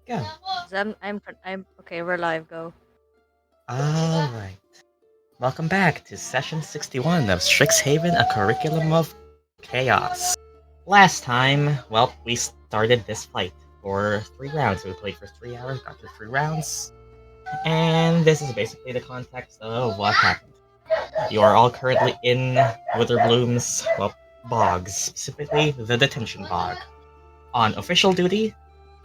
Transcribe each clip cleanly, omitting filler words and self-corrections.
Go. I'm okay. We're live. Go. Alright. Welcome back to session 61 of Strixhaven, a curriculum of chaos. Last time, well, we started this fight for 3 rounds. We played for 3 hours, got through 3 rounds, and this is basically the context of what happened. You are all currently in Witherbloom's, well, bogs, specifically the detention bog. On official duty,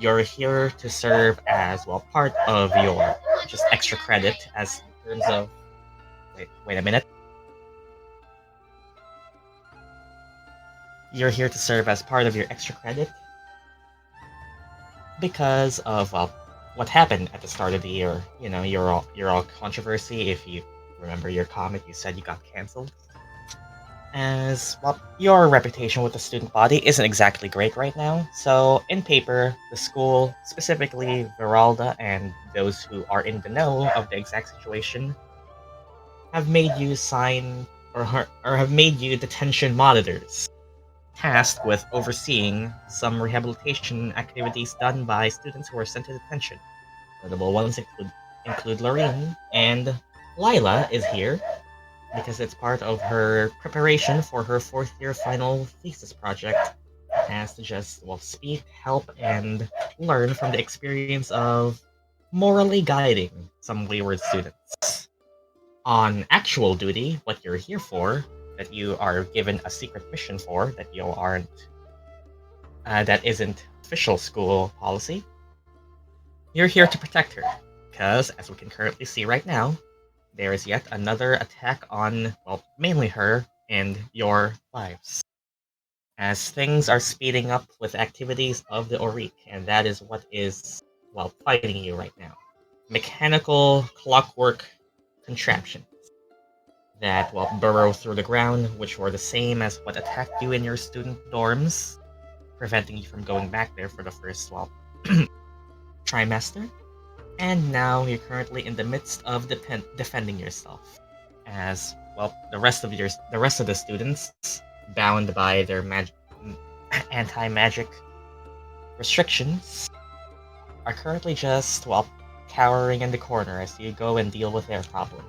you're here to serve as, well, part of your just extra credit as in terms of. Wait a minute. You're here to serve as part of your extra credit because of, well, what happened at the start of the year. You know, you're all controversy. If you remember your comment, you said you got cancelled. As, well, your reputation with the student body isn't exactly great right now, so in paper, the school, specifically Veralda and those who are in the know of the exact situation, have made you sign or have made you detention monitors, tasked with overseeing some rehabilitation activities done by students who are sent to detention. Notable ones include Lorraine, and Lila is here because it's part of her preparation for her fourth year final thesis project. Has to just, well, speak, help, and learn from the experience of morally guiding some wayward students. On actual duty, what you're here for, that you are given a secret mission for, that you aren't, that isn't official school policy, you're here to protect her. Because, as we can currently see right now, there is yet another attack on, well, mainly her and your lives. As things are speeding up with activities of the Oriq, and that is what is, well, fighting you right now. Mechanical clockwork contraptions that, well, burrow through the ground, which were the same as what attacked you in your student dorms, preventing you from going back there for the first, well, trimester. And now you're currently in the midst of defending yourself, as, well, the rest of the students, bound by their anti-magic restrictions, are currently just, well, cowering in the corner as you go and deal with their problem.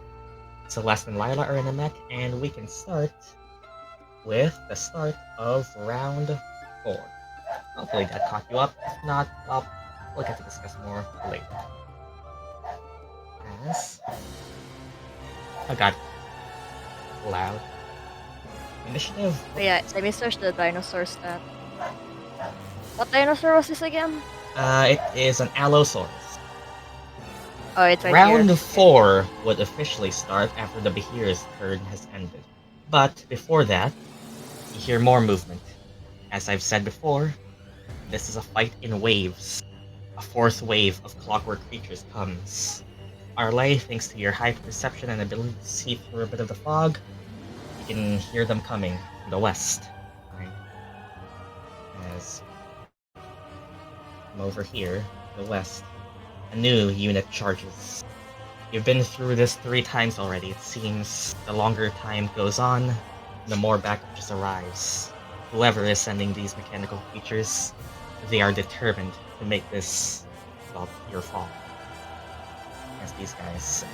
Celeste and Lila are in a mech, and we can start with the start of round 4. Hopefully that caught you up. If not, well, we'll get to discuss more later. As... Oh god. Loud. Initiative. Oh, yeah, let me search the dinosaur stat. What dinosaur was this again? It is an Allosaurus. Oh, it's right Round here. 4 would officially start after the Behir's turn has ended. But before that, you hear more movement. As I've said before, this is a fight in waves. A fourth wave of clockwork creatures comes. Arleigh, thanks to your high perception and ability to see through a bit of the fog, you can hear them coming from the west. Right? As from over here, the west, a new unit charges. You've been through this 3 times already. It seems the longer time goes on, the more backup just arrives. Whoever is sending these mechanical creatures, they are determined to make this, well, your fault. As these guys.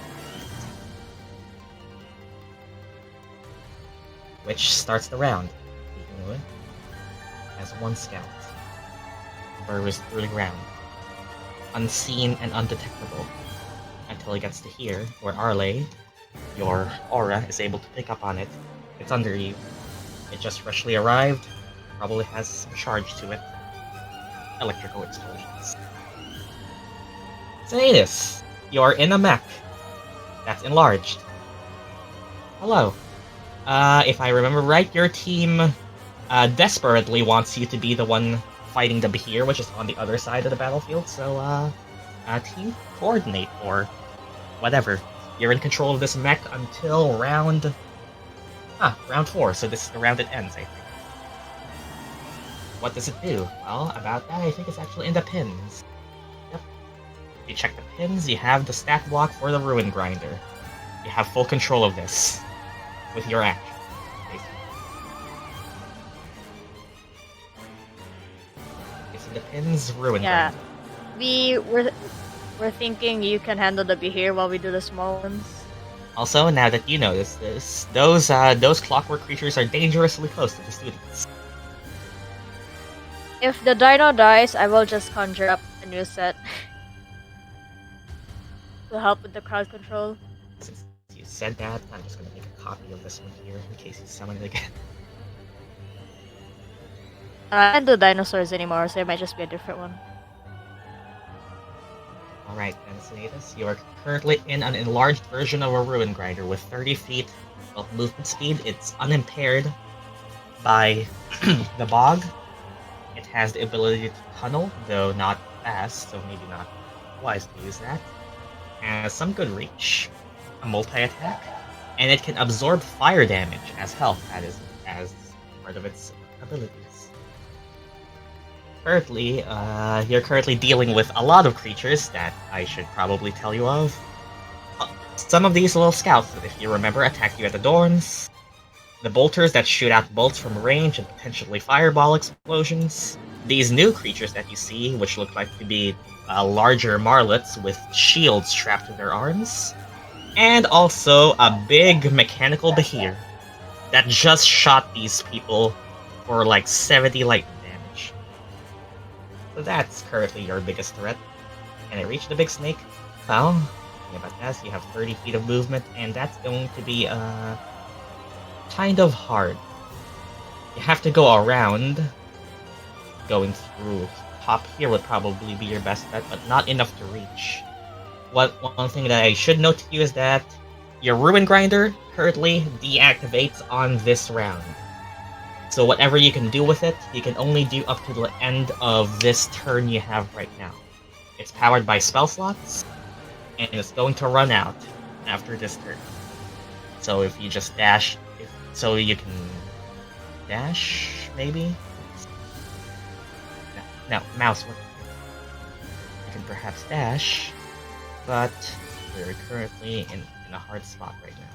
Which starts the round, as one scout burrows through the ground, unseen and undetectable, until he gets to here, where Arleigh, your aura, is able to pick up on it. It's under you. It just freshly arrived, probably has some charge to it. Electrical explosions. Sinetis, you're in a mech that's enlarged. Hello. If I remember right, your team desperately wants you to be the one fighting the Behir, which is on the other side of the battlefield, so, team coordinate, or whatever. You're in control of this mech until round 4, so this is the round it ends, I think. What does it do? Well, about that, I think it's actually in the pins. Yep. If you check the pins, you have the stat block for the Ruin Grinder. You have full control of this with your action, basically. It's in the pins, Ruin Grinder. we're thinking you can handle the Behir while we do the small ones. Also, now that you notice this, those clockwork creatures are dangerously close to the students. If the dino dies, I will just conjure up a new set to help with the crowd control. Since you said that, I'm just gonna make a copy of this one here in case you summon it again. I can't do dinosaurs anymore, so it might just be a different one. Alright, then, Sinetis, you are currently in an enlarged version of a Ruin Grinder with 30 feet of movement speed. It's unimpaired by the bog. It has the ability to tunnel, though not fast, so maybe not wise to use that. Has some good reach, a multi-attack, and it can absorb fire damage as health, that is, as part of its abilities. Currently, you're currently dealing with a lot of creatures that I should probably tell you of. Some of these little scouts that, if you remember, attack you at the dorms. The bolters that shoot out bolts from range and potentially fireball explosions. These new creatures that you see, which look like to be larger marlets with shields strapped to their arms. And also a big mechanical Behir that just shot these people for like 70 lightning damage. So that's currently your biggest threat. Can I reach the big snake? Well, yeah, but as you have 30 feet of movement, and that's going to be kind of hard. You have to go around. Going through top here would probably be your best bet, but not enough to reach. One thing that I should note to you is that your Ruin Grinder currently deactivates on this round. So whatever you can do with it, you can only do up to the end of this turn you have right now. It's powered by spell slots, and it's going to run out after this turn. So if you just dash, so you can dash, maybe? No, mouse work. You can perhaps dash, but we're currently in a hard spot right now.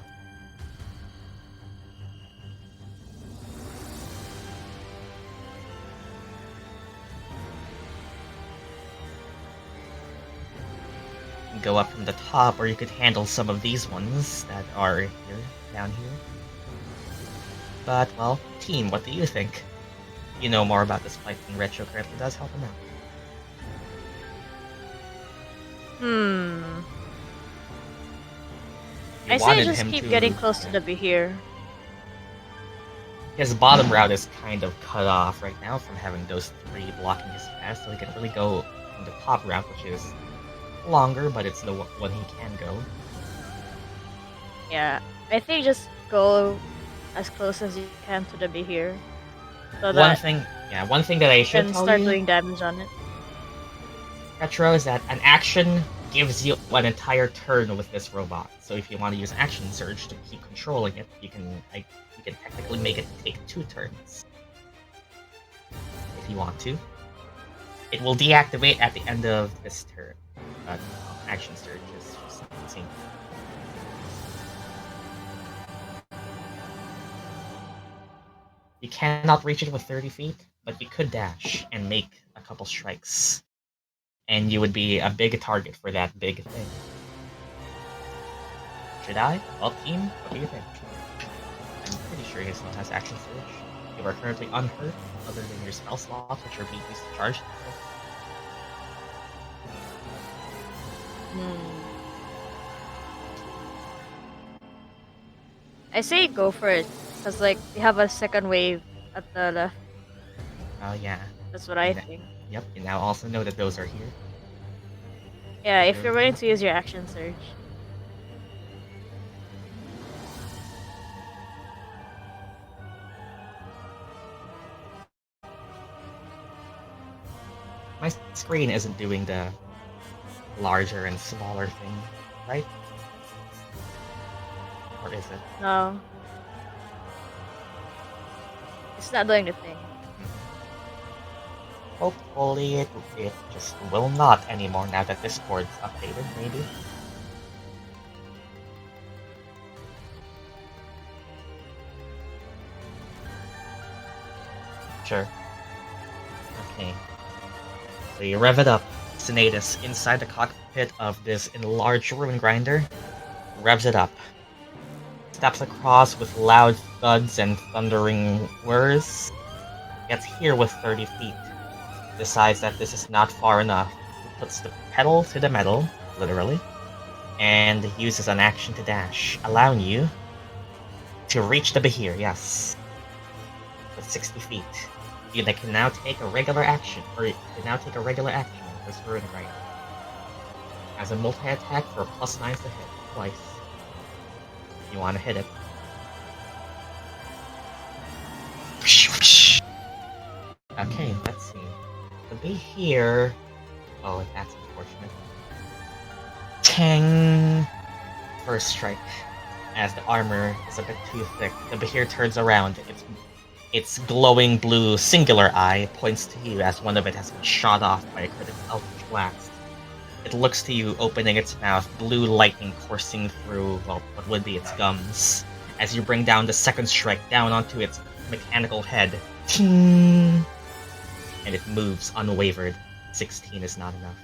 You can go up from the top, or you could handle some of these ones that are here, down here. But, well, team, what do you think? You know more about this fight than Retro currently does. Help him out. I say just keep getting close to the Behir. His bottom route is kind of cut off right now from having those three blocking his path, so he can really go on the top route, which is longer, but it's the one he can go. Yeah, I think just go as close as you can to the Behir. So one thing that I should can tell start you, doing damage on it. Retro, is that an action gives you an entire turn with this robot. So if you want to use Action Surge to keep controlling it, you can technically make it take 2 turns. If you want to. It will deactivate at the end of this turn. But Action Surge is just the same. You cannot reach it with 30 feet, but you could dash and make a couple strikes. And you would be a big target for that big thing. Should I? Well, team, what do you think? I'm pretty sure he still has Action Surge. You are currently unhurt, other than your spell slots, which are being used to charge. I say go for it, because like we have a second wave at the left. Oh yeah. That's what I think. Yep, you now also know that those are here. Yeah, if you're willing to use your Action Surge. My screen isn't doing the larger and smaller thing, right? Or is it? No. It's not doing the thing. Hopefully it just will not anymore now that Discord's updated, maybe. Sure. Okay. So you rev it up. Sinetis inside the cockpit of this enlarged ruin grinder, revs it up, steps across with loud thuds and thundering whirs, gets here with 30 feet, decides that this is not far enough, puts the pedal to the metal, literally, and uses an action to dash, allowing you to reach the Behir, yes, with 60 feet. You can now take a regular action, on this ruin grinder. As a multi-attack for a +9 to hit, twice. You want to hit it. Okay, let's see. The Behir... Oh, that's unfortunate. Tang! First strike. As the armor is a bit too thick, the Behir turns around. Its glowing blue singular eye points to you as one of it has been shot off by a critical eldritch blast. It looks to you, opening its mouth, blue lightning coursing through, well, what would be its gums, as you bring down the second strike down onto its mechanical head. Ting! And it moves unwavered. 16 is not enough.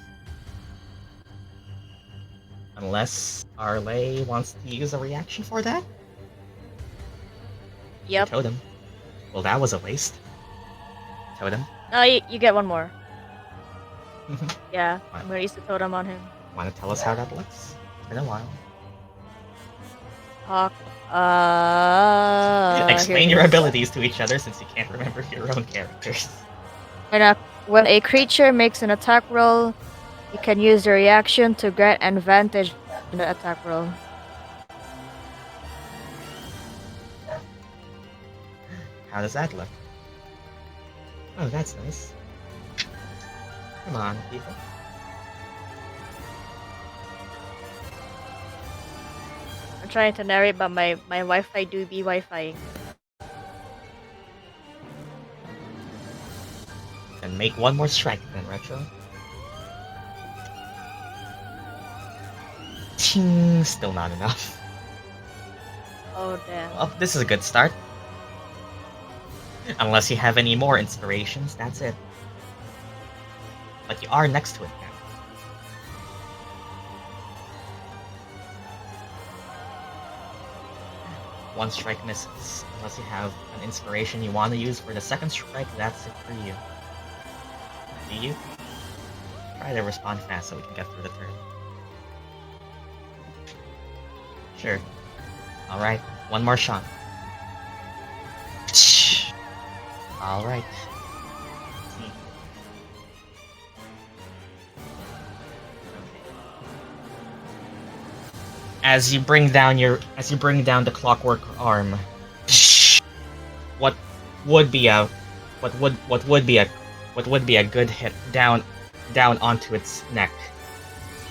Unless Arleigh wants to use a reaction for that? Yep. Totem. Well, that was a waste. Totem. No, you get one more. Yeah, I'm gonna use the totem on him. Want to tell us how that looks? It's been a while. Talk. Explain your abilities to each other since you can't remember your own characters. When a creature makes an attack roll, you can use the reaction to grant advantage in the attack roll. How does that look? Oh, that's nice. Come on, people. I'm trying to narrate, but my Wi-Fi do be Wi-Fi. And make one more strike then, Retro. Ting! Still not enough. Oh, damn. Well, this is a good start. Unless you have any more inspirations, that's it. But you are next to it now. One strike misses. Unless you have an inspiration you want to use for the second strike, that's it for you. Do you? Try to respond fast so we can get through the turn. Sure. Alright, one more shot. Alright. As you bring down the clockwork arm, what would be a good hit down onto its neck.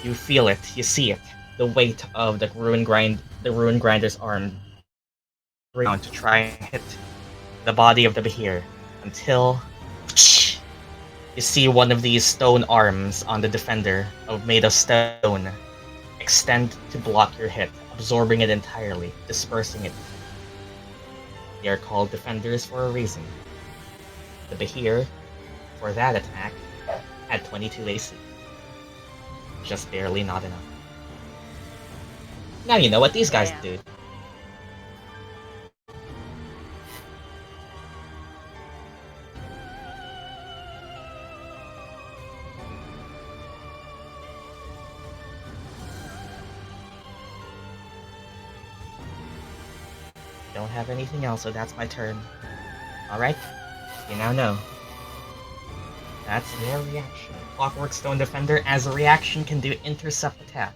You feel it, you see it, the weight of the ruin grinder's arm around to try and hit the body of the Behir until you see one of these stone arms on the defender made of stone extend to block your hit, absorbing it entirely, dispersing it. They are called defenders for a reason. The Behir, for that attack, had 22 AC. Just barely not enough. Now you know what these guys do. Don't have anything else, so that's my turn. Alright, you now know. That's their reaction. Clockwork Stone Defender, as a reaction, can do Intercept Attack.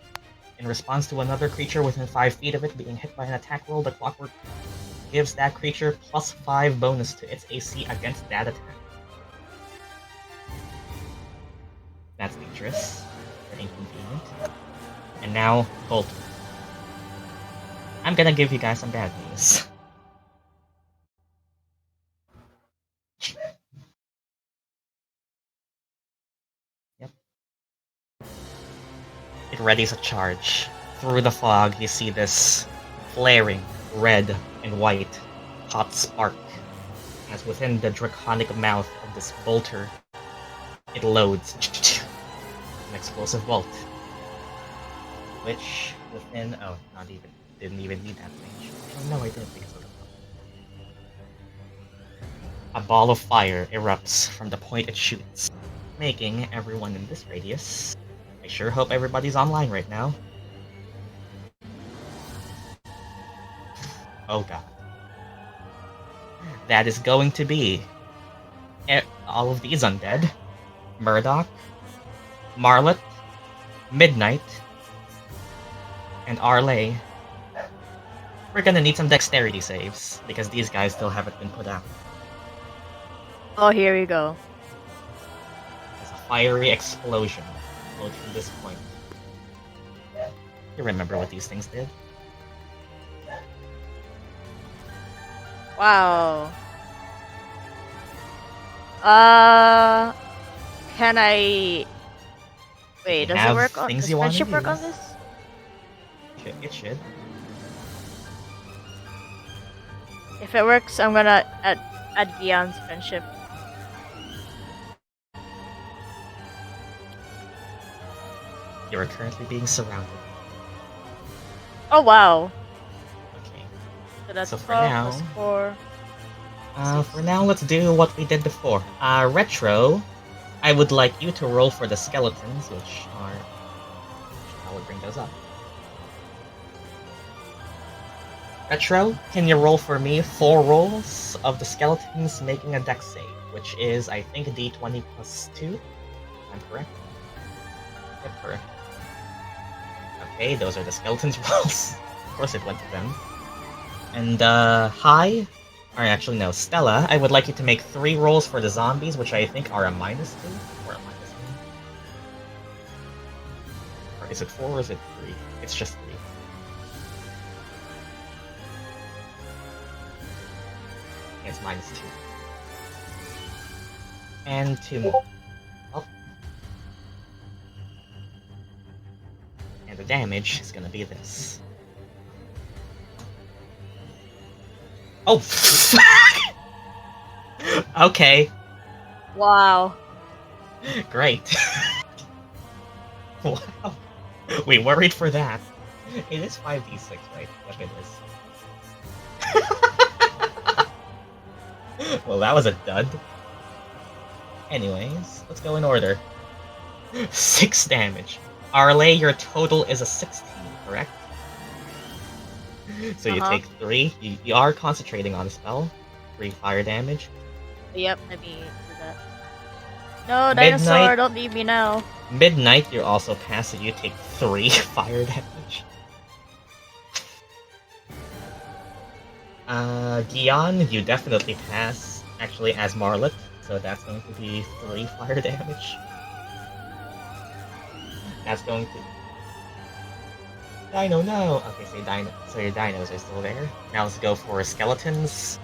In response to another creature within 5 feet of it being hit by an attack roll, the Clockwork gives that creature +5 bonus to its AC against that attack. That's dangerous. Or inconvenient. And now, Bolt. I'm gonna give you guys some bad news. Yep. It readies a charge. Through the fog, you see this flaring red and white hot spark. As within the draconic mouth of this bolter, it loads. an explosive bolt. Which, within... oh, didn't even need that range. Oh no, I did because of the... A ball of fire erupts from the point it shoots, making everyone in this radius... I sure hope everybody's online right now. Oh god. That is going to be all of these undead. Murdock, Marlet, Midnight, and Arleigh. We're gonna need some dexterity saves, because these guys still haven't been put out. Oh, here we go. There's a fiery explosion from this point. You remember what these things did? Wow. Can I... Wait, does it work on... Does friendship work on this? It should. If it works, I'm gonna add Gyan's friendship. You are currently being surrounded. Oh wow. Okay. So that's so 12 plus 4. For now, let's do what we did before. Retro, I would like you to roll for the skeletons, which are... I will bring those up. Retro, can you roll for me 4 rolls of the skeletons making a dex save, which is, I think, d20 plus 2? I'm correct? Yep, correct. Okay, those are the skeletons rolls. Of course it went to them. And, Hi, or actually no, Stella, I would like you to make 3 rolls for the zombies, which I think are a -2, or a -1. Or is it 4 or is it 3? It's just 3. It's -2. And 2 more. Oh. And the damage is gonna be this. Oh! Okay. Wow. Great. Wow. We worried for that. It is 5d6, right? Yep, it is. Well, that was a dud. Anyways, let's go in order. 6 damage. Arleigh, your total is a 16, correct? So you take 3. You are concentrating on the spell. 3 fire damage. Yep, let me do that. No, dinosaur, Midnight, don't leave me now. Midnight, you're also passive. You take 3 fire damage. Gyan, you definitely pass, actually, as Marlet, so that's going to be 3 fire damage. That's going to... Dino, no! Okay, so your dinos are still there. Now let's go for skeletons.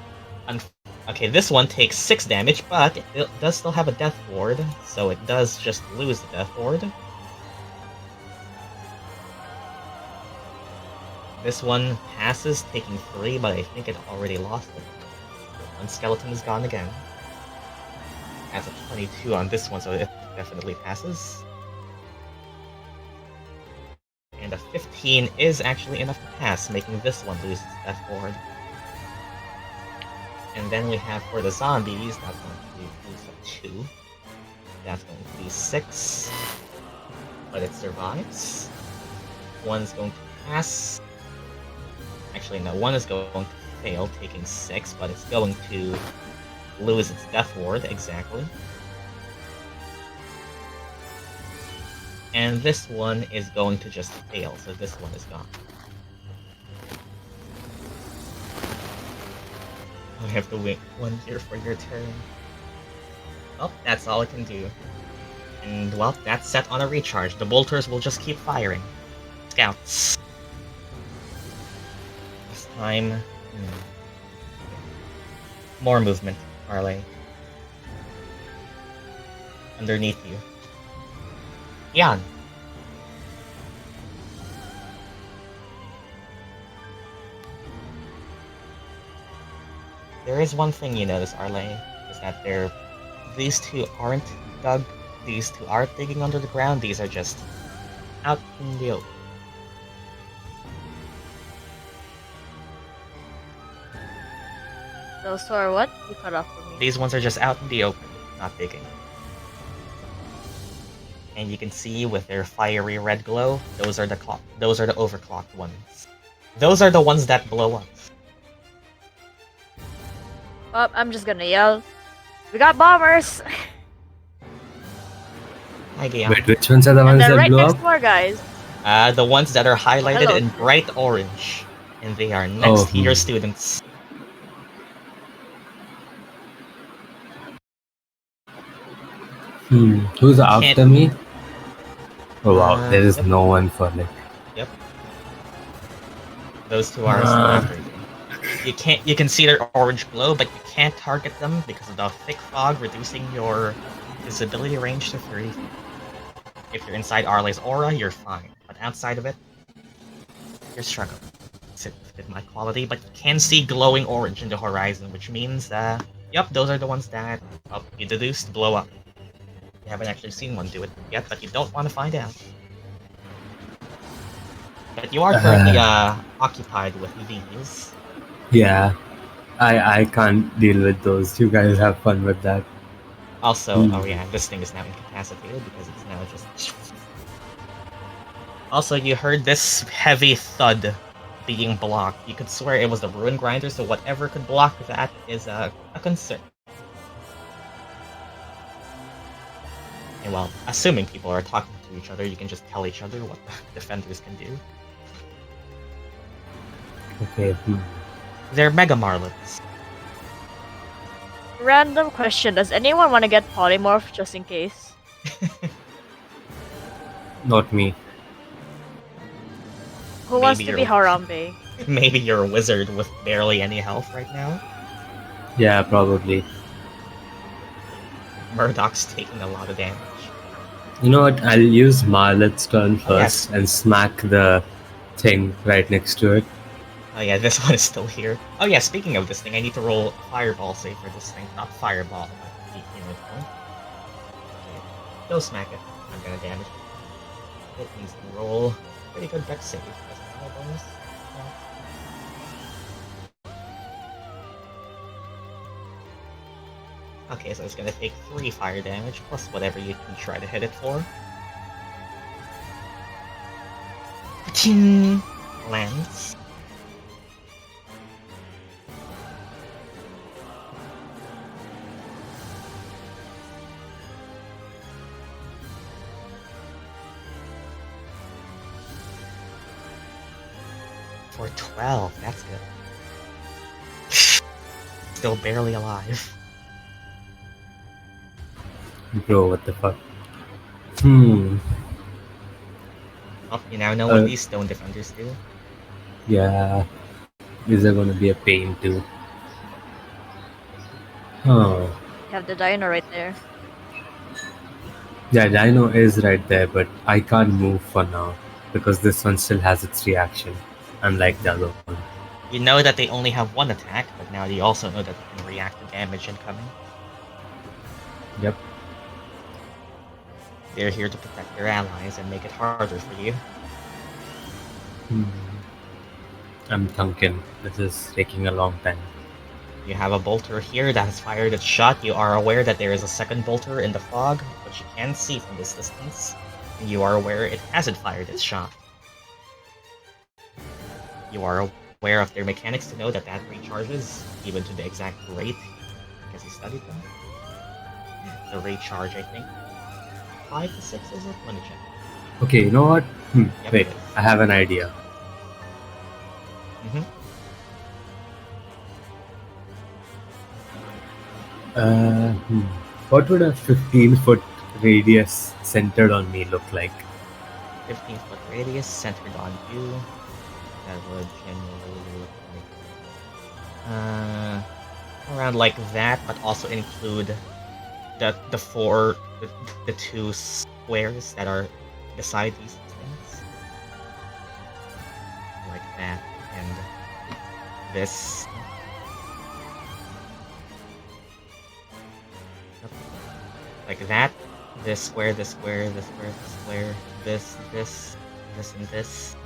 Okay, this one takes 6 damage, but it does still have a death ward, so it does just lose the death ward. This one passes, taking 3, but I think it already lost it. One skeleton is gone again. Has a 22 on this one, so it definitely passes. And a 15 is actually enough to pass, making this one lose its death ward. And then we have for the zombies, that's going to be 2. That's going to be 6. But it survives. One's going to pass. Actually, no, one is going to fail, taking 6, but it's going to lose its death ward, exactly. And this one is going to just fail, so this one is gone. I have to wait 1 here for your turn. Oh, that's all it can do. And, well, that's set on a recharge. The bolters will just keep firing. Scouts. This time... More movement, Arleigh. Underneath you. Gyan. There is one thing you notice, Arleigh, is that these two aren't dug These two are digging under the ground. These are just out in the open. Those two are what? You cut off for me. These ones are just out in the open, not digging. And you can see with their fiery red glow, those are the overclocked ones. Those are the ones that blow up. Oh, I'm just gonna yell. We got bombers! Hi, Gyan. Wait, which ones are the And ones they're that right blow next up? door, guys. The ones that are highlighted hello. in bright orange. And they are next to your Hmm. students. Who's after me? Oh wow, there is Yep. no one for like. Yep. Those two are still after you. You can see their orange glow, but you can't target them because of the thick fog reducing your visibility range to 30 feet. If you're inside Arleigh's aura, you're fine. But outside of it, you're struggling. It's with my quality, but you can see glowing orange in the horizon, which means yep, those are the ones that you deduced blow up. You haven't actually seen one do it yet, but you don't want to find out. But you are currently occupied with these. Yeah, I can't deal with those. You guys have fun with that. Also, oh yeah, this thing is now incapacitated because it's now just... Also, you heard this heavy thud being blocked. You could swear it was the Ruin Grinder, so whatever could block that is a concern. And well, assuming people are talking to each other, you can just tell each other what the defenders can do. Okay. They're Mega Marlets. Random question. Does anyone want to get polymorph just in case? Not me. Who wants Maybe to be you're- Harambe? Maybe you're a wizard with barely any health right now. Yeah, probably. Murdock's taking a lot of damage. You know what? I'll use Marlet's turn Oh, yes. first and smack the thing right next to it. Oh yeah, this one is still here. Oh yeah, speaking of this thing, I need to roll Fireball save for this thing. Not Fireball, but the unit one. Okay. Go smack it. I'm gonna damage it. It needs to roll pretty good dex save. Does it have a bonus? No. Okay, so it's gonna take 3 fire damage, plus whatever you can try to hit it for. Paching! Lands. For 12, that's good. Still barely alive. Bro, what the fuck? Oh, you now know what these stone defenders do. Yeah. These are gonna be a pain too. Oh. You have the dino right there. Yeah, Dino is right there, but I can't move for now because this one still has its reaction, unlike the other one. You know that they only have one attack, but now you also know that they can react to damage incoming. Yep. They're here to protect their allies and make it harder for you. I'm thinking this is taking a long time. You have a bolter here that has fired its shot. You are aware that there is a second bolter in the fog, which you can see from this distance. And you are aware it hasn't fired its shot. You are aware of their mechanics to know that that recharges, even to the exact rate, because you studied them. The recharge, I think, 5 to 6 is it? Let me check. Okay, you know what? Yep, Wait, it is. I have an idea. Mhm. What would a 15-foot radius centered on me look like? 15-foot radius centered on you. That would generally look like around like that, but also include the two squares that are beside these things, like that and this. Like that This square, this square, this square, this square, this, and this.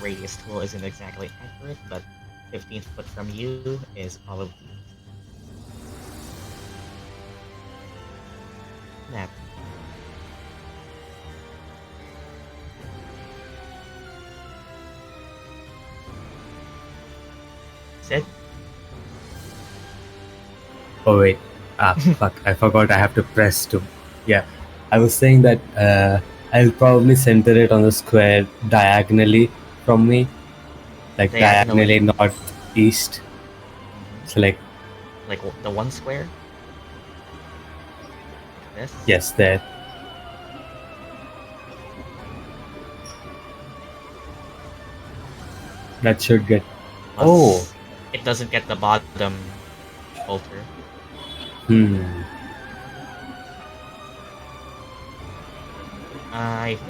Radius tool isn't exactly accurate, but 15 foot from you is probably that. Sid? Oh wait, fuck! I forgot. I have to press to. Yeah, I was saying that I'll probably center it on the square diagonally from me, like diagonally northeast. So like the one square? This? Yes, there. That should get. Plus, it doesn't get the bottom altar.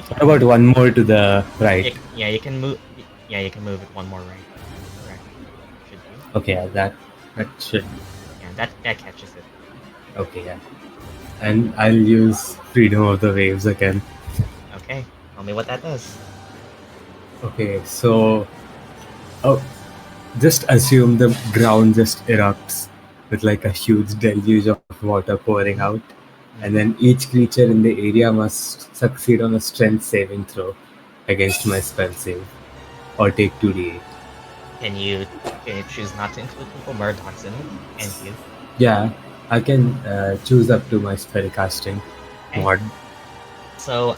What about one more to the right? Yeah, you can move. Yeah, you can move it one more right. Correct. Should be. Okay, yeah, that should. Yeah, that catches it. Okay, yeah. And I'll use Freedom of the Waves again. Okay, tell me what that does. Okay, so just assume the ground just erupts with like a huge deluge of water pouring out, and then each creature in the area must succeed on a strength saving throw against my spell save, or take 2d8. Can you choose not to include people? Murdock's in it, and you. Yeah, I can choose up to my spell casting mod. So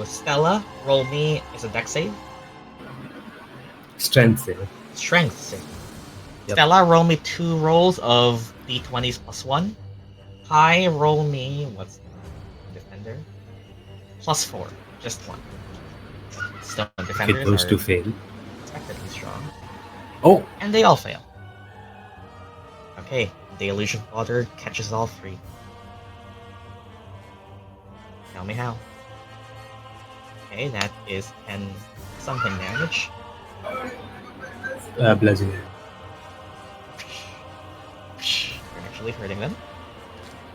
Stella, roll me is a dex save. Strength save. Strength save. Yep. Stella, roll me 2 rolls of d20s plus 1. High, roll me what's the defender? Plus 4, just 1. Stone defenders Okay, those 2 fail. Expectedly strong. Oh! And they all fail. Okay, the illusion of water catches all 3. Tell me how. Okay, that is 10 something damage. Bludgeoning. You're actually hurting them.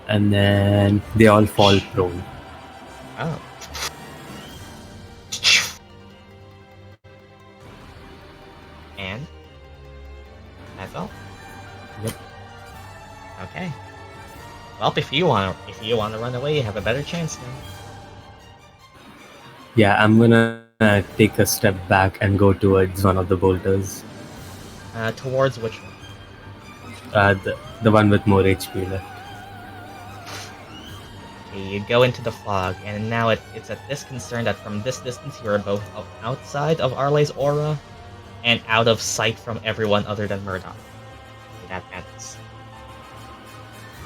And then they all fall prone. Oh. And that's all. Yep. Okay. Well, if you want to run away, you have a better chance now. Yeah, I'm gonna take a step back and go towards one of the boulders. Towards which one? The one with more HP left. Okay, you go into the fog, and now it's at this concern that from this distance you are both outside of Arleigh's aura and out of sight from everyone other than Murdock. Okay, that's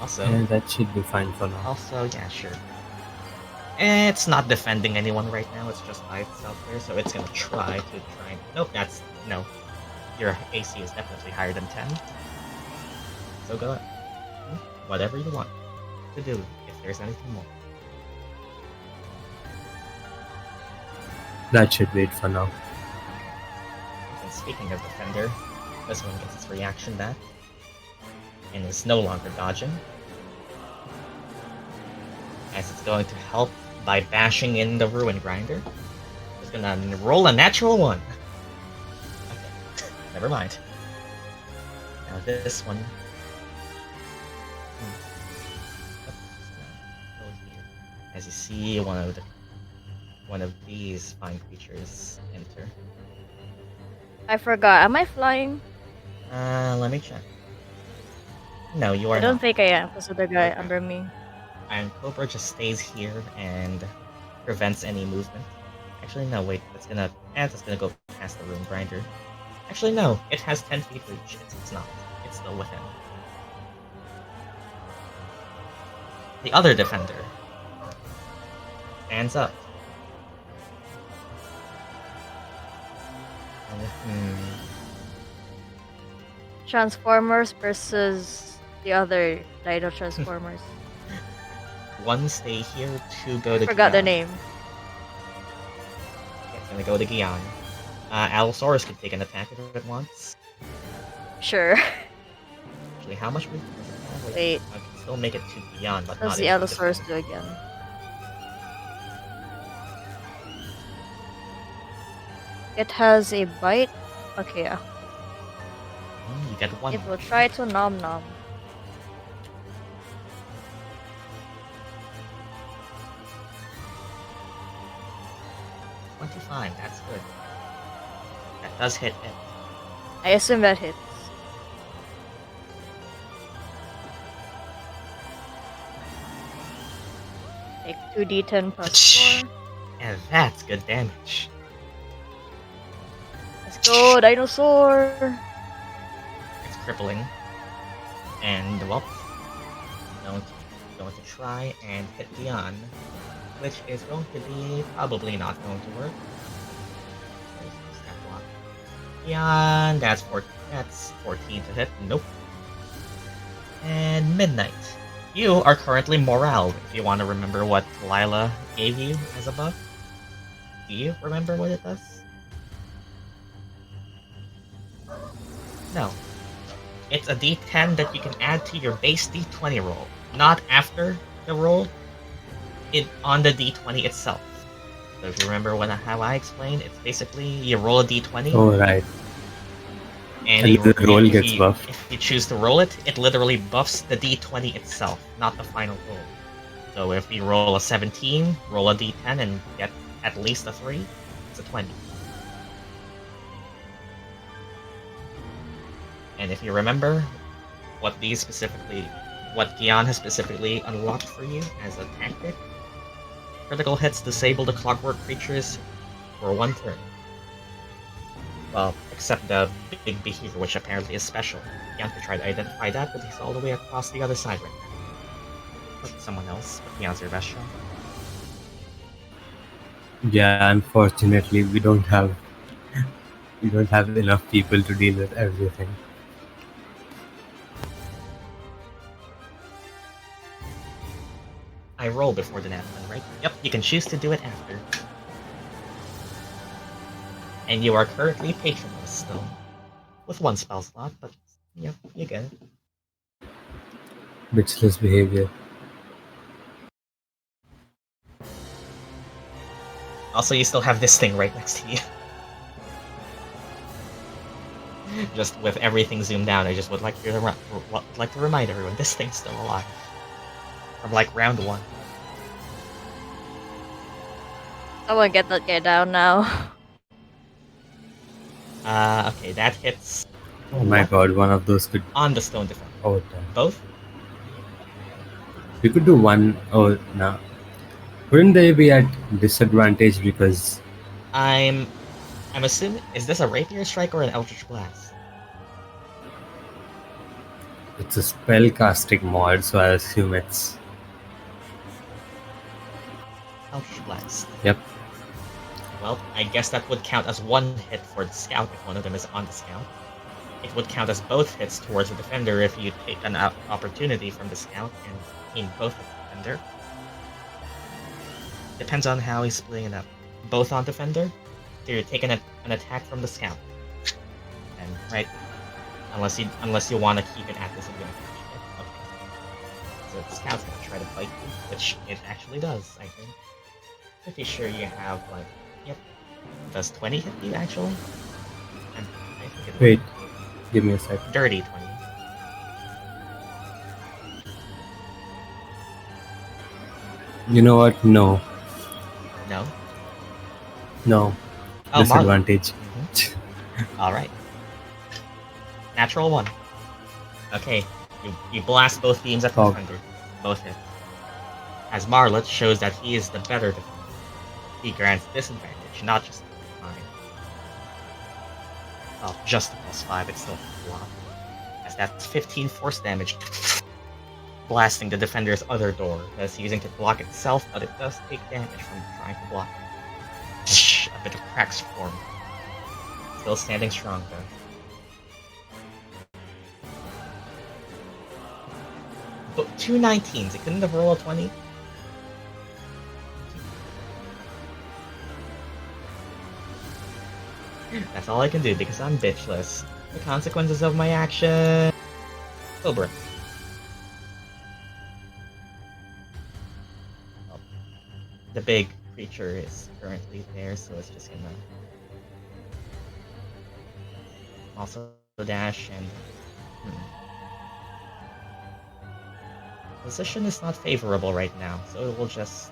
also. Yeah, that should be fine for now. Also, yeah, sure. It's not defending anyone right now, it's just by itself there, so it's gonna try and... Nope, no. Your AC is definitely higher than 10. So go ahead. Whatever you want to do, if there's anything more. That should wait for now. And speaking of defender, this one gets its reaction back. And is no longer dodging. As it's going to help by bashing in the Ruin Grinder. It's gonna roll a natural 1. Okay, never mind. Now this one. As you see one of these fine creatures enter. I forgot. Am I flying? Let me check. No, you are I don't not. think I am because of the guy under me. Iron Cobra just stays here and prevents any movement. Actually, no, wait, that's gonna go past the Ruin Grinder. Actually, no, it has 10 feet reach. It's not. It's still within. The other defender stands up. Transformers versus the other Dino Transformers. One stay here, 2 go to Forgot the Gyan. name. It's gonna go to Gyan. Allosaurus can take an attack if it wants. Sure. Actually, how much we Wait. I can still make it to Gyan, but What does not the into Allosaurus defense. do again? It has a bite. Okay, yeah. You get one. It will try to nom nom. $25, that's good. That does hit it. I assume that hits. Take 2d10 plus 4. And that's good damage. Let's go, dinosaur! It's crippling. And, well, going to try and hit Gyan, which is going to be probably not going to work. Gyan, that's 14 to hit. Nope. And Midnight. You are currently morale, if you want to remember what Lila gave you as a buff. Do you remember what it does? No. It's a d10 that you can add to your base d20 roll. Not after the roll, on the d20 itself. So if you remember how I explained, it's basically you roll a d20. Oh, right. And the roll gets buffed. If you choose to roll it, it literally buffs the d20 itself, not the final roll. So if you roll a 17, roll a d10 and get at least a 3, it's a 20. And if you remember what Gyan has specifically unlocked for you as a tactic, critical hits disable the clockwork creatures for 1 turn. Well, except the big behavior, which apparently is special. Gyan could try to identify that, but he's all the way across the other side right now. Look, someone else, but Gyan's your best shot. Yeah, unfortunately, we don't have enough people to deal with everything. I roll before the nat one, right? Yep, you can choose to do it after. And you are currently patronless still. With 1 spell slot, but yep, you get it. Bitchless behavior. Also, you still have this thing right next to you. Just with everything zoomed out, I just would like to remind everyone, this thing's still alive. From like round 1. Someone get that guy down now. Okay, that hits. Oh my god, one of those could... On the stone defense. Oh, damn. Both? We could do one... Oh, no. Wouldn't they be at disadvantage because... I'm assuming... Is this a Rapier Strike or an Eldritch Blast? It's a spellcasting mod, so I assume it's... Eldritch Blast. Yep. Well, I guess that would count as 1 hit for the scout if one of them is on the scout. It would count as both hits towards the defender if you take an opportunity from the scout and aim both at the defender. Depends on how he's splitting it up. Both on defender, so you're taking an attack from the scout. And right, unless you want to keep it at disadvantage. Okay. So the scout's gonna try to bite you, which it actually does, I think. Pretty sure you have like, yep. Does 20 hit you actually? I think it Wait, give me a sec. Dirty 20. You know what? No. No? No. Oh, Disadvantage. Alright. Natural 1. Okay, you blast both beams at the Oh. defender. Both hit. As Marlet shows that he is the better defender. He grants disadvantage, not just +5. Well, just +5, it's still a lot. As that's 15 force damage. Blasting the defender's other door. That's using to block itself, but it does take damage from trying to block it. A bit of cracks form. Still standing strong though. But 2 19s, it couldn't have rolled a 20? That's all I can do because I'm bitchless. The consequences of my action. Cobra. Well, the big creature is currently there, so it's just gonna also dash and. Position is not favorable right now, so it will just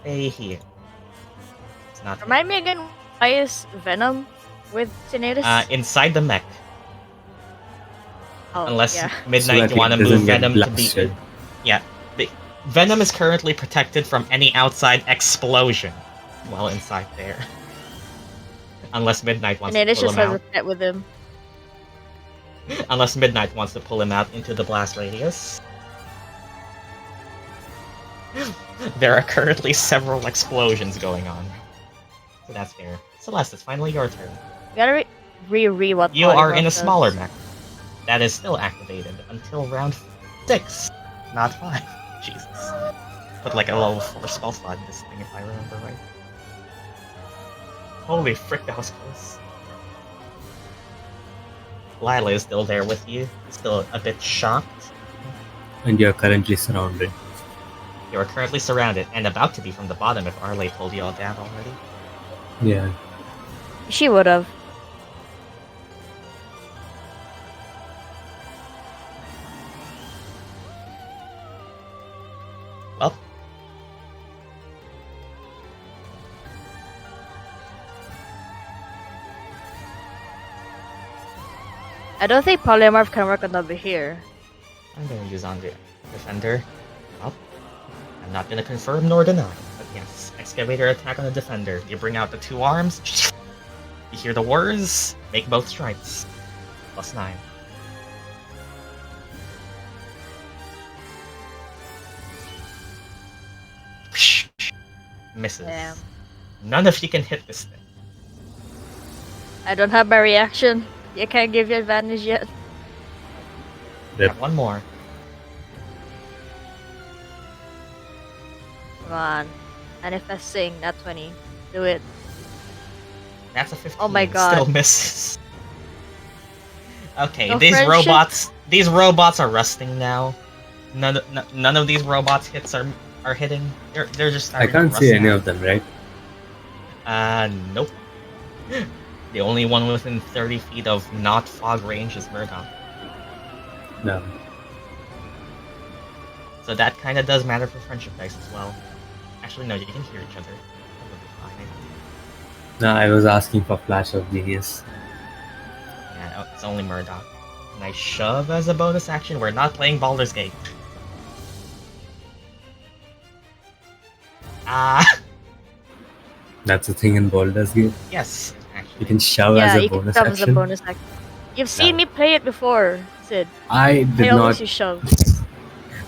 stay here. It's not. Remind me again, why is Venom with Sinetis? Inside the mech. Oh, Unless yeah. Midnight So that you want to it doesn't move get Venom to be. blasted. Yeah. Venom is currently protected from any outside explosion while inside there. Unless Midnight wants Sinetis to pull just him has a out. pet with him. Unless Midnight wants to pull him out into the blast radius. There are currently several explosions going on. So that's fair. Celeste, it's finally your turn. You gotta re what You are in a polymorph smaller does. mech. That is still activated until round 6, not 5. Jesus. Put like a level 4 spell slot in this thing if I remember right. Holy frick, that was close. Lila is still there with you, still a bit shocked. And you're currently surrounded. You are currently surrounded and about to be from the bottom if Arleigh told you all that already. Yeah. She would have. Well, I don't think polymorph can work on over here. I'm going to use on the defender. Well, I'm not going to confirm nor deny, but yes, excavator attack on the defender. You bring out the 2 arms, you hear the words, make both strikes. +9. Misses. Damn. None of you can hit this thing. I don't have my reaction. I can't give you advantage yet. Yep. Got one more. Come on. Manifesting, not 20. Do it. That's a 15. Oh my god. Still misses. Okay, No these friendship? robots are rusting now. None of these robots hits are hitting. They're just I starting can't to see rust any now. of them, right? Nope. The only one within 30 feet of not fog range is Murdock. No. So that kind of does matter for friendship dice as well. Actually, no, you can hear each other. That would be fine. No, I was asking for Flash of Genius. Yeah, no, it's only Murdock. Nice shove as a bonus action. We're not playing Baldur's Gate. That's the thing in Baldur's Gate. Yes, actually. You can shove Yeah, as a you can bonus shove as a action. bonus action. You've seen Yeah. me play it before, Sid. I did I always not. use shove.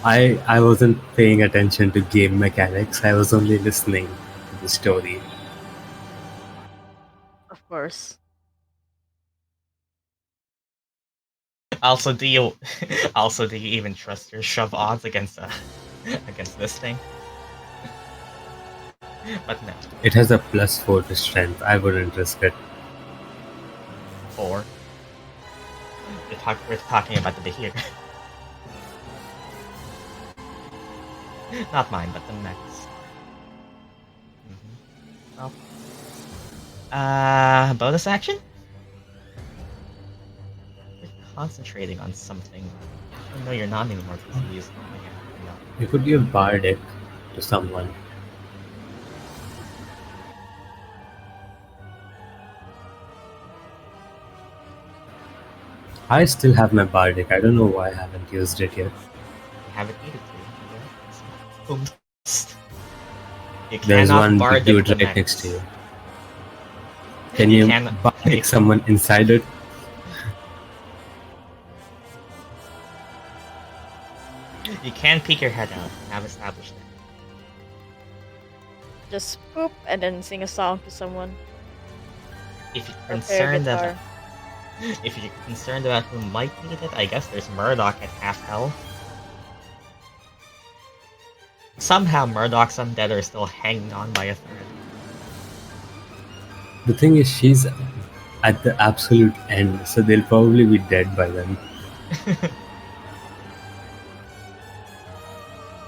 I wasn't paying attention to game mechanics. I was only listening to the story. Of course. Also, do you even trust your shove odds against against this thing? But no, It has a +4 to strength. I wouldn't risk it. 4. We're talking about the Behir. Not mine, but the next. Well, bonus action? You're concentrating on something. Oh, no, you're not anymore because you used. Oh, yeah, no. You could give Bardic to someone. I still have my Bardic. I don't know why I haven't used it yet. You haven't needed to. Boom. You There's cannot one Bardic dude the right next. next to you. Can you cannot- Bardic someone inside it? You can peek your head out. Have established that. Just poop and then sing a song to someone. If you're Or play a concerned guitar. about who might need it, I guess there's Murdock at half health. Somehow Murdock's undead are still hanging on by a thread. The thing is, she's at the absolute end, so they'll probably be dead by then.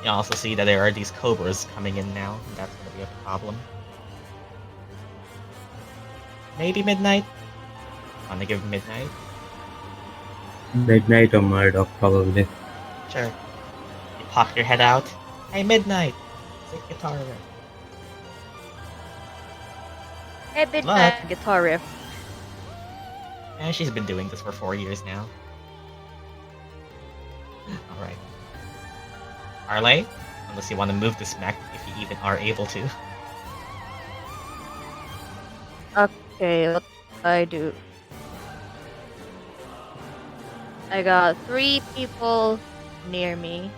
You also see that there are these cobras coming in now. And that's going to be a problem. Maybe midnight? Want to give midnight? Midnight or Murdock, probably. Sure. You pop your head out. Hey, midnight! Take guitar riff. Hey, bit Look. guitar riff. And she's been doing this for 4 years now. Alright. Arleigh? Unless you want to move this mech, if you even are able to. Okay, what do I do? I got 3 people near me.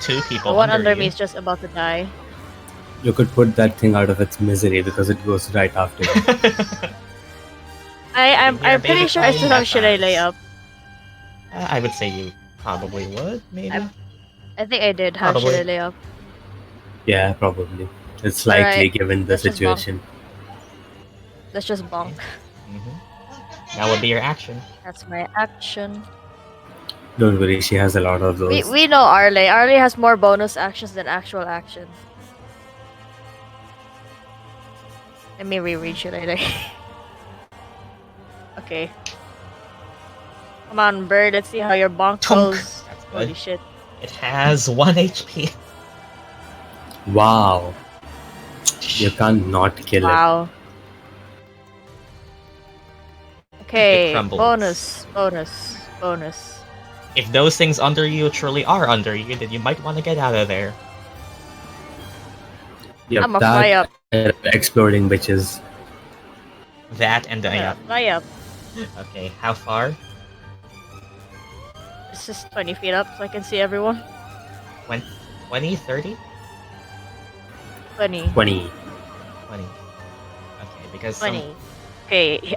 2 people The one under you. me is just about to die. You could put that thing out of its misery because it goes right after you. I'm Here, pretty baby, sure I still have crying Shillelagh up. I would say you probably would, maybe. I think I did have Probably. Shillelagh up. Yeah, probably. It's likely Alright, given the let's just bonk. situation. Let's just bonk. That would be your action. That's my action. Don't worry, she has a lot of those. We know Arleigh. Arleigh has more bonus actions than actual actions. Let me reread Shillelagh. Okay. Come on, bird. Let's see how your bonk Tunk. goes. That's Holy good. shit. It has 1 HP. Wow. You can't not kill it. Wow. Okay, crumbles. bonus. If those things under you truly are under you, then you might want to get out of there. Yep, I'ma that fly up. exploding bitches. That and Yeah, fly up. Okay, how far? It's just 20 feet up so I can see everyone. 20, 30? 20. 20. 20. Okay, because 20. Okay,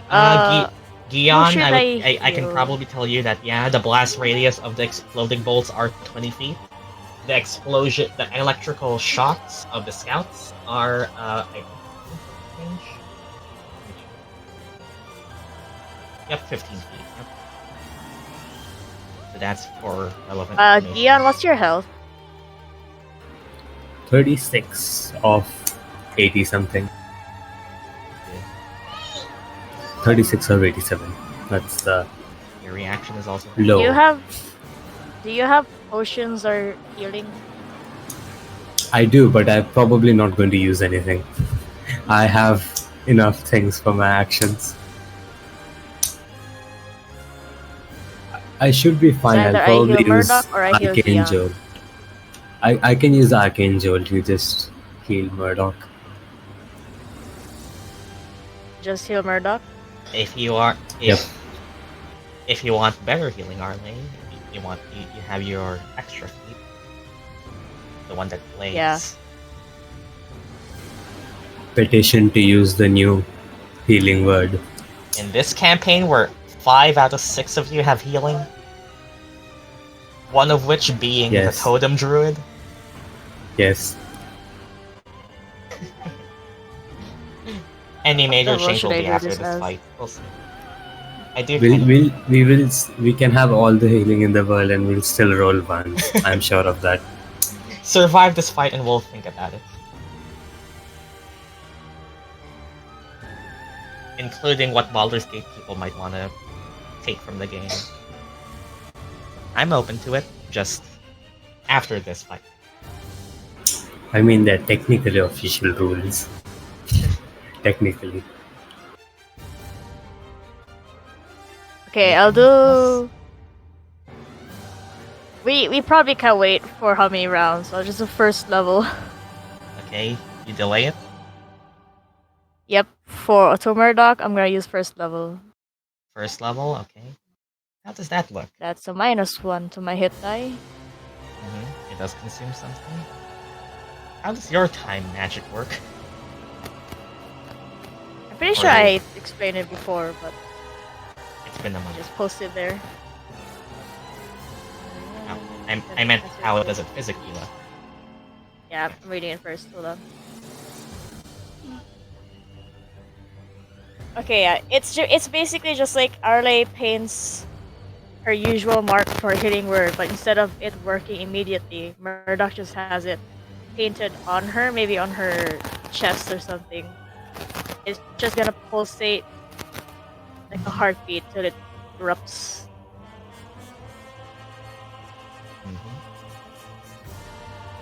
Gyan, should I can heal? probably tell you that, yeah, the blast radius of the exploding bolts are 20 feet. The electrical shots of the scouts are, I think, range? Yep, 15 feet. Yep. So that's for relevant information. Gyan, what's your health? 36 of 80 something. 36 or 87. That's Your reaction is also low. Do you have potions or healing? I do, but I'm probably not going to use anything. I have enough things for my actions. I should be fine. So either I'll I probably heal use Murdock or I heal Arcane Gyan. Jolt. I can use Arcane Jolt. You just heal Murdock. Just heal Murdock? if you want better healing, Arleigh, you have your extra feat, the one that plays. Yeah. Petition to use the new healing word. In this campaign, where 5 out of 6 of you have healing, one of which being Yes. the Totem Druid. Yes. Any major What change should will I be do after this this as? fight. We'll see. I do. kind of- We can have all the healing in the world and we'll still roll ones. I'm sure of that. survive this fight and we'll think about it. Including what Baldur's Gate people might want to take from the game. I'm open to it, just after this fight. I mean, they're technically official rules. Technically. Okay, I'll do... We probably can't wait for how many rounds. I'll just do first level. Okay, you delay it. Yep, for Auto Murdock, I'm gonna use first level. First level, okay. How does that look? That's a -1 to my hit die. It does consume something. How does your time magic work? I'm pretty sure I explained it before, but It's been a I month. just posted there. Oh, I meant how does it physically look? Yeah, I'm reading it first. Hold on. Okay, yeah, it's basically just like Arleigh paints her usual mark for hitting word, but instead of it working immediately, Murdock just has it painted on her, maybe on her chest or something. It's just gonna pulsate like a heartbeat till it erupts.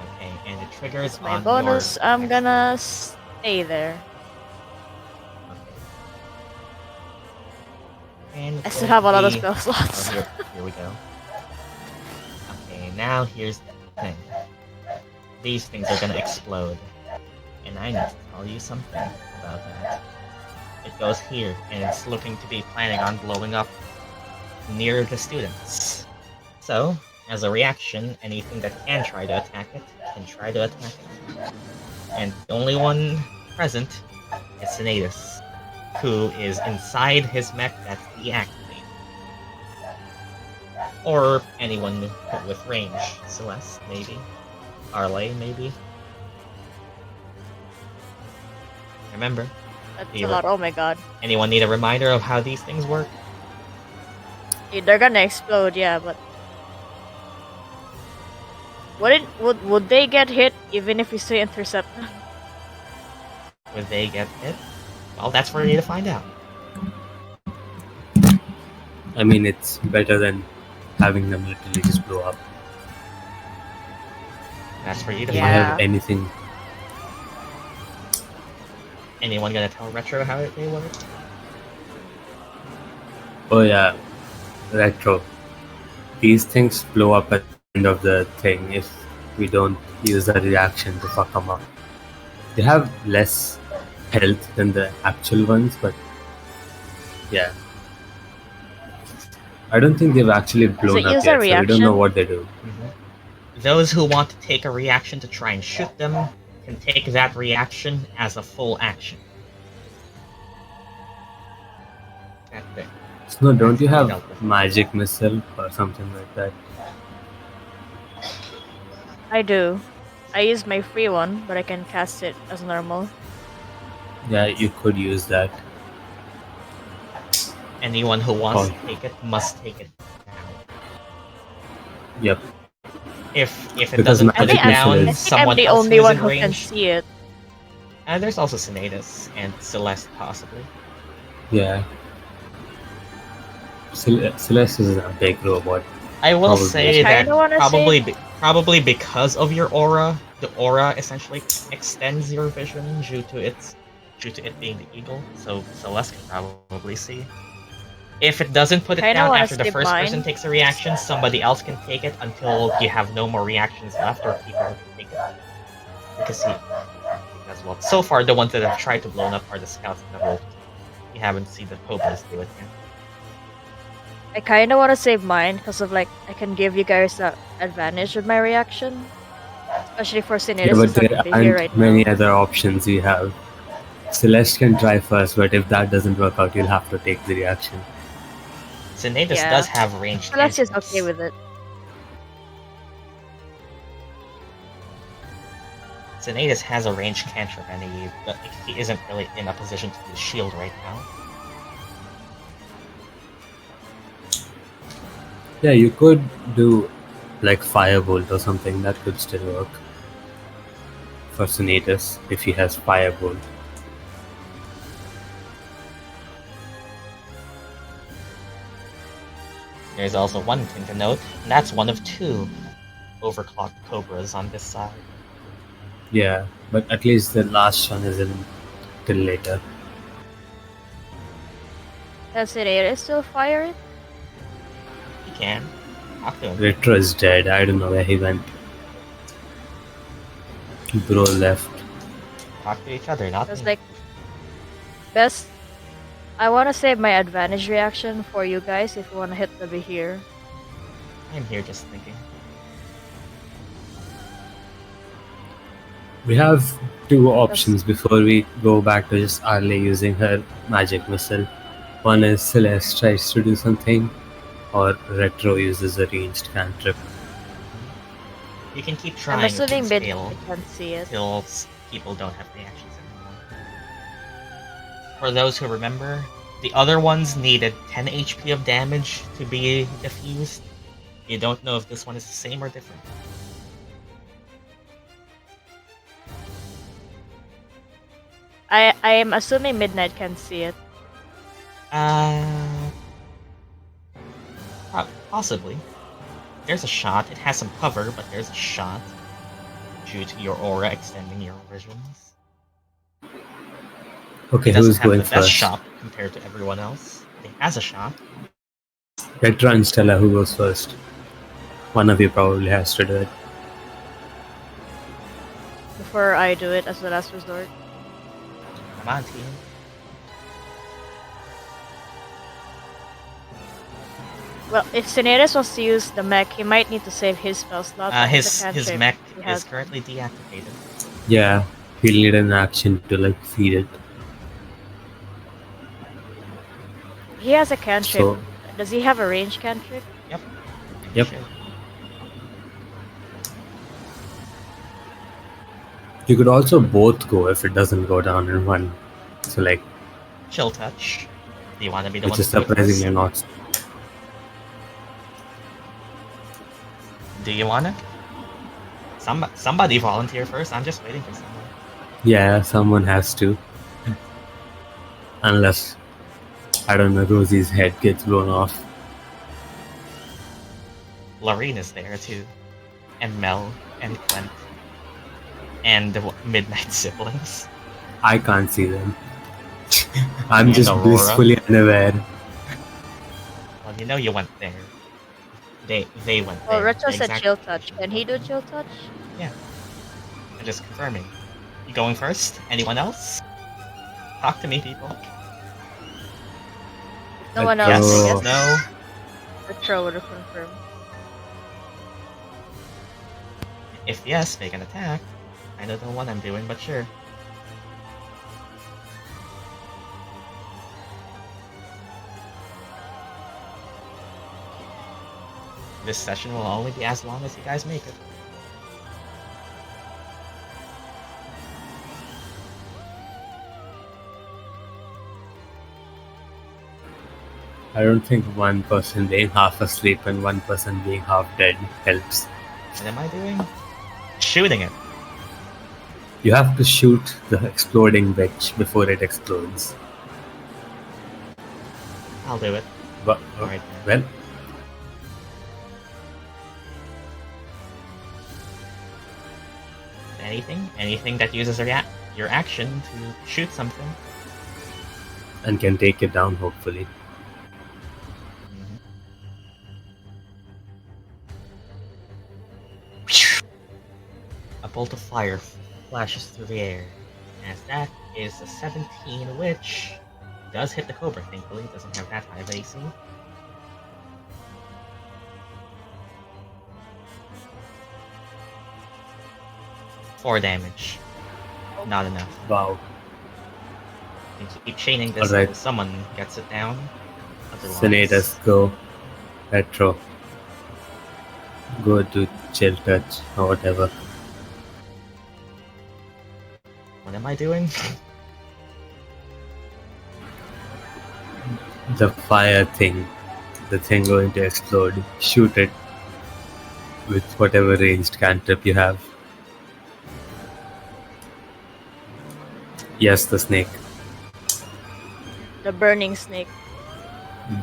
Okay, and it triggers That's my on bonus. your I'm gonna stay there. And I still have a lot of spell Oh, slots. here we go. Okay, now here's the thing. These things are gonna explode. And I need to tell you something about that. It goes here, and it's looking to be planning on blowing up near the students. So, as a reaction, anything that can try to attack it, can try to attack it. And the only one present is Sinetis, who is inside his mech that's deactivated. Or anyone with range. Celeste, maybe. Arleigh, maybe. Remember? That's a lot. Oh my god. Anyone need a reminder of how these things work? They're gonna explode, yeah, but would they get hit even if we say intercept them? Would they get hit? Well, that's for you to find out. I mean, it's better than having them literally just blow up. That's for you to Do you find out. have anything? Anyone gonna tell Retro how they work? Oh yeah, retro. These things blow up at the end of the thing if we don't use the reaction to fuck them up. They have less health than the actual ones, but yeah. I don't think they've actually blown it up use yet, a so we don't reaction? know what they do. Those who want to take a reaction to try and shoot them can take that reaction as a full action. That's it. So don't you That's have magic missile or something like that? I do. I use my free one, but I can cast it as normal. Yeah, you could use that. Anyone who wants to take it must take it now. Yep. If it Because doesn't put magic it down, missile I is- think I'm someone the else only who's one in who can range. see it. And there's also Sinetis and Celeste, possibly. Yeah. Celeste is a big robot. I will Probably. say I that kinda wanna probably because of your aura, the aura essentially extends your vision due to it being the eagle. So Celeste can probably see. If it doesn't put it Kinda down wanna after the skip first person mine. takes a reaction, somebody else can take it until you have no more reactions left, or people can take it. Because as well. So far, the ones that have tried to blow up are the scouts and the wolves. You haven't seen the Poblas do it yet. I kinda wanna save mine because of like I can give you guys the advantage with my reaction, especially for Sinetis. Yeah, but who's not there gonna be here aren't right many now. other options we have. Celeste can try first, but if that doesn't work out, you'll have to take the reaction. Sinetis Yeah. does have ranged Celeste is cantrips. okay with it. Sinetis has a ranged cantrip, and he isn't really in a position to use shield right now. Yeah, you could do like Firebolt or something, that could still work. For Sinetis, if he has Firebolt. There's also one thing to note, and that's one of two overclocked Cobras on this side. Yeah, but at least the last one isn't till later. Does Sinetis still fire it? He can. Talk to him. Retro is dead, I don't know where he went. Bro left. Talk to each other, not Because me. like best. I wanna save my advantage reaction for you guys if you wanna hit the here. I'm here just thinking. We have two options before we go back to just Arleigh using her magic missile. One is Celeste tries to do something, or Retro uses a ranged cantrip. You can keep trying I'm assuming with mid scale can see it. till people don't have reactions anymore. For those who remember, the other ones needed 10 HP of damage to be diffused. You don't know if this one is the same or different. I am assuming Midnight can see it. Possibly. There's a shot. It has some cover, but there's a shot due to your aura extending your visions. Okay, It doesn't who's have going the best first? shot compared to everyone else. It has a shot. Petra and Stella, who goes first? One of you probably has to do it. Before I do it as the last resort. Come on, team. Well, if Sinetis wants to use the mech, he might need to save his spell slot. His mech he is has. currently deactivated. Yeah, he'll need an action to like feed it. He has a cantrip. So- Does he have a range cantrip? Yep. Shit. You could also both go if it doesn't go down in one. So like, Chill touch. Do you want to be the which one is to do it surprisingly first? not. Do you wanna? Somebody volunteer first. I'm just waiting for someone. Yeah, someone has to. Unless, I don't know, Rosie's head gets blown off. Lorene is there too, and Mel and Clint, and the Midnight siblings. I can't see them. I'm And just Aurora. blissfully unaware. Well, you know you went there. They went Well, there. Retro said Exact- chill touch. Can he do chill touch? I'm just confirming. You going first? Anyone else? Talk to me, people. No one Like, else, I yes. guess. No. Retro would have confirmed. If yes, make an attack. I don't know what I'm doing, but sure. This session will only be as long as you guys make it. I don't think one person being half asleep and one person being half dead helps. What am I doing? Shooting it. You have to shoot the exploding witch before it explodes. I'll do it. But, Alright. well, Anything that uses your action to shoot something. and can take it down, hopefully. A bolt of fire flashes through the air, as that is a 17, which does hit the Cobra, thankfully. It doesn't have that high of AC. Four damage. Not enough. Wow. Need to keep chaining this Alright. until someone gets it down. Otherwise, Sinetis, go. Retro. Go to chill touch or whatever. what am I doing? The fire thing. The thing going to explode. Shoot it with whatever ranged cantrip you have. Yes, the snake. The burning snake.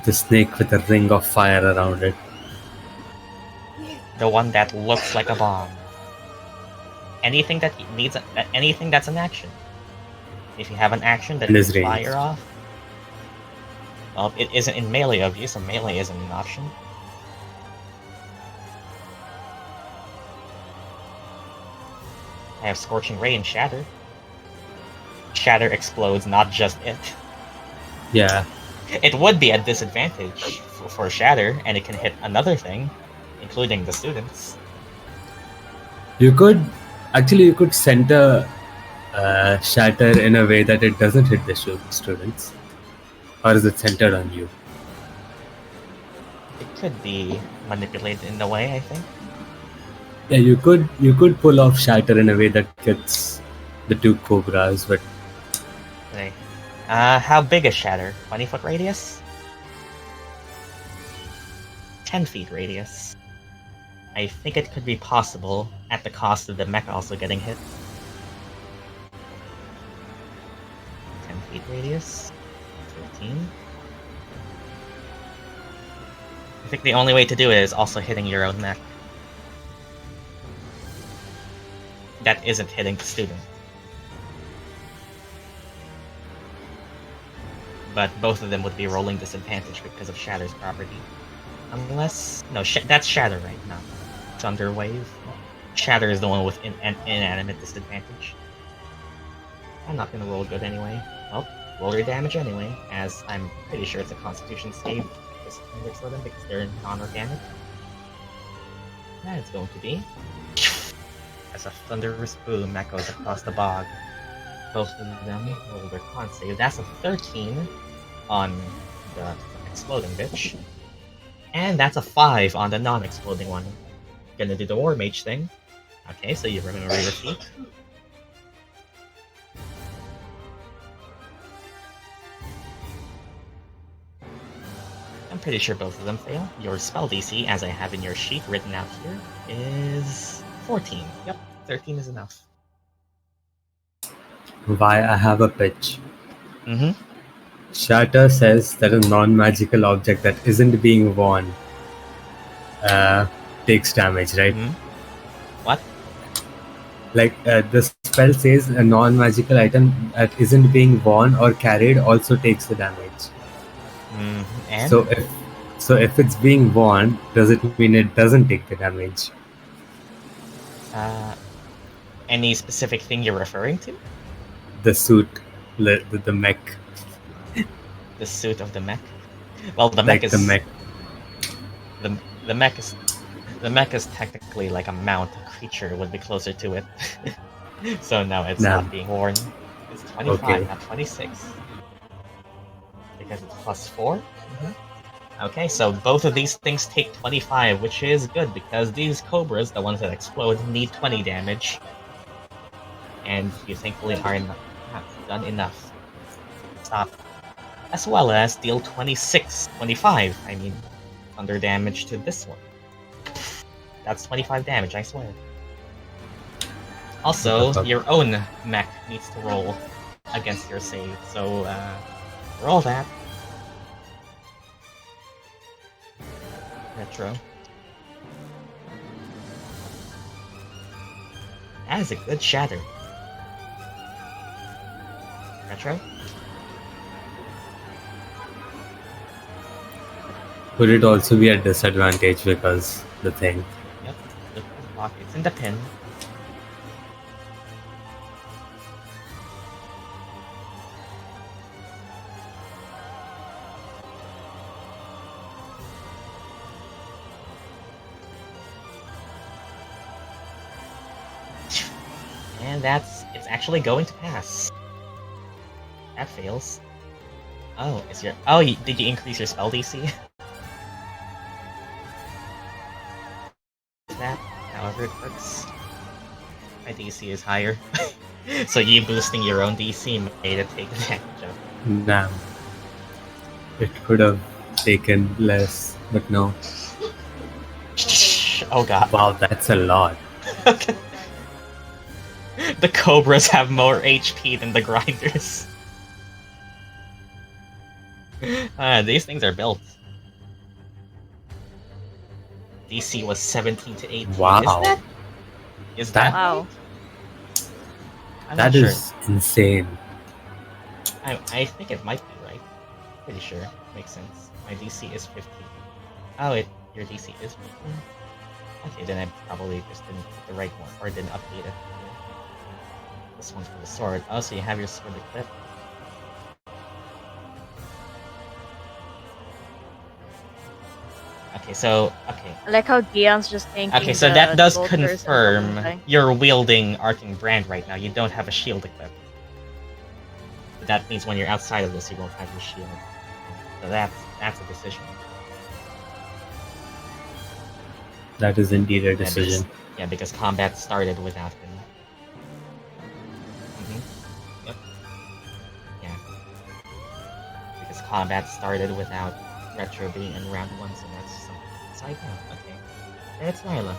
The snake with a ring of fire around it. The one that looks like a bomb. Anything that needs anything that's an action. If you have an action that And you is can ranged. fire off. Well, it isn't in melee of you, so melee isn't an option. I have Scorching Ray and Shatter. Shatter explodes, not just it. Yeah. It would be a disadvantage for Shatter, and it can hit another thing, including the students. You could center shatter in a way that it doesn't hit the students, or is it centered on you? It could be manipulated in a way, I think. Yeah, you could pull off shatter in a way that gets the two cobras, but Hey, How big is Shatter? 20-foot radius? 10 feet radius. I think it could be possible at the cost of the mech also getting hit. 10 feet radius. 15. I think the only way to do it is also hitting your own mech. That isn't hitting the student. But both of them would be rolling disadvantage because of Shatter's property. Unless... No, that's Shatter right now. Thunderwave. Shatter is the one with inanimate disadvantage. I'm not gonna roll good anyway. Well, roll your damage anyway, as I'm pretty sure it's a Constitution save for them because they're non-organic. And it's going to be... As a thunderous boom echoes across the bog. Both of them roll their con save. That's a 13 on the exploding bitch. And that's a 5 on the non-exploding one. Gonna do the War Mage thing. Okay, so you remember your feet. I'm pretty sure both of them fail. Your spell DC, as I have in your sheet written out here, is 14. Yep, 13 is enough. Why I have a pitch. Mm-hmm. Shatter says that a non-magical object that isn't being worn takes damage, right? Mm-hmm. What? Like the spell says a non-magical item that isn't being worn or carried also takes the damage. And? So if it's being worn, does it mean it doesn't take the damage? Any specific thing you're referring to? The suit, the mech. The suit of the mech? Well, the Like mech is... the mech. The mech is technically like a mount. A creature would be closer to it. So no, it's No. not being worn. It's 25, Okay. not 26. Because it's plus 4? Mm-hmm. Okay, so both of these things take 25, which is good because these cobras, the ones that explode, need 20 damage. And you thankfully are not done enough. Stop. As well as deal 25, I mean, thunder damage to this one. That's 25 damage, I swear. Also, your own mech needs to roll against your save, so roll that. Retro. That is a good shatter. Retro? Would it also be a disadvantage because the thing? Yep, the lock. It's in the pin. And it's actually going to pass. That fails. Oh, did you increase your spell DC? That, however it works. My DC is higher. So you boosting your own DC made it take advantage of. Nah. It could have taken less, but no. Oh god. Wow, that's a lot. The cobras have more HP than the grinders. These things are built. DC was 17 to 18. Wow. Is that Wow. I'm That not sure. is insane. I think it might be right. Pretty sure. Makes sense. My DC is 15. Oh, your DC is 15? Okay, then I probably just didn't put the right one, or didn't update it. This one's for the sword. Oh, so you have your sword equipped. Okay. I like how Gyan's just thinking. Okay, so that does vultures and confirm something. you're wielding Arcing Brand right now. You don't have a shield equipped. But that means when you're outside of this, you won't have your shield. So that's a decision. That is indeed a Yeah, because- decision. Yeah, because combat started without him. Yep. Yeah. combat started without Retro being in round 1, so that's something side now. Okay. And it's Lila.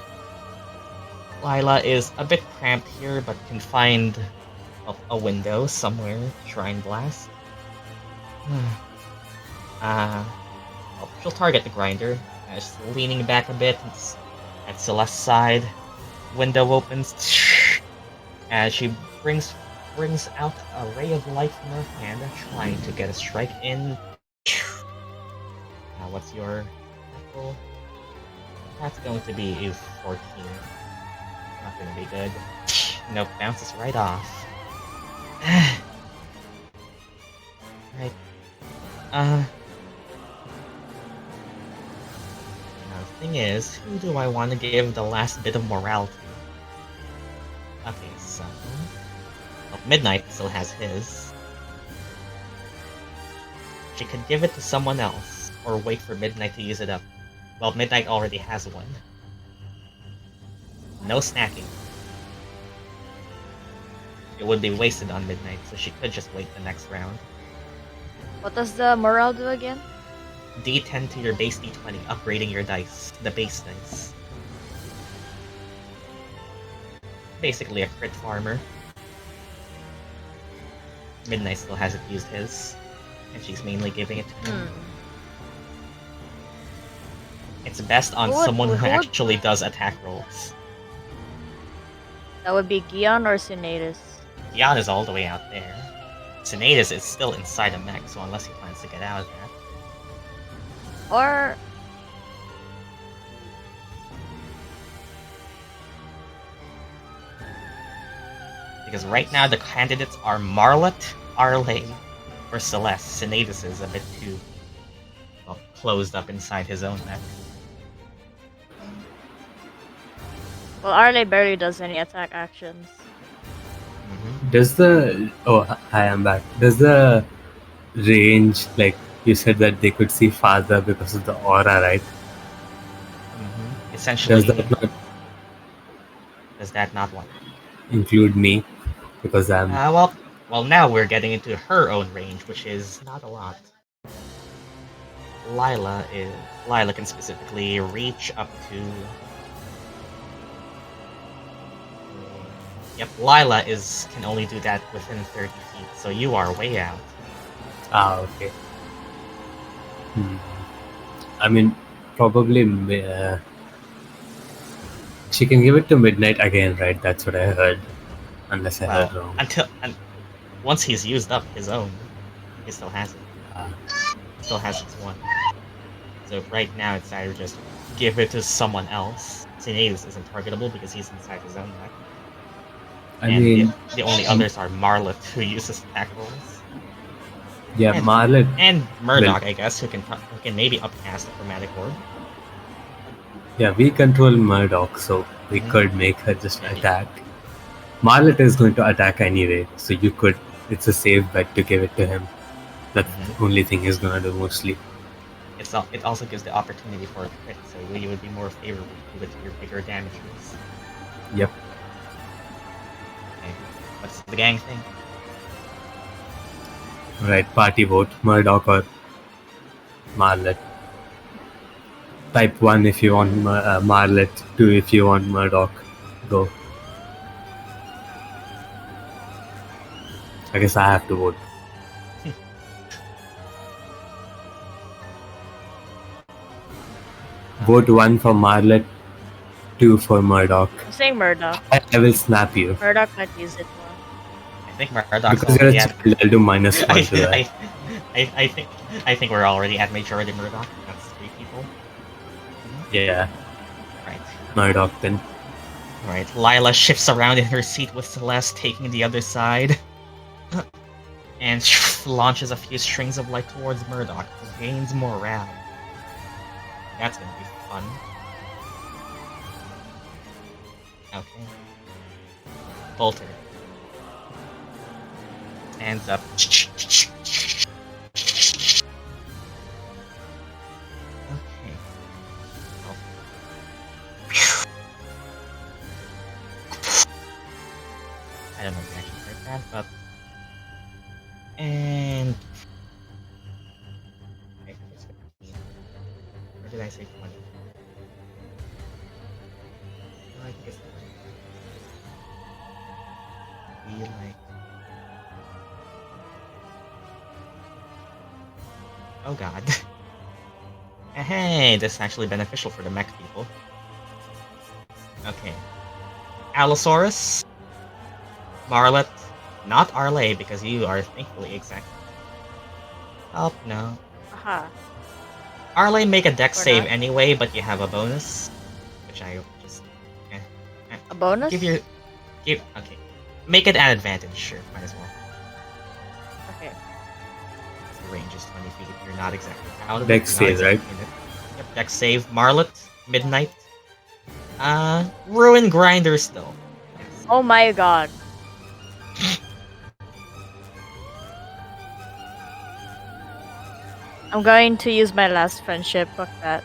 Lila is a bit cramped here, but can find a window somewhere to try and blast. Well, she'll target the grinder. Just leaning back a bit at Celeste's side. Window opens as she brings out a ray of light from her hand, trying to get a strike in. What's your tackle? That's going to be a 14. Not gonna be good. Nope, bounces right off. Right. Now the thing is, who do I want to give the last bit of morale to? Okay, so... Well, Midnight still has his. She could give it to someone else, or wait for Midnight to use it up. Well, Midnight already has one. No snacking. It would be wasted on Midnight, so she could just wait the next round. What does the morale do again? D10 to your base D20, upgrading your dice, the base dice. Basically a crit farmer. Midnight still hasn't used his, and she's mainly giving it to him. It's best on someone who actually does attack rolls. That would be Gyan or Sinetis. Gyan is all the way out there. Sinetis is still inside a mech, so unless he plans to get out of that. Or... Because right now the candidates are Marlet, Arleigh, or Celeste. Sinetis is a bit too closed up inside his own mech. Well, Arleigh barely does any attack actions. Does the... Oh, hi, I'm back. Does the range, like, you said that they could see farther because of the aura, right? Essentially... Does that not what? Include me? Because I'm... well, now we're getting into her own range, which is not a lot. Lila can specifically reach up to... Yep, Lila can only do that within 30 feet, so you are way out. Ah, okay. I mean, probably she can give it to Midnight again, right? That's what I heard. Unless I heard wrong. Once he's used up his own, he still has it. Still has his one. So right now it's either just give it to someone else. Sinetis isn't targetable because he's inside his own mech. The only others are Marlet, who uses attack rolls. Yeah, Marlet. And Murdock, I guess, who can maybe upcast a Chromatic Orb. Yeah, we control Murdock, so we could make her just attack. Marlet is going to attack anyway, so you could... It's a safe bet to give it to him. That's the only thing he's gonna do mostly. It also gives the opportunity for a crit, so you would be more favorable with your bigger damages. Yep. Okay. What's the gang thing? Right, party vote. Murdock or Marlet. Type 1 if you want Marlet, 2 if you want Murdock. Go. I guess I have to vote. Vote 1 for Marlet, 2 for Murdock. I'm saying Murdock. I will snap you. Murdock might use it more. I think Murdock's because you're a already child, I'll do minus 1 to that. I think we're already at majority Murdock. That's 3 people. Yeah. Right. Murdock then. Right. Lila shifts around in her seat with Celeste taking the other side. And launches a few strings of light towards Murdock, who gains morale. That's gonna be fun. Okay. Bolter. Stands up. Okay. Oh. I don't know if you actually heard that, but... And... did I say 20? No, I think it's 20. Be like... Oh god. Hey, this is actually beneficial for the mech people. Okay. Allosaurus. Marlet. Not Arleigh, because you are thankfully exact. Oh, no. Aha. Arleigh make a dex Or save not. anyway, but you have a bonus. Which I just... A bonus? Okay. Make it an advantage, sure. Might as well. Okay. The range is 20 feet. You're not exactly out of Dex it. You're not save, right? exactly in it. Yep, dex save. Marlet. Midnight. Ruin Grinder still. Yes. Oh my god. I'm going to use my last friendship. Fuck that.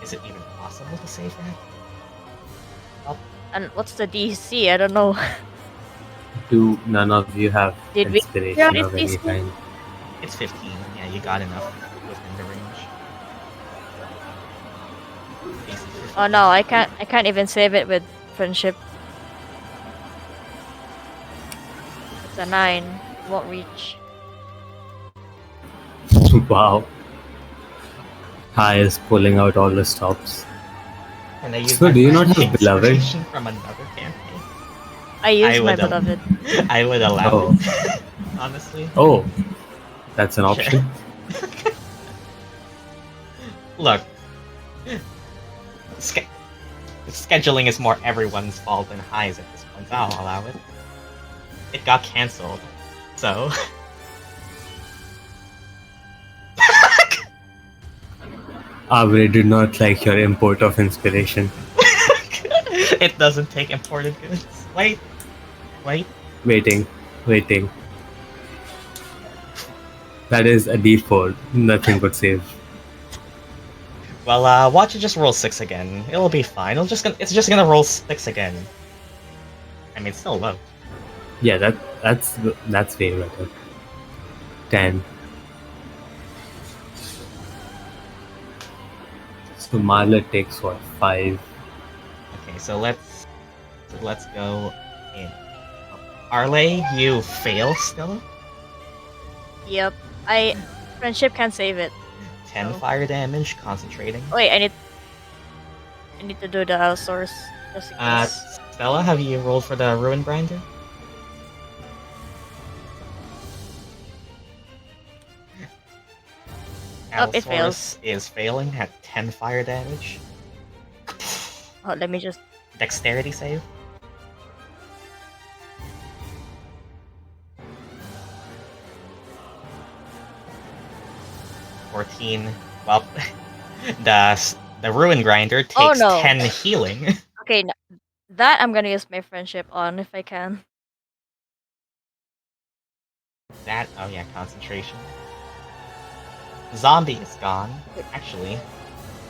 Is it even possible to save that? Oh, And what's the DC? I don't know. Do none of you have Did we- inspiration Yeah, of any it's kind? it's 15. Yeah, you got enough within the range. DC 15. Oh no, I can't even save it with friendship. It's a 9. Won't reach. Wow. Hare is pulling out all the stops. And I use So my do you not have friend's beloved? inspiration from another campaign. I used my would, beloved. I would allow Oh. it. Honestly. Oh, that's an option. Look. Scheduling is more everyone's fault than High's at this point. I'll allow it. It got cancelled. So... Abre did not like your import of inspiration. It doesn't take imported goods. Wait. Waiting. That is a default. Nothing but save. Well, watch it just roll 6 again. It'll be fine. It's just gonna roll 6 again. I mean, it's still low. Yeah, that's way better. 10. So Marlet takes what? 5. Okay, so let's go in. Arleigh, you fail still. Yep. Friendship can't save it. 10 Oh. fire damage, concentrating. Wait, I need to do the outsource just in case. Stella, have you rolled for the Ruin Grinder? Oh, it Allosaurus fails. is failing at 10 fire damage. Oh, let me just. Dexterity save. $14. Well, the Ruin Grinder takes Oh, no. 10 healing. Okay, that I'm gonna use my friendship on if I can. That, oh yeah, concentration. Zombie is gone. Actually,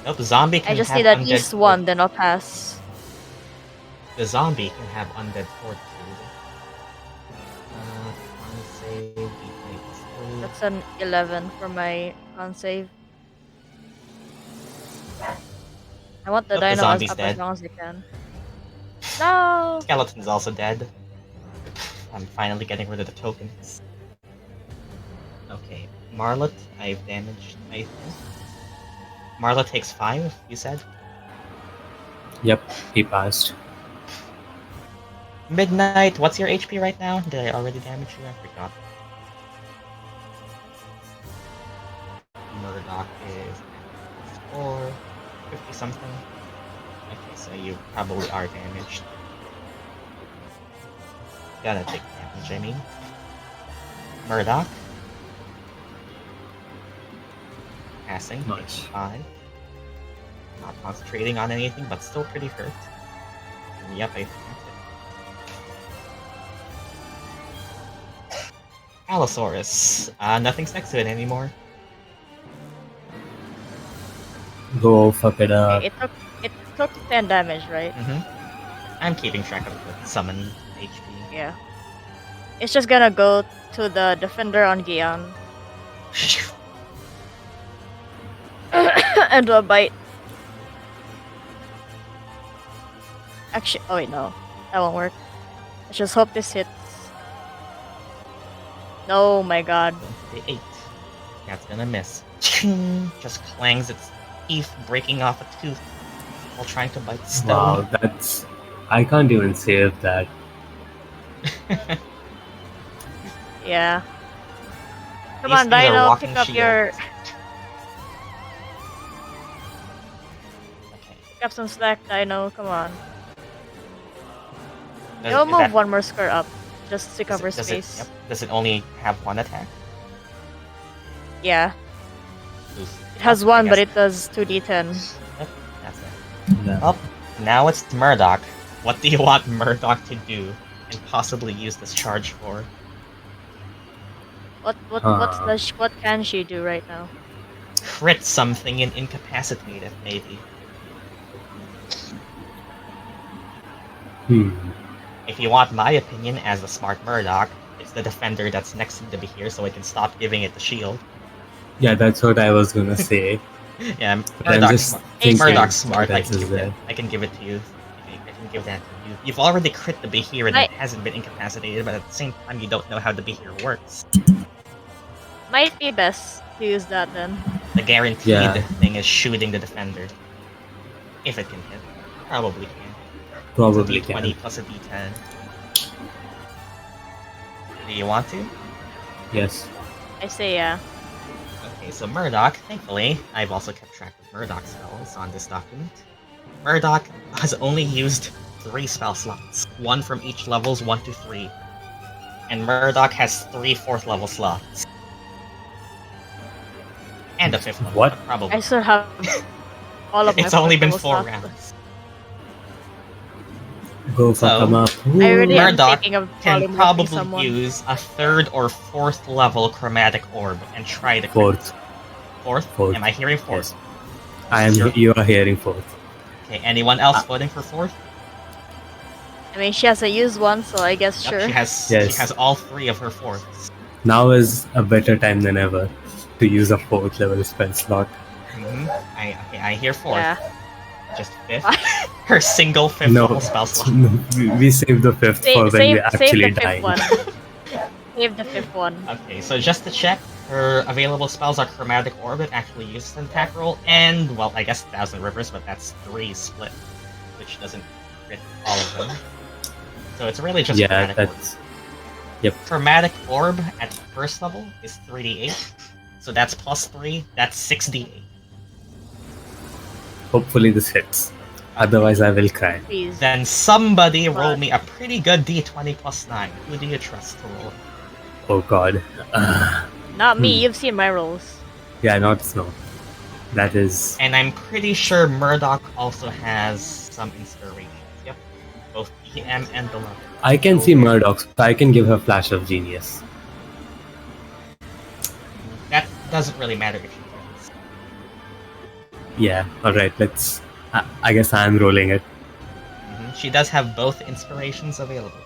nope. Zombie can I just have need at undead least one, then I'll pass. The zombie can have undead fortitude. Con save. D3. That's an 11 for my con save. I want the Nope, the dino zombie's up dead. as long as I can. No! Skeleton's also dead. I'm finally getting rid of the tokens. Okay, Marlet, I've damaged, I think. Marlet takes 5, you said? Yep, he passed. Midnight, what's your HP right now? Did I already damage you? I forgot. Murdock is 4, 50 something. Okay, so you probably are damaged. Gotta take damage, I mean. Murdock. Passing. Nice. 5. Not concentrating on anything, but still pretty hurt. And yep, I think that's it. Allosaurus. Nothing's next to it anymore. Go fuck it up. Okay, it took 10 damage, right? I'm keeping track of the summon HP. Yeah. It's just gonna go to the defender on Gyan. And a bite. Actually, oh wait, no. That won't work. Let's just hope this hits. Oh my god. The 8. That's gonna miss. Just clangs its teeth, breaking off a tooth while trying to bite stone. Wow, that's... I can't even save that. Yeah. Come He's on, either Dino, walking pick up shield. your... Okay. Pick up some slack, Dino, come on. Does- You'll is move that- one more square up, just to does cover it- does space. Yep. Does it only have one attack? Yeah. Oof. It has I one, but guess it does 2d10. That's it. Yeah. Well, now it's Murdock. What do you want Murdock to do and possibly use this charge for? What can she do right now? Crit something and incapacitate it, maybe. If you want my opinion as a smart Murdock, it's the defender that's next to the Behir, so I can stop giving it the shield. Yeah, that's what I was gonna say. Yeah, But I'm Murdock's just smart. thinking Murdock's smart. what else is there. I can give it to you. I can give that to you. You've already crit the Behir and I- it hasn't been incapacitated, but at the same time you don't know how the Behir works. Might be best to use that then. The guaranteed Yeah. thing is shooting the defender. If it can hit. Probably can. Probably It's a D20 can. plus a D10. Do you want to? Yes. I say yeah. Okay, so Murdock, thankfully, I've also kept track of Murdock's spells on this document. Murdock has only used 3 spell slots, 1 from each levels 1 to 3. And Murdock has 3 4th level slots. And a 5th level, What? but probably. I still have all of my It's only been fourth 4 level slots. rounds. Go fuck So, 'em up. I already am Murdock thinking of Can polymorphing probably someone. use a 3rd or 4th level chromatic orb and try to crit. Fourth. 4th? Fourth. Am I hearing 4th? Yes. I am. Sure. You are hearing fourth. Okay, anyone else voting for 4th? I mean, she hasn't used one, so I guess Yep, sure. she has Yes. all 3 of her 4ths. Now is a better time than ever to use a fourth level spell slot. I hear 4th. Yeah. Just 5th. Her single 5th No, level spell slot. we saved the fifth for when Save we actually the die. 5th one. Save the 5th one. Okay, so just to check, her available spells are Chromatic Orb, it actually uses an attack roll, and, well, I guess Thousand Rivers, but that's 3 split, which doesn't crit all of them. So it's really just Yeah, Chromatic Orb. that's Chromatic Orb at 1st level is 3d8, so that's plus 3, that's 6d8. hopefully this hits. Otherwise, I will cry. Please. Then somebody Come roll on. me a pretty good d20 plus 9. Who do you trust to roll? Oh god. Not me, you've seen my rolls. Yeah, not snow. That is. And I'm pretty sure Murdock also has some inspirations. Yep. Both DM and Beloved. I can see Murdock, so I can give her Flash of Genius. That doesn't really matter if she kills. Yeah, alright, let's. I guess I'm rolling it. She does have both inspirations available.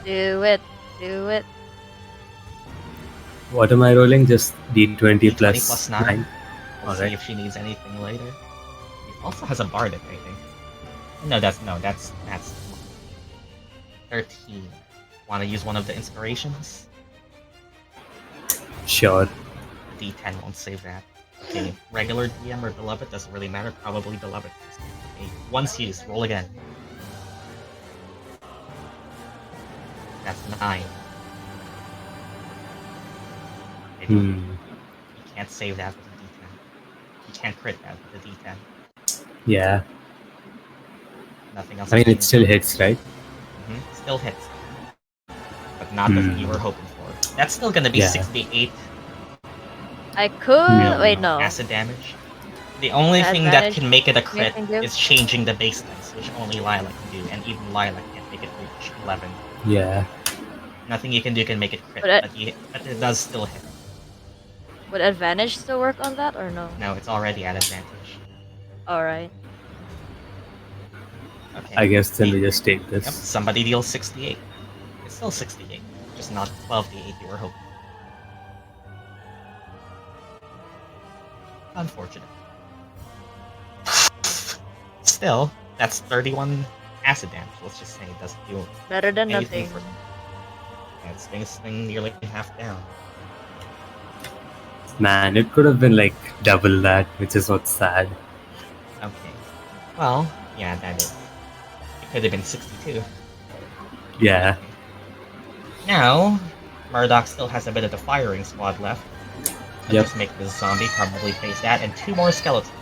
Do it. Do it. What am I rolling? Just D20 D20 plus plus 9. 9. We'll see Alright. if she needs anything later. She also has a bardic, I think. No, that's 13. Want to use one of the inspirations? Sure. D10 won't save that. Okay, regular DM or Beloved doesn't really matter. Probably Beloved. Okay, once used, roll again. That's 9. Okay, Hmm. You can't save that with a D10. You can't crit that with a D10. Yeah. Nothing else. I mean, can it still hits, right? Still hits. But not the you were hoping for. That's still gonna be Yeah. 68 I could. Wait, no. acid damage. The only The thing that advantage can make it a crit you can give? is changing the base dice, which only Lilac can do, and even Lilac can't make it reach 11. Yeah. Nothing you can do can make it crit, But but it does still hit. Would advantage still work on that or no? No, it's already at advantage. Alright. Okay. I guess then we Yep, just take this. somebody deals 68. It's still 68, just not 12d8 you were hoping. Unfortunate. Still, that's 31 acid damage. Let's just say it doesn't do Better than anything nothing. for them. That's thing nearly half down. Man, it could have been like double that, which is what's sad. Okay. Well, yeah, that is. It could have been 62. Yeah. Now, Murdock still has a bit of the firing squad left. Let's Yep. just make this zombie probably face that, and 2 more skeletons.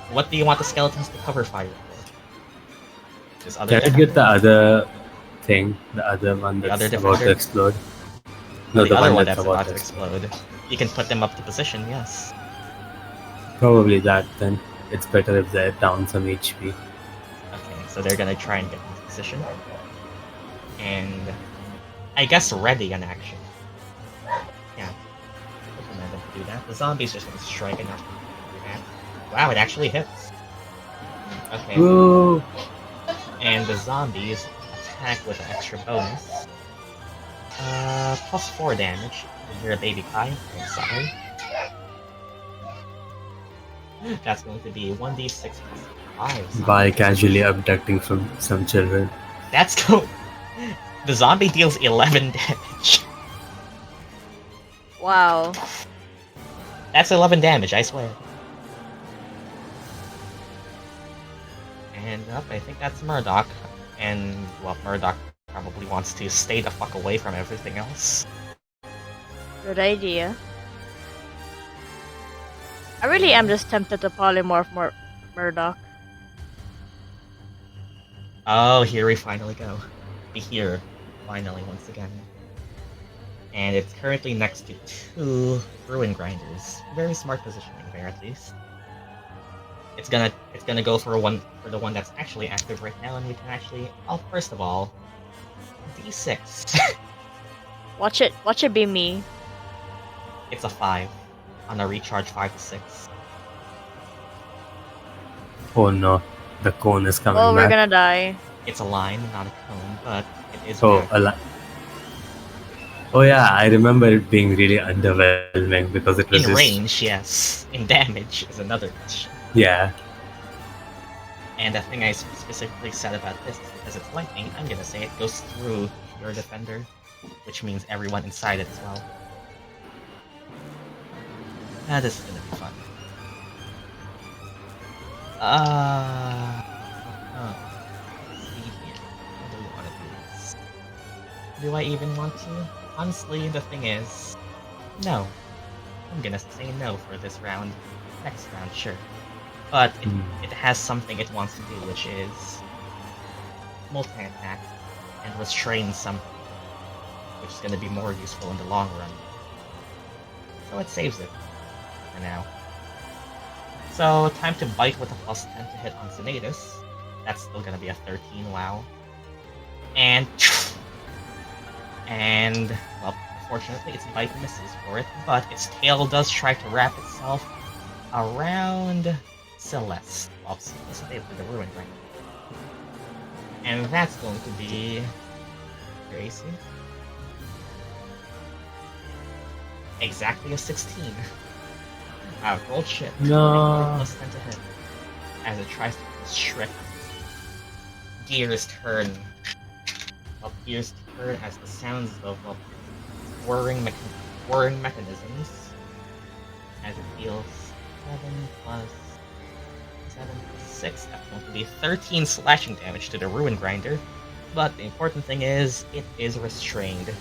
What do you want the skeletons to cover fire for? This other Can I get the other thing? The other one The that's other about to defender? explode? No, the other one that's that's about to explode. You can put them up to position, yes. Probably that then. It's better if they're down some HP. Okay, so they're gonna try and get into position. And I guess ready in action. Yeah. We'll command them to do that. The zombie's just gonna strike enough to do that. Wow, it actually hits. Okay. Woo! And the zombies attack with an extra bonus. Plus 4 damage. You're a baby pie. I'm sorry. That's going to be 1d6 plus 5. By casually abducting from some children. That's go. The zombie deals 11 damage. Wow. That's 11 damage, I swear. And I think that's Murdock. And, well, Murdock probably wants to stay the fuck away from everything else. Good idea. I really am just tempted to polymorph Murdock. Oh, here we finally go. Be here, finally, once again. And it's currently next to 2 ruin grinders. Very smart positioning there, at least. It's gonna go for the one that's actually active right now, and we can actually. Oh, first of all, D6. Watch it be me. It's a 5 on a recharge 5 to 6. Oh no, the cone is coming Oh, we're back. gonna die. It's a line, not a cone, but it is. Oh, back. Oh yeah, I remember it being really underwhelming because it was In just... range, yes. In damage is another question. Yeah. And the thing I specifically said about this is because it's lightning, I'm gonna say it goes through your defender, which means everyone inside it as well. This is gonna be fun. Let's see here. How do we want to do this? Do I even want to? Honestly, the thing is, no. I'm gonna say no for this round. Next round, sure. But it has something it wants to do, which is multi-attack and restrain something, which is gonna be more useful in the long run. So it saves it for now. So, time to bite with a plus 10 to hit on Sinetis. That's still gonna be a 13, wow. And, well, unfortunately, its bite misses for it, but its tail does try to wrap itself around Celeste. Well, let's stay with the ruin right now. And that's going to be crazy. Exactly a 16. Wow, rolled shit. No. Plus 10 to hit. As it tries to constrict. Gears turn. Well, gears turn as the sounds of whirring mechanisms. As it deals 7 plus 7 plus 6. That's going to be 13 slashing damage to the ruin grinder. But the important thing is, it is restrained.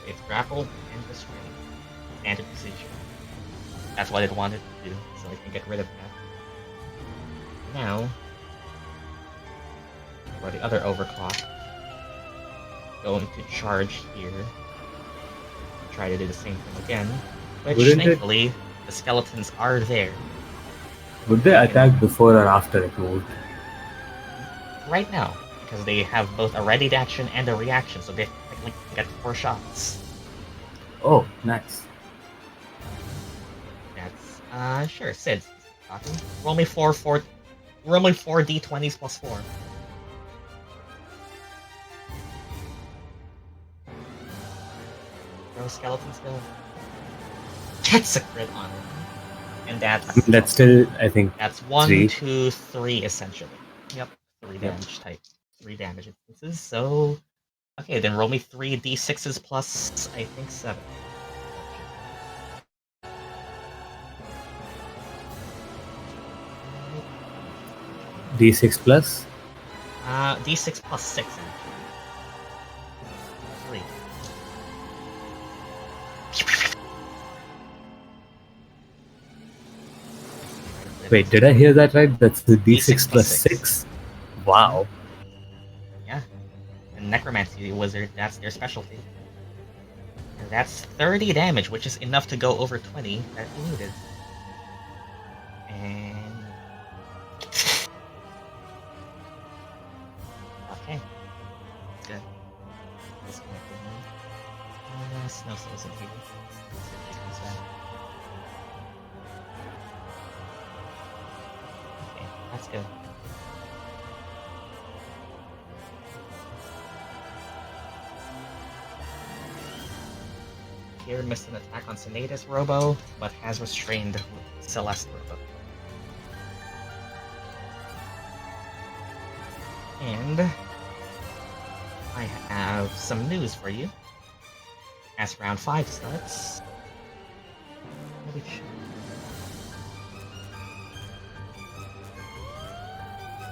It's grappled and restrained. And a precision. That's what it wanted to do, so I can get rid of that. Now, for the other overclock, going to charge here. Try to do the same thing again. Which, thankfully, the skeletons are there. Would they attack before or after it moved? Right now, because they have both a ready action and a reaction, so they technically get 4 shots. Oh, nice. That's sure. Sid, talking. Roll me 4 d20s plus 4. skeleton skill. That's a crit on him. And That's still, I think, that's 1, three. 2, 3 essentially. Yep, 3 damage type. 3 damage instances. So okay, then roll me 3 d6s plus I think 7. D6 plus? D6 plus 6 actually. 3. Wait, did I hear that right? That's the D6 plus 6. 6? Wow. Yeah. And Necromancy Wizard, that's their specialty. And that's 30 damage, which is enough to go over 20 that you needed. And... okay. Good. Snow Souls in here. Okay, that's good. Here missed an attack on Sinetis Robo, but has restrained Celeste Robo. And I have some news for you. As round 5 starts. Holy shit.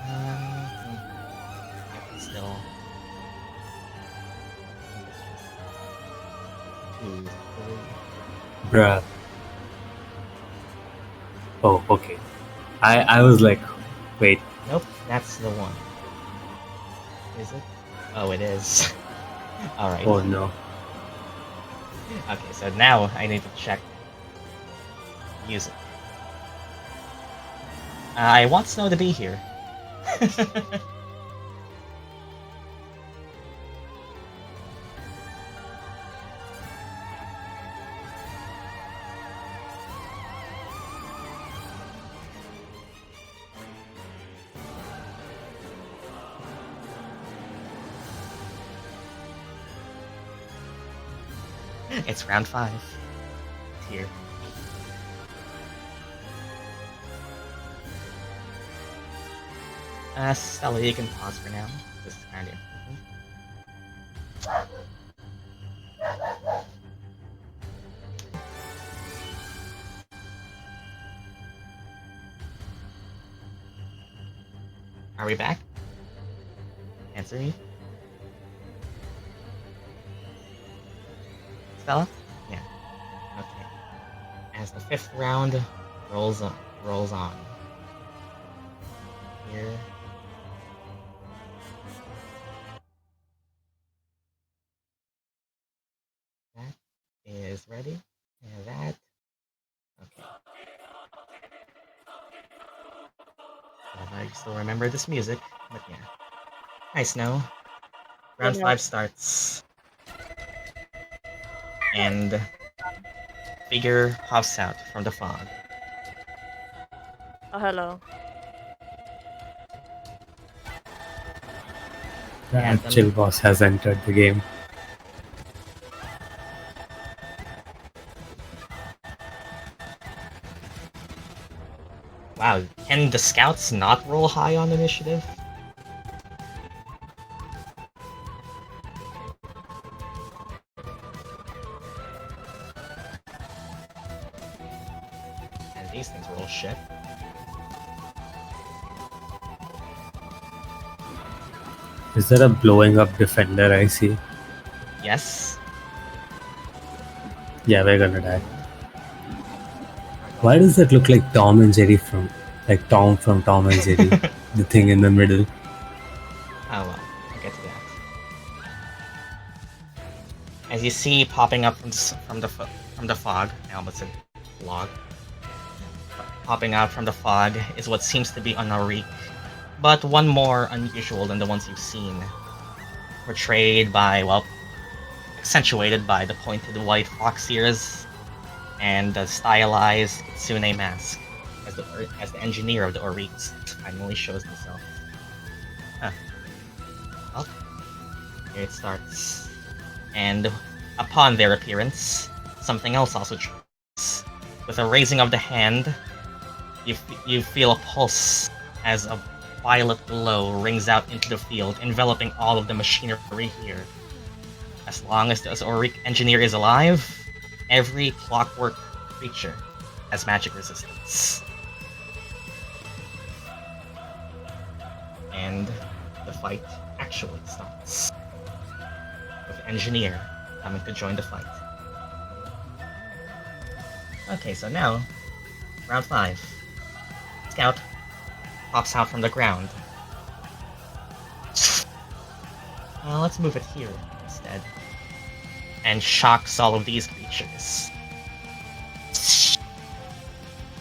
I can still. Two, 3. Bruh. Oh, okay. I was like, wait. Nope, that's the one. Is it? Oh, it is. Alright. Oh no. Okay, so now I need to check music. I want Snow to be here. It's round 5. It's here. Stella, you can pause for now. This is kind of important. Are we back? Answer me. Stella? Yeah. Okay. As the 5th round rolls on. Here. That is ready. And that. Okay. I still remember this music, but yeah. Hi, Snow. Round 5 starts. And figure pops out from the fog. Oh, hello. The chill boss has entered the game. Wow, can the scouts not roll high on initiative? And these things roll shit. Is there a blowing up defender I see? Yes. Yeah, we're gonna die. Why does that look like Tom and Jerry from Tom from Tom and Jerry? The thing in the middle. Oh well, I'll get to that. As you see popping up from the fog, I almost said log. Popping out from the fog is what seems to be an Oriq, but one more unusual than the ones you've seen. Portrayed by, well, accentuated by the pointed white fox ears and the stylized kitsune mask, as the engineer of the Oriq finally shows himself. Huh. Well, here it starts. And Upon their appearance, something else also triggers. With a raising of the hand, you feel a pulse as a violet glow rings out into the field, enveloping all of the machinery here. As long as the Oriq engineer is alive, every clockwork creature has magic resistance. And the fight actually starts, with the engineer coming to join the fight. Okay, so now, round 5. Scout pops out from the ground. Let's move it here instead. And shocks all of these creatures.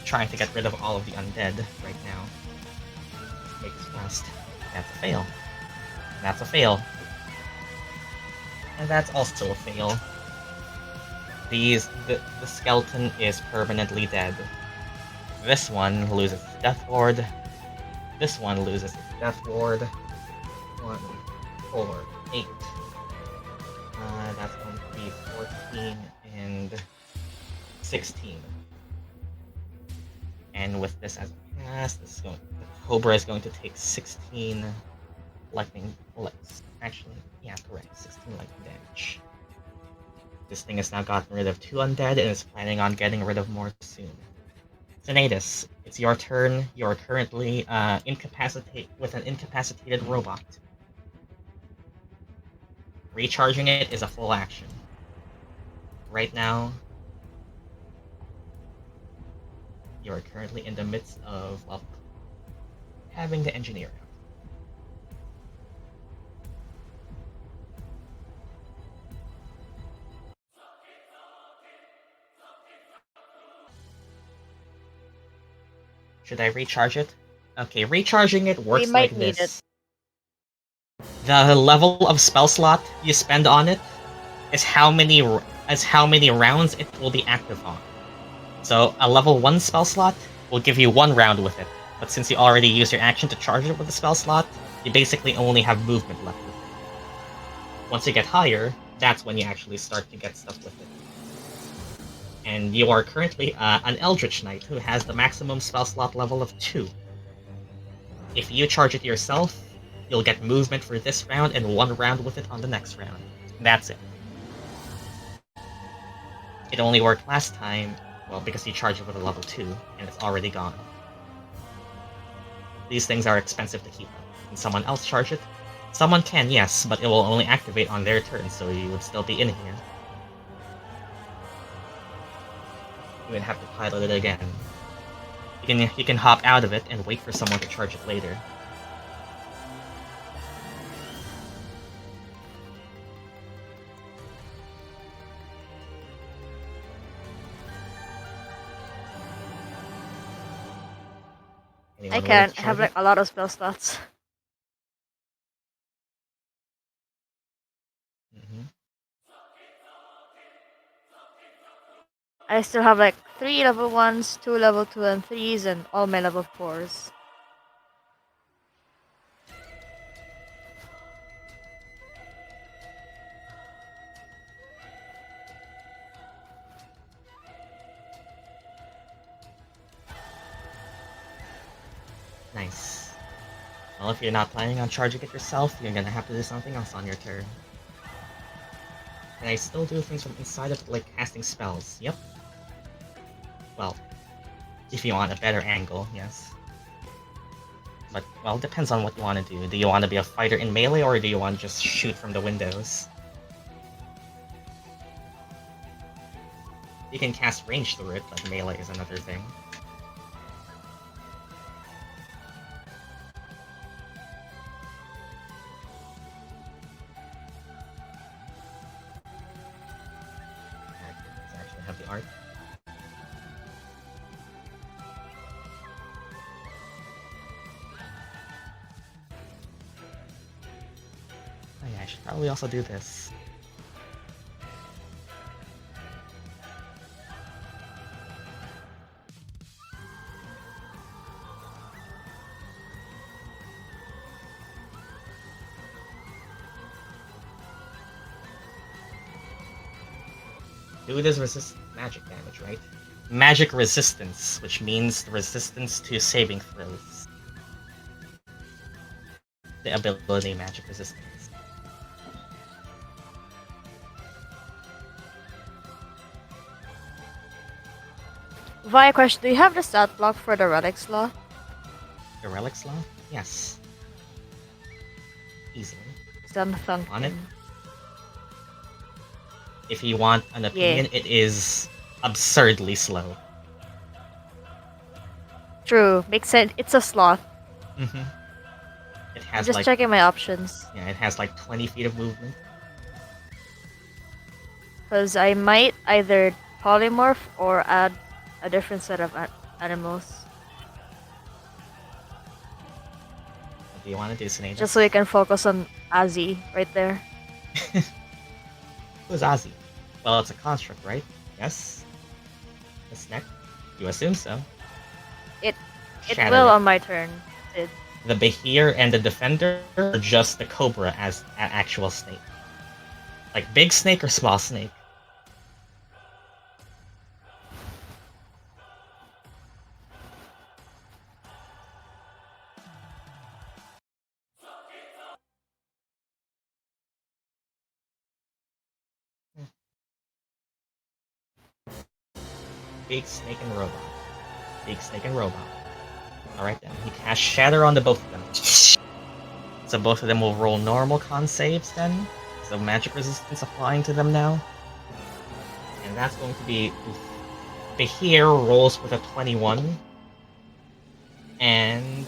Trying to get rid of all of the undead right now. Make this fast. That's a fail. That's a fail. And that's also a fail. The skeleton is permanently dead. This one loses its death ward. This one loses its death ward. 1, 4, 8. That's going to be 14 and 16. And with this as a pass, the Cobra is going to take 16 lightning bullets. Actually, yeah, correct. 16 lightning damage. This thing has now gotten rid of 2 undead and is planning on getting rid of more soon. Sinetis, it's your turn. You're currently with an incapacitated robot. Recharging it is a full action. Right now, you are currently in the midst of, well, having the engineer out. Should I recharge it? Okay, recharging it works We might like need this. The level of spell slot you spend on it is how many rounds it will be active on. So a level 1 spell slot will give you 1 round with it, but since you already used your action to charge it with the spell slot, you basically only have movement left with it. Once you get higher, that's when you actually start to get stuff with it. And you are currently an Eldritch Knight who has the maximum spell slot level of 2. If you charge it yourself, you'll get movement for this round and 1 round with it on the next round. That's it. It only worked last time, well, because you charged it with a level 2, and it's already gone. These things are expensive to keep up. Can someone else charge it? Someone can, yes, but it will only activate on their turn, so you would still be in here. You would have to pilot it again. You can hop out of it and wait for someone to charge it later. Anyone I ready can't. to I have charge like a lot of spell slots. it? Mhm. I still have like 3 level 1s, 2 level 2 and 3s, and all my level 4s. Nice. Well, if you're not planning on charging it yourself, you're gonna have to do something else on your turn. Can I still do things from inside of it, like casting spells? Yep. Well, if you want a better angle, yes. But, well, it depends on what you want to do. Do you want to be a fighter in melee, or do you want to just shoot from the windows? You can cast range through it, but melee is another thing. Let's actually have the art. Oh yeah, I should probably also do this. Druid is resistant to magic damage, right? Magic resistance, which means the resistance to saving throws. The ability magic resistance. Via question, do you have the stat block for the relic slot? The relic slot? Yes. Easily. Sun On it. If you want an opinion, it is absurdly slow. True, makes sense. It's a sloth. Mm-hmm. It has I'm just checking my options. Yeah, it has like 20 feet of movement. Because I might either polymorph or add a different set of animals. What do you want to do, Sinetis? Just so you can focus on Azzy right there. Who's Ozzy? Well, it's a construct, right? Yes? The snack? You assume so. It Shatter will it. on my turn. The Behir and the Defender are just the Cobra as an actual snake. Like big snake or small snake? Big snake and robot. Big snake and robot. Alright then, he casts Shatter on the both of them. So both of them will roll normal con saves then. So magic resistance applying to them now. And that's going to be... Behir rolls with a 21. And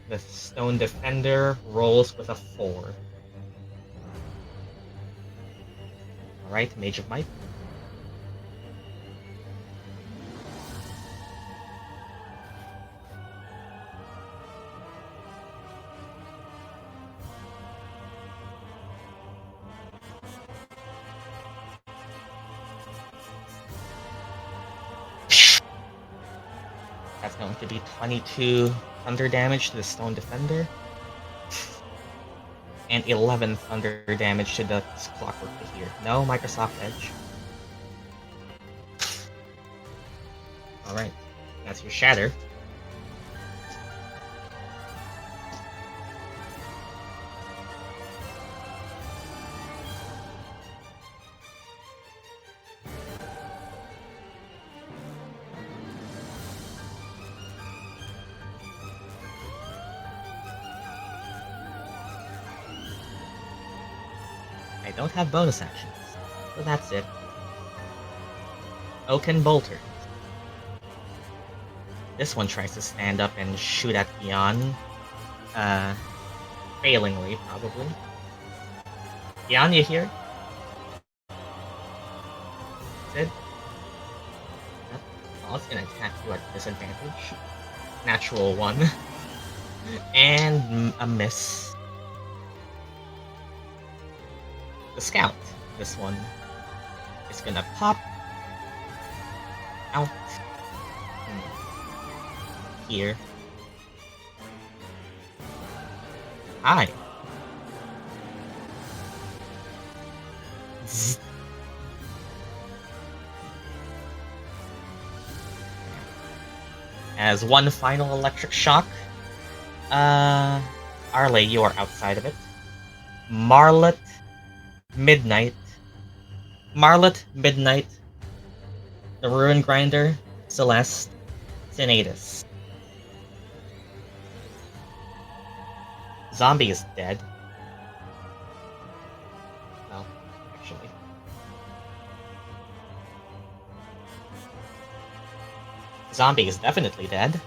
the Stone Defender rolls with a 4. Alright, Mage of Might. That's going to be 22 thunder damage to the Stone Defender. And 11 thunder damage to the Clockwork here. No Microsoft Edge. Alright, that's your Shatter. I don't have bonus actions, so that's it. Oaken Bolter. This one tries to stand up and shoot at Gyan. Failingly, probably. Gyan, you here? Sid? Yep. Oh, it's gonna attack you at disadvantage. Natural 1. And a miss. The Scout. This one is gonna pop out here. Hi. Zzz. As one final electric shock, Arleigh, you are outside of it. Marlet, Midnight, the Ruin Grinder, Celeste, Sinetis. Zombie is dead. Well, actually. Zombie is definitely dead.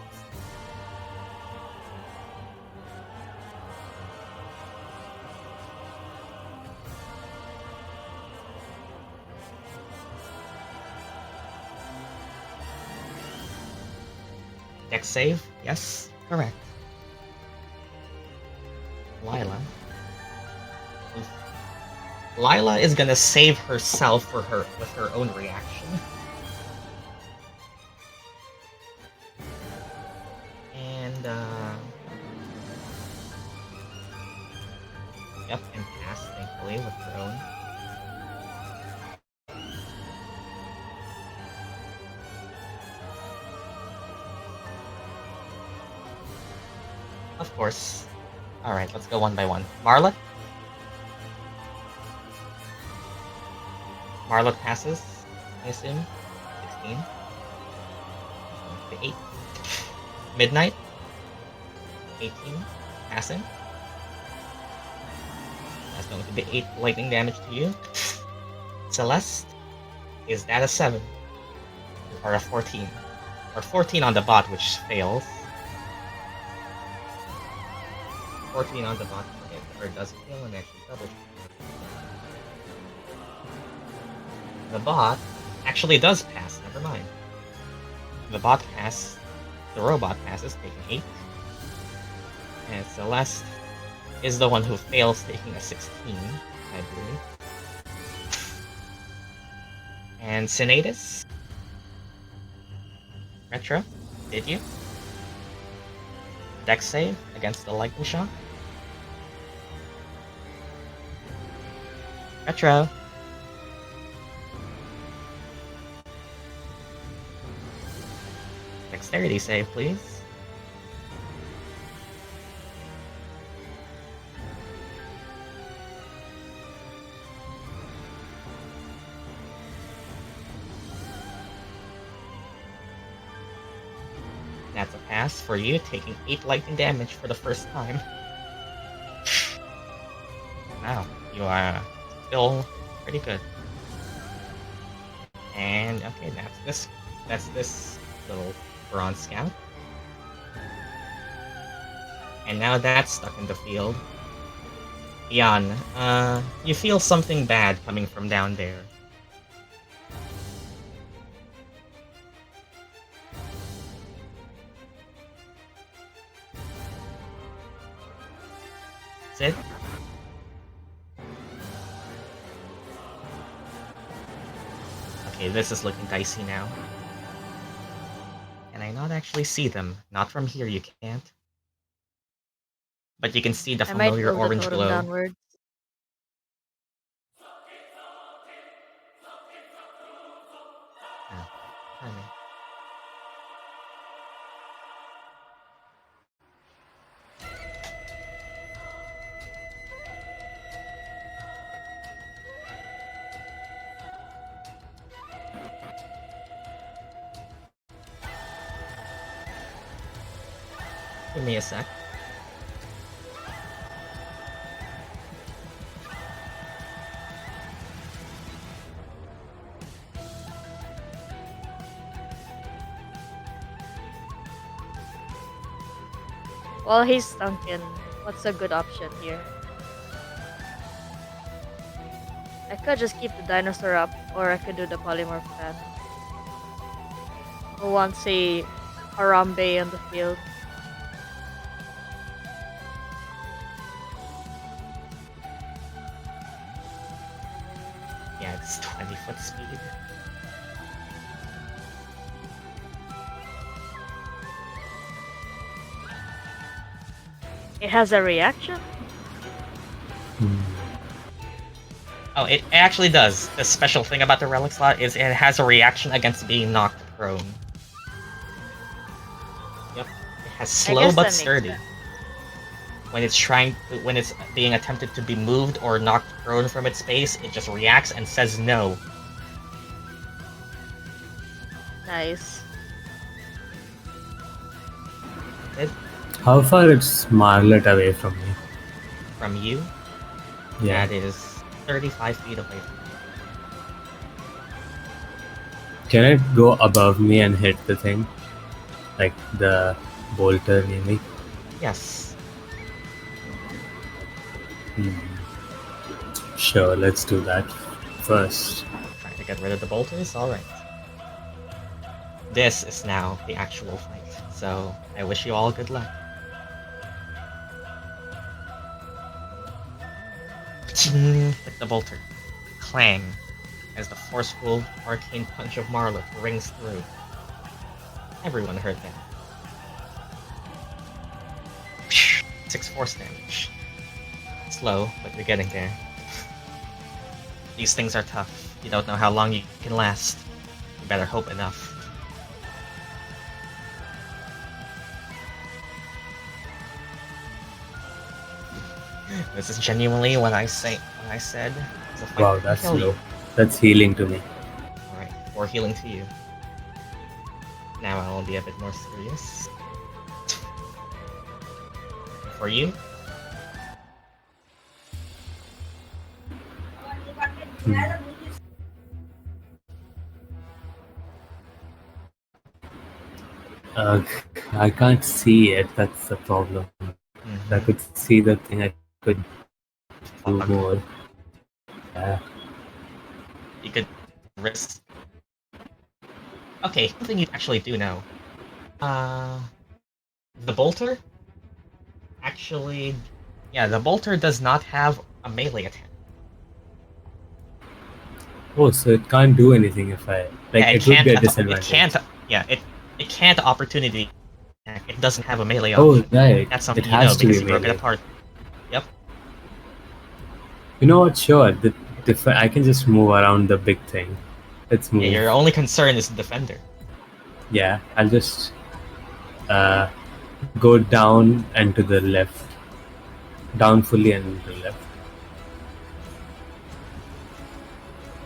Dex save? Yes, correct. Lila is gonna save herself with her own reaction. And yep, and pass thankfully with her own. Of course. Alright, let's go one by one. Marla? Marla passes, I assume. 16. The 8. Midnight? 18. Passing. That's going to be 8 lightning damage to you. Celeste? Is that a 7? Or a 14? Or 14 on the bot, which fails. 14 on the bot, or does fail and actually double. The bot actually does pass, never mind. The bot passes, the robot passes, taking 8. And Celeste is the one who fails, taking a 16, I believe. And Sinetis? Retro, did you? Dex save against the lightning shock? Retro. Dexterity save, please. That's a pass for you, taking 8 lightning damage for the first time. Wow, you are still pretty good. And okay, that's this little bronze scout. And now that's stuck in the field. Gyan, you feel something bad coming from down there. Sid? Okay, this is looking dicey now. Can I not actually see them? Not from here, you can't. But you can see the familiar orange glow. Downwards. Ah, timing. Give me a sec. While he's sunken, what's a good option here? I could just keep the dinosaur up, or I could do the polymorph path. Who wants a Harambe on the field? Yeah, it's 20-foot speed. It has a reaction? Oh, it actually does. The special thing about the relic slot is it has a reaction against being knocked prone. Yep. It has slow but sturdy. When it's being attempted to be moved or knocked prone from its base, it just reacts and says no. Nice. How far is Marlet away from me? From you? Yeah. That is 35 feet away from you. Can it go above me and hit the thing? Like the bolter near me? Yes. Sure, let's do that first. Trying to get rid of the bolters? Alright. This is now the actual fight, so I wish you all good luck. With the bolter. Clang, as the forceful arcane punch of Marlock rings through. Everyone heard that. 6 force damage. Slow, but you're getting there. These things are tough. You don't know how long you can last. You better hope enough. This is genuinely when I said it's a fight Wow, that can that's kill low. you. That's healing to me. Alright, 4 healing to you. Now I will be a bit more serious. For you, Uh, I can't see it. That's the problem. If I could see the thing, I could do Fuck. more. Yeah. You could risk. Okay, something you actually do know. The bolter? Actually, yeah, the bolter does not have a melee attack. Oh, so it can't do anything if I like. Yeah, it would be a It disadvantage. can't. Yeah, it can't opportunity attack. It doesn't have a melee Oh, option. right. That's something It you know has to because be you broke it melee. apart. Yep. You know what? Sure. I can just move around the big thing. Let's move. Yeah, your only concern is the defender. Yeah, I'll just go down and to the left. Down fully and to the left.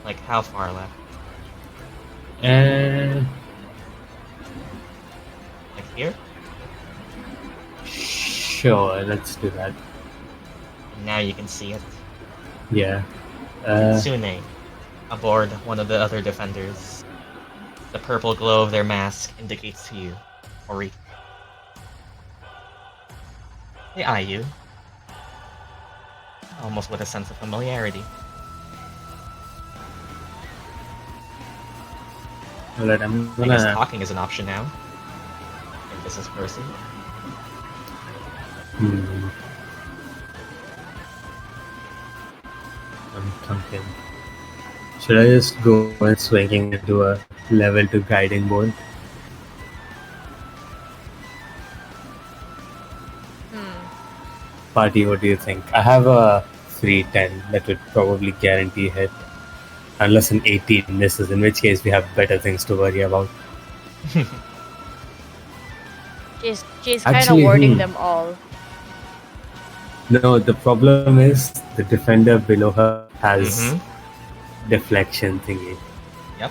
Like how far left? And Like here? sure, let's do that. And now you can see it. Yeah. Sune, aboard one of the other defenders. The purple glow of their mask indicates to you, Oriq. They eye you, almost with a sense of familiarity. Alright, I'm I guess gonna. talking is an option now. In this is person. I'm thinking. Should I just go and swinging into a level 2 guiding bolt? Party, what do you think? I have a free 10 that would probably guarantee hit. Unless an 18 misses, in which case we have better things to worry about. She's kind of Actually, warding them all. No, the problem is the defender below her has deflection thingy. Yep.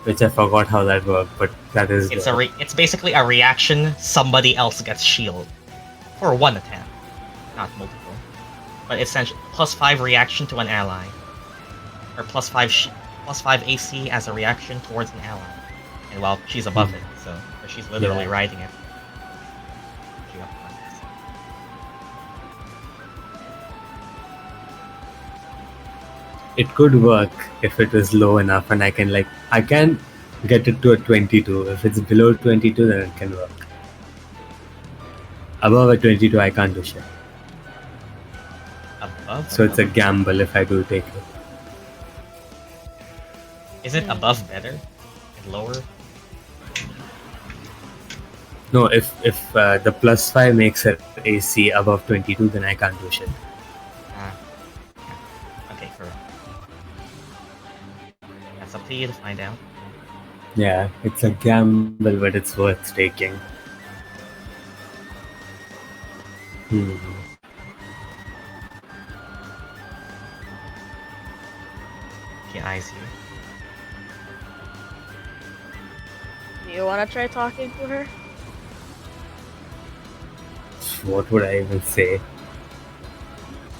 Which I forgot how that worked, but that is. It's basically a reaction. Somebody else gets shield for one attack, not multiple. But essentially, +5 reaction to an ally, or +5 AC as a reaction towards an ally. And while she's above it, so or she's literally riding it. She up front. It could work if it is low enough, and I can get it to a 22. If it's below 22, then it can work. Above a 22, I can't do shit. Above? So it's a gamble if I do take it. Isn't above better? And lower? No, if the +5 makes it AC above 22, then I can't do shit. Okay, correct. That's up to you to find out. Yeah, it's a gamble, but it's worth taking. She eyes you. Do you want to try talking to her? What would I even say?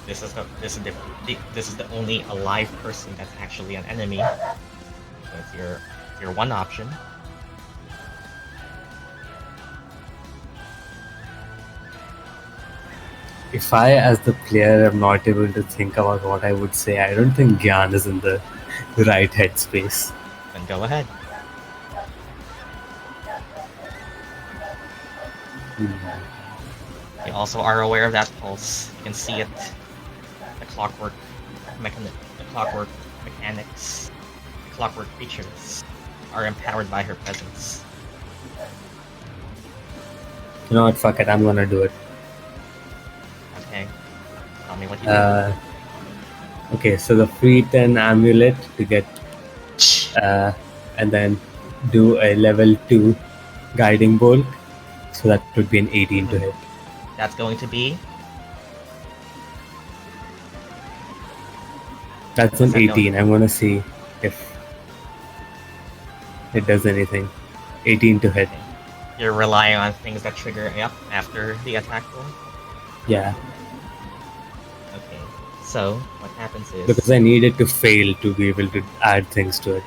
This is the only alive person that's actually an enemy. So it's your one option. If I, as the player, am not able to think about what I would say, I don't think Gyan is in the right headspace. Then go ahead. You also are aware of that pulse. You can see it. The clockwork mechanics, the clockwork creatures are empowered by her presence. You know what? Fuck it. I'm gonna do it. Okay. Tell me what you do. Okay, so the free 10 amulet to get, and then do a level 2 guiding bolt. So that would be an 18 to hit. That's going to be That's an Does that go- 18. I'm gonna see if it does anything. 18 to hit. Okay. You're relying on things that trigger up after the attack roll? Yeah, Okay. So, what happens is... because I needed to fail to be able to add things to it.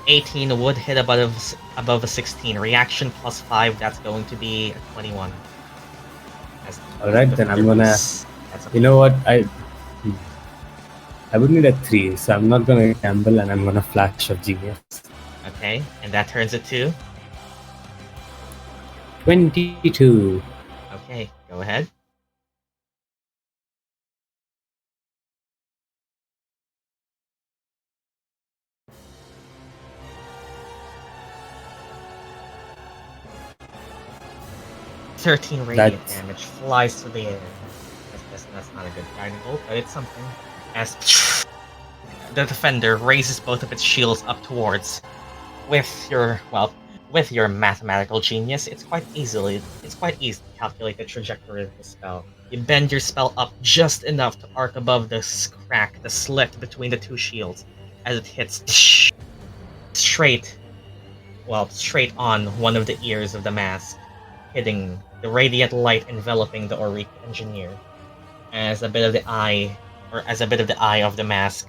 18 would hit above a 16. Reaction plus 5, that's going to be a 21. Alright, then I'm gonna... That's You know what? I would need a 3, so I'm not gonna gamble and I'm gonna flash of genius. Okay, and that turns it to... 22. Okay, go ahead. "13 radiant That's- damage flies through the air. That's not a good guiding bolt, but it's something. As the defender raises both of its shields up towards, with your mathematical genius, it's quite easy to calculate the trajectory of the spell. You bend your spell up just enough to arc above the crack, the slit between the two shields, as it hits straight on one of the ears of the mask, hitting the radiant light enveloping the Oriq engineer. As a bit of the eye of the mask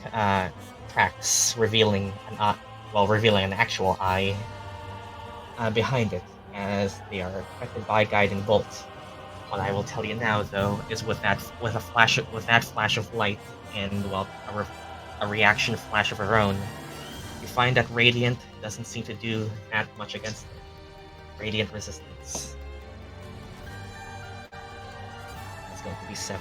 cracks, revealing an actual eye behind it, as they are affected by guiding bolts. What I will tell you now, though, is with that flash of light and a reaction flash of her own, you find that radiant doesn't seem to do that much against it. Radiant resistance. That's going to be 7.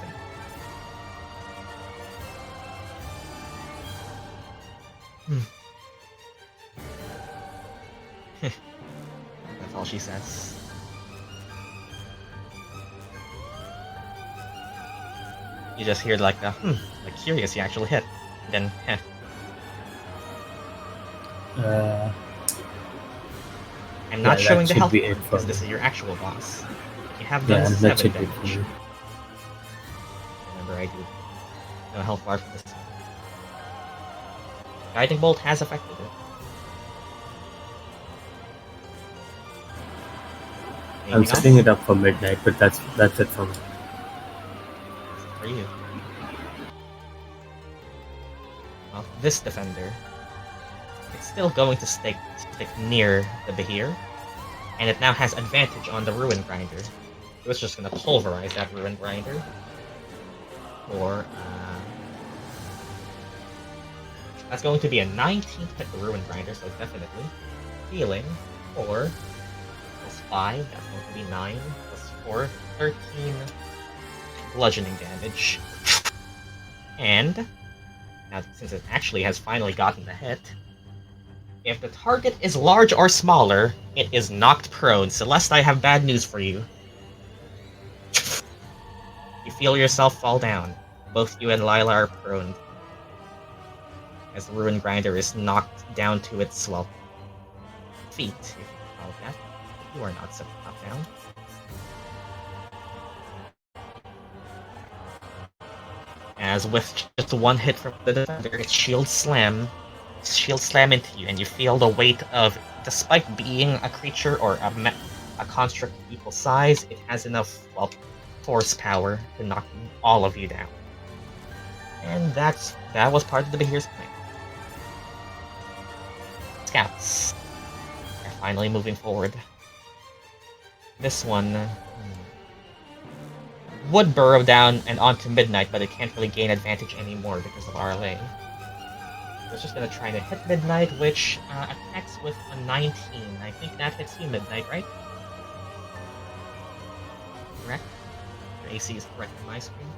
That's all she says. You just hear like curious, you actually hit. Then, I'm not showing the health bar because this is your actual boss. You have done 7 damage. Remember, I do no health bar for this. Guiding bolt has affected it. I'm setting it up for midnight, but that's it for me. For you. Well, this defender, it's still going to stick near the Behir, and it now has advantage on the Ruin Grinder. It was just gonna pulverize that Ruin Grinder. Or, that's going to be a 19 hit the Ruin Grinder, so definitely. Healing, 4, plus 5, that's going to be 9, plus 4, 13 bludgeoning damage. And, now since it actually has finally gotten the hit, if the target is large or smaller, it is knocked prone. Celeste, I have bad news for you. You feel yourself fall down. Both you and Lila are prone, as the Ruin Grinder is knocked down to its, feet, if you call it that. You are not so knocked down. As with just one hit from the defender, its shield slam into you, and you feel the weight of, despite being a creature or a construct of equal size, it has enough, force power to knock all of you down. And that was part of the Behir's plan. Scouts are finally moving forward. This one would burrow down and onto Midnight, but it can't really gain advantage anymore because of Arleigh. It's just gonna try to hit Midnight, which attacks with a 19. I think that hits you, Midnight, right? Correct? Your AC is correct on my screen.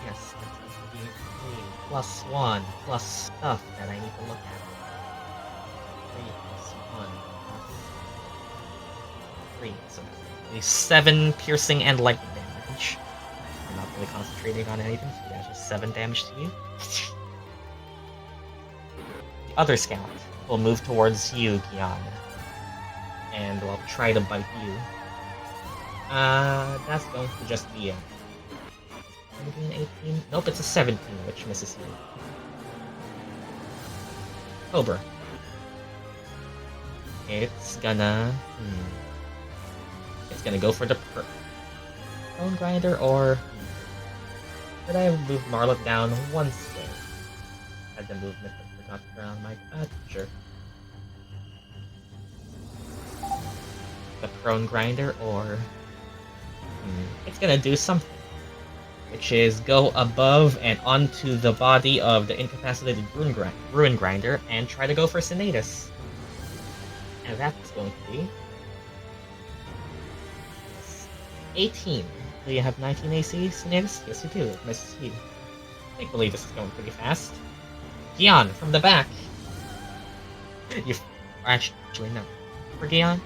Yes, that's going to be 3 plus 1 plus stuff that I need to look at. 3 plus 1 plus 3. So that's 7 piercing and lightning damage. I'm not really concentrating on anything, so that's just 7 damage to you. The other scout will move towards you, Gyan, and will try to bite you. That's going to just be a Maybe an 18? Nope, it's a 17, which misses you. Cobra. It's gonna... It's gonna go for the Bone Grinder, or... Did I move Marlock down one square? Had the movement but forgot to turn on my... sure. The Prone Grinder, or... It's gonna do something. Which is go above and onto the body of the incapacitated Ruin Grinder and try to go for Sinetis. And that's going to be... 18. Do you have 19 AC, Sinetis? Yes, you do. It misses you. Thankfully, this is going pretty fast. Gyan, from the back. You actually, no. For Gyan?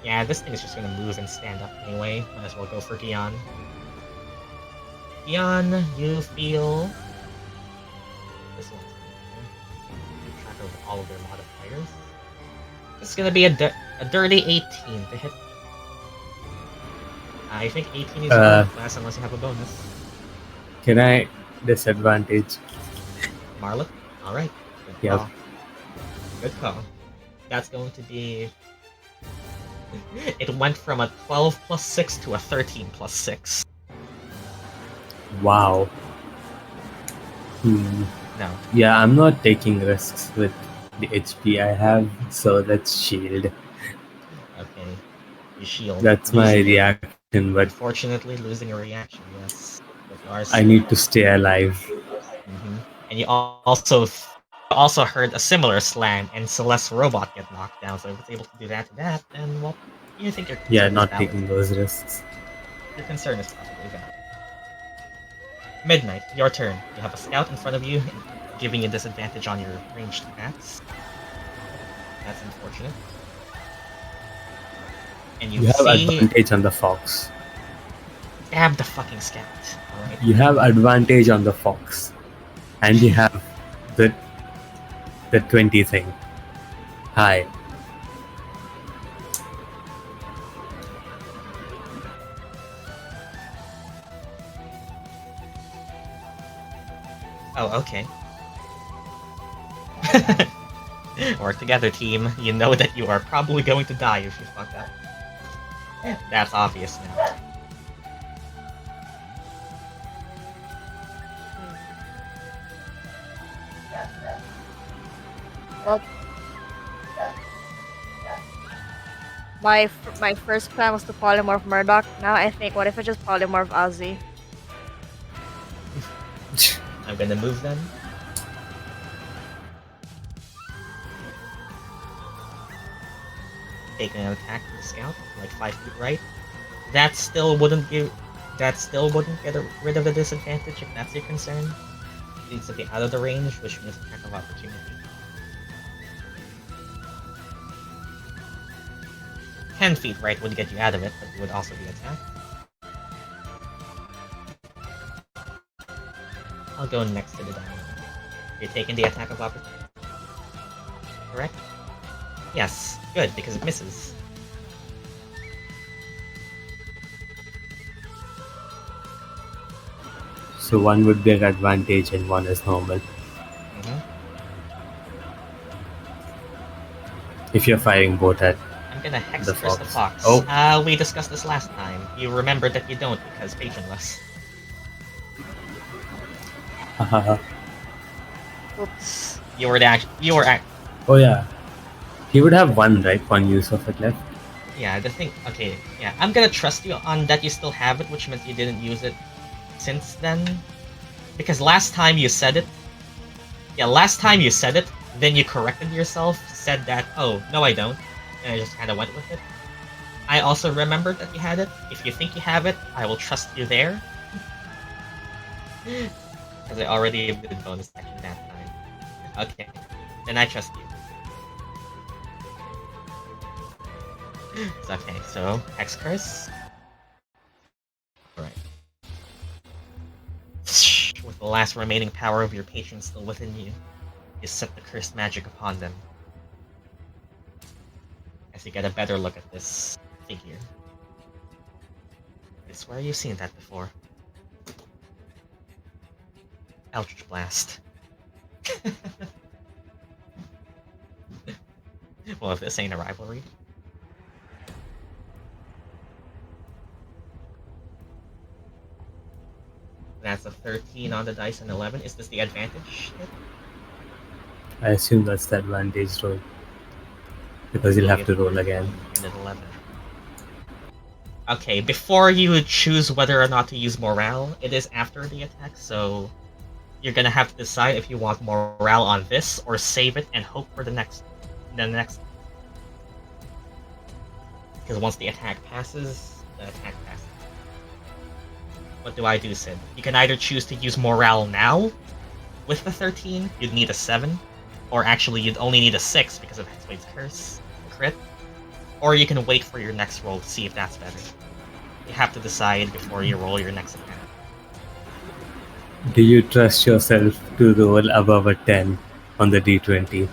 Yeah, this thing is just gonna move and stand up anyway. Might as well go for Gyan. Gyan, you feel... This one's gonna keep track of all of their modifiers. This is gonna be a dirty 18 to hit. I think 18 is class unless you have a bonus. Can I disadvantage? Marlock? Alright. Good call. Good call. That's going to be... It went from a 12 plus 6 to a 13 plus 6. Wow. No. Yeah, I'm not taking risks with the HP I have, so let's shield. Okay. You shield. That's my reaction, but unfortunately, losing a reaction, yes. I need to stay alive. And you also heard a similar slam and Celeste's robot get knocked down, so if it's able to do that to that, then well, you think your concern is not valid. taking those risks. Your concern is probably valid. Midnight, your turn. You have a scout in front of you, giving you disadvantage on your ranged attacks. That's unfortunate. And you have advantage on the fox. Stab the fucking scout. Alright. You have advantage on the fox. And you have the 20 thing. Hi. Oh, okay. Work together, team. You know that you are probably going to die if you fuck up. That's obvious now. Well, my first plan was to polymorph Murdock. Now I think, what if I just polymorph Ozzy? I'm gonna move them. Take an attack with the scout, like 5 feet right. That still wouldn't get rid of the disadvantage if that's your concern. It needs to be out of the range, which means attack of opportunity. 10 feet right would get you out of it, but it would also be attacked. I'll go next to the diamond. You're taking the attack of opportunity. Correct? Yes, good, because it misses. So one would be an advantage and one is normal. If you're firing both at I'm gonna hex the fox. Oh. We discussed this last time. You remembered that you don't because patronless. Oops. Oh yeah. He would have one, right? One use of it left. Yeah, the thing... Okay, yeah. I'm gonna trust you on that you still have it, which means you didn't use it since then. Because last time you said it... Yeah, last time you said it, then you corrected yourself, said that, oh, no I don't, and I just kinda went with it. I also remembered that you had it. If you think you have it, I will trust you there. Because I already did bonus action that time. Okay, then I trust you. It's okay, so Hex Curse. Alright. With the last remaining power of your patron still within you, you set the cursed magic upon them. As you get a better look at this figure. I swear you've seen that before. Eldritch Blast. Well, if this ain't a rivalry. That's a 13 on the dice and 11. Is this the advantage hit? I assume that's the advantage roll. Because you'll have to roll again. And then 11. Okay, before you choose whether or not to use morale, it is after the attack, so you're gonna have to decide if you want morale on this or save it and hope for the next. Because once the attack passes, the attack passes. What do I do, Sid? You can either choose to use morale now with the 13, you'd need a 7, or actually you'd only need a 6 because of Hexblade's Curse, crit, or you can wait for your next roll to see if that's better. You have to decide before you roll your next attack. Do you trust yourself to roll above a 10 on the d20?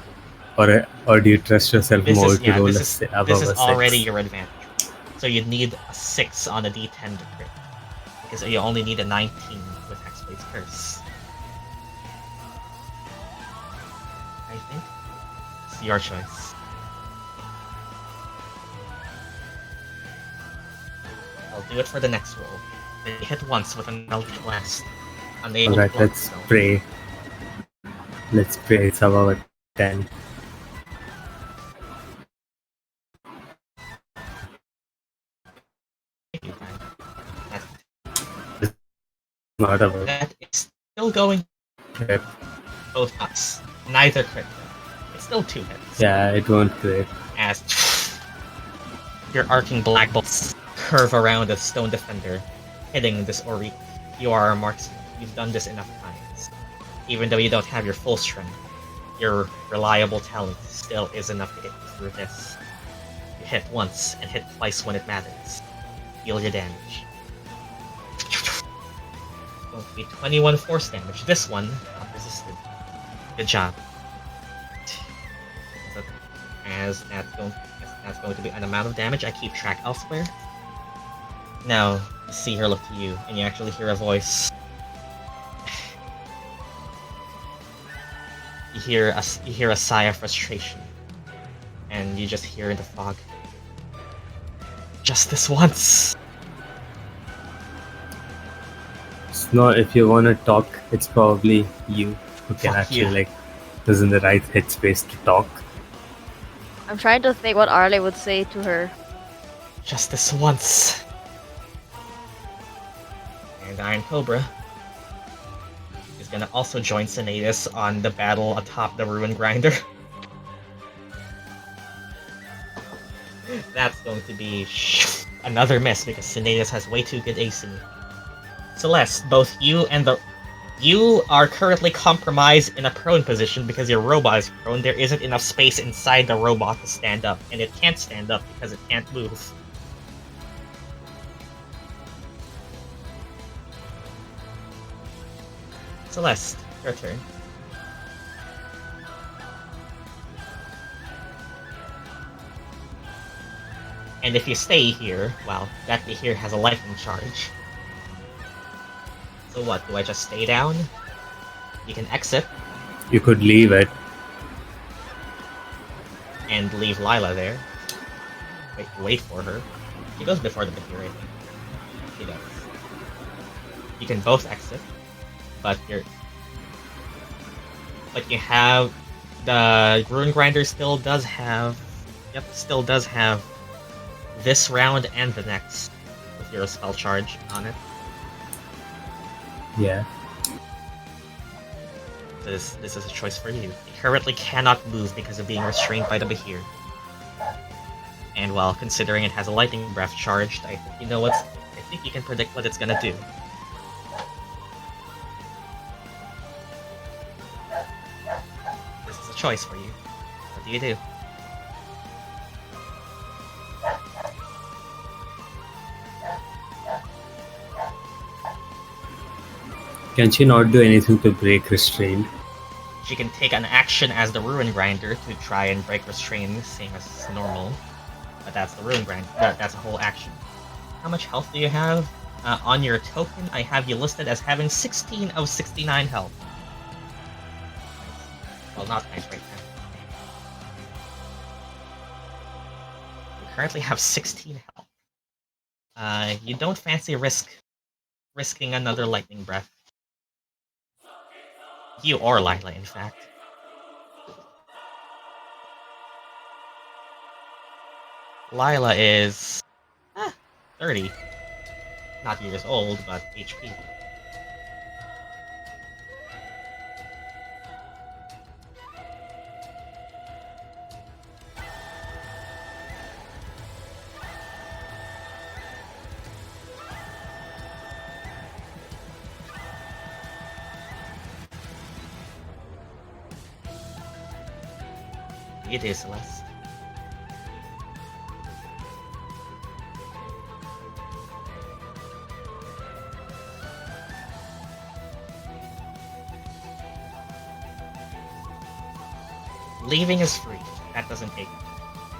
Or do you trust yourself This more is, to roll above this a 6? is already your advantage. So you'd need a 6 on a d10 to crit. Because you only need a 19 with Hexblade's Curse. I think. It's your choice. I'll do it for the next roll. They hit once with an Eldritch Blast. Unable Alright, to block, let's so. pray. Let's pray it's above a 10. Not above. That is still going Yep. both us. Neither crit. It's still 2 hits. Yeah, it won't crit. As your arcing black bolts curve around the stone defender, hitting this Oriq. You are a marksman. You've done this enough times. Even though you don't have your full strength, your reliable talent still is enough to get you through this. You hit once and hit twice when it matters. Deal your damage. Going to be 21 force damage. This one, not resisted. Good job. As that's going to be an amount of damage I keep track elsewhere. Now, you see her look to you, and you actually hear a voice. You hear a sigh of frustration, and you just hear in the fog. Just this once. It's not, if you want to talk, it's probably you who can Fuck actually you. is in the right headspace to talk. I'm trying to think what Arleigh would say to her. Just this once. And Iron Cobra is gonna also join Sinetis on the battle atop the Ruin Grinder. That's going to be another miss because Sinetis has way too good AC. Celeste, both you and you are currently compromised in a prone position because your robot is prone. There isn't enough space inside the robot to stand up, and it can't stand up because it can't move. Celeste, your turn. And if you stay here, well, that guy here has a lightning charge. So what, do I just stay down? You can exit You could leave it. and leave Lila there. Wait for her. She goes before the Bakir, I think. She does. You can both exit, but you have the Ruin Grinder still does have this round and the next with your spell charge on it. Yeah. This is a choice for you. You currently cannot move because of being restrained by the Bahir. And while considering it has a lightning breath charged, I think you can predict what it's gonna do. This is a choice for you. What do you do? Can she not do anything to break restraint? She can take an action as the Ruin Grinder to try and break restraint, same as normal. But that's the Ruin Grinder. That's a whole action. How much health do you have? On your token, I have you listed as having 16 of 69 health. Well, not nice right now. You currently have 16 health. You don't fancy risking another lightning breath. You or Lila, in fact. Lila is 30. Not years old, but HP. It is Celeste. Leaving is free. That doesn't take,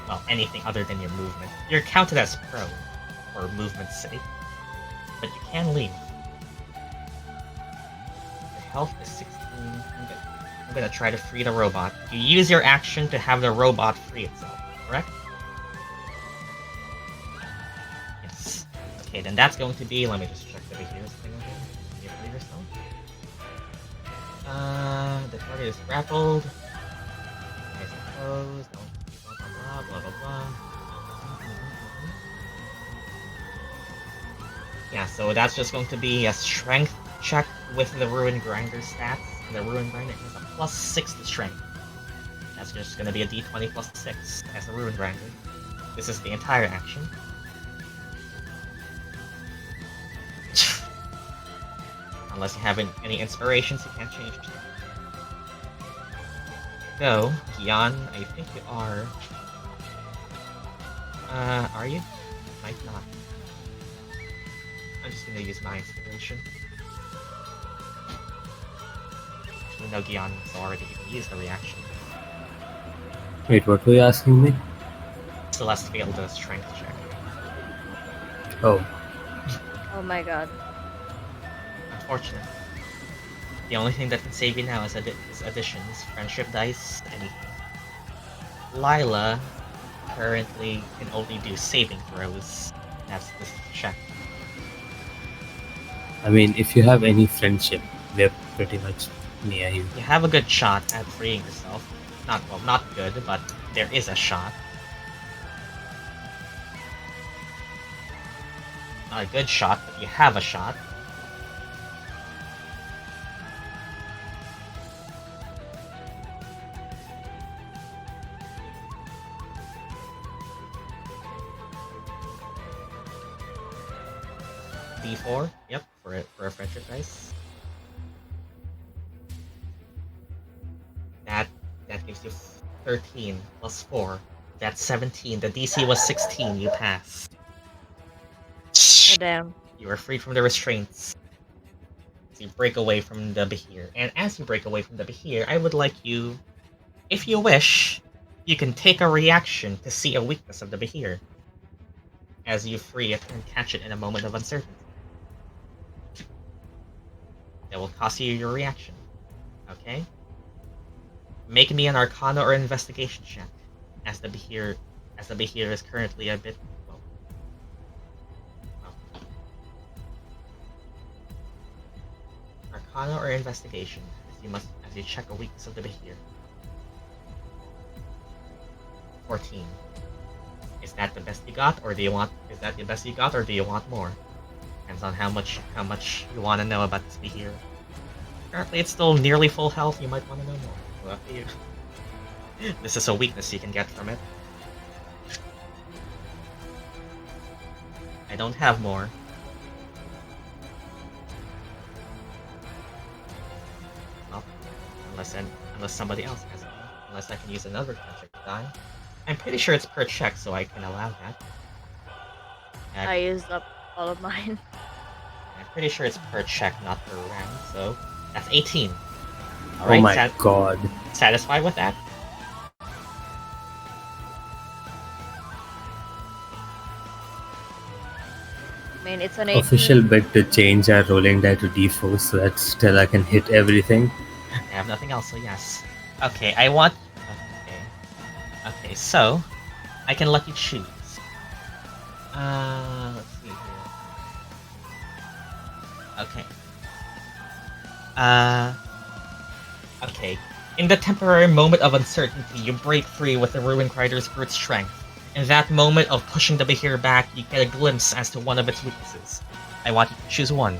well, anything other than your movement. You're counted as prone, for movement's sake. But you can leave. Your health is 16. I'm gonna try to free the robot. You use your action to have the robot free itself, correct? Yes. Okay, then that's going to be, let me just check the hero's thing again. You free yourself? The target is grappled. I suppose. Blah blah blah blah blah. Yeah, so that's just going to be a strength check with the Ruin Grinder stats. The Ruin Grinder has a +6 to strength. That's just going to be a d20 +6 as a Ruin Grinder. This is the entire action. Unless you have any inspirations, you can't change it. So, Gyan, I think you are. Are you? Might not. I'm just gonna use my inspiration. Actually, no, Gyan has already used the reaction. Wait, what were you asking me? Celeste failed the strength check. Oh. Oh my god. Unfortunate. The only thing that can save you now is additions, friendship dice, anything. Lila currently can only do saving throws. That's the check. I mean, if you have any friendship, they're pretty much near you. You have a good shot at freeing yourself. Not good, but there is a shot. Not a good shot, but you have a shot. D4, yep, for a friendship dice. That gives you 13 plus 4. That's 17. The DC was 16. You pass. Oh, damn. You are freed from the restraints. So you break away from the Behir. And as you break away from the Behir, I would like you, if you wish, you can take a reaction to see a weakness of the Behir. As you free it and catch it in a moment of uncertainty. That will cost you your reaction. Okay? Make me an Arcana or Investigation check, as the Behir is currently a bit well. Arcana or Investigation, as you check a weakness of the Behir. 14. Is that the best you got, or do you want? Is that the best you got, or do you want more? Depends on how much you want to know about this Behir. Currently, it's still nearly full health. You might want to know more. So up to you. This is a weakness you can get from it. I don't have more. Well, unless somebody else has it. Unless I can use another check to die. I'm pretty sure it's per check, so I can allow that. I used up all of mine. I'm pretty sure it's per check, not per round, so that's 18. All Oh right, my god. Satisfied with that? mean, it's an 18. Official bid to change our rolling die to d4 so that still I can hit everything. I have nothing else, so yes. Okay, I want... Okay. Okay, so... I can let you choose. Let's see here. Okay. Okay. In the temporary moment of uncertainty, you break free with the Ruin Rider's brute strength. In that moment of pushing the Behir back, you get a glimpse as to one of its weaknesses. I want you to choose one.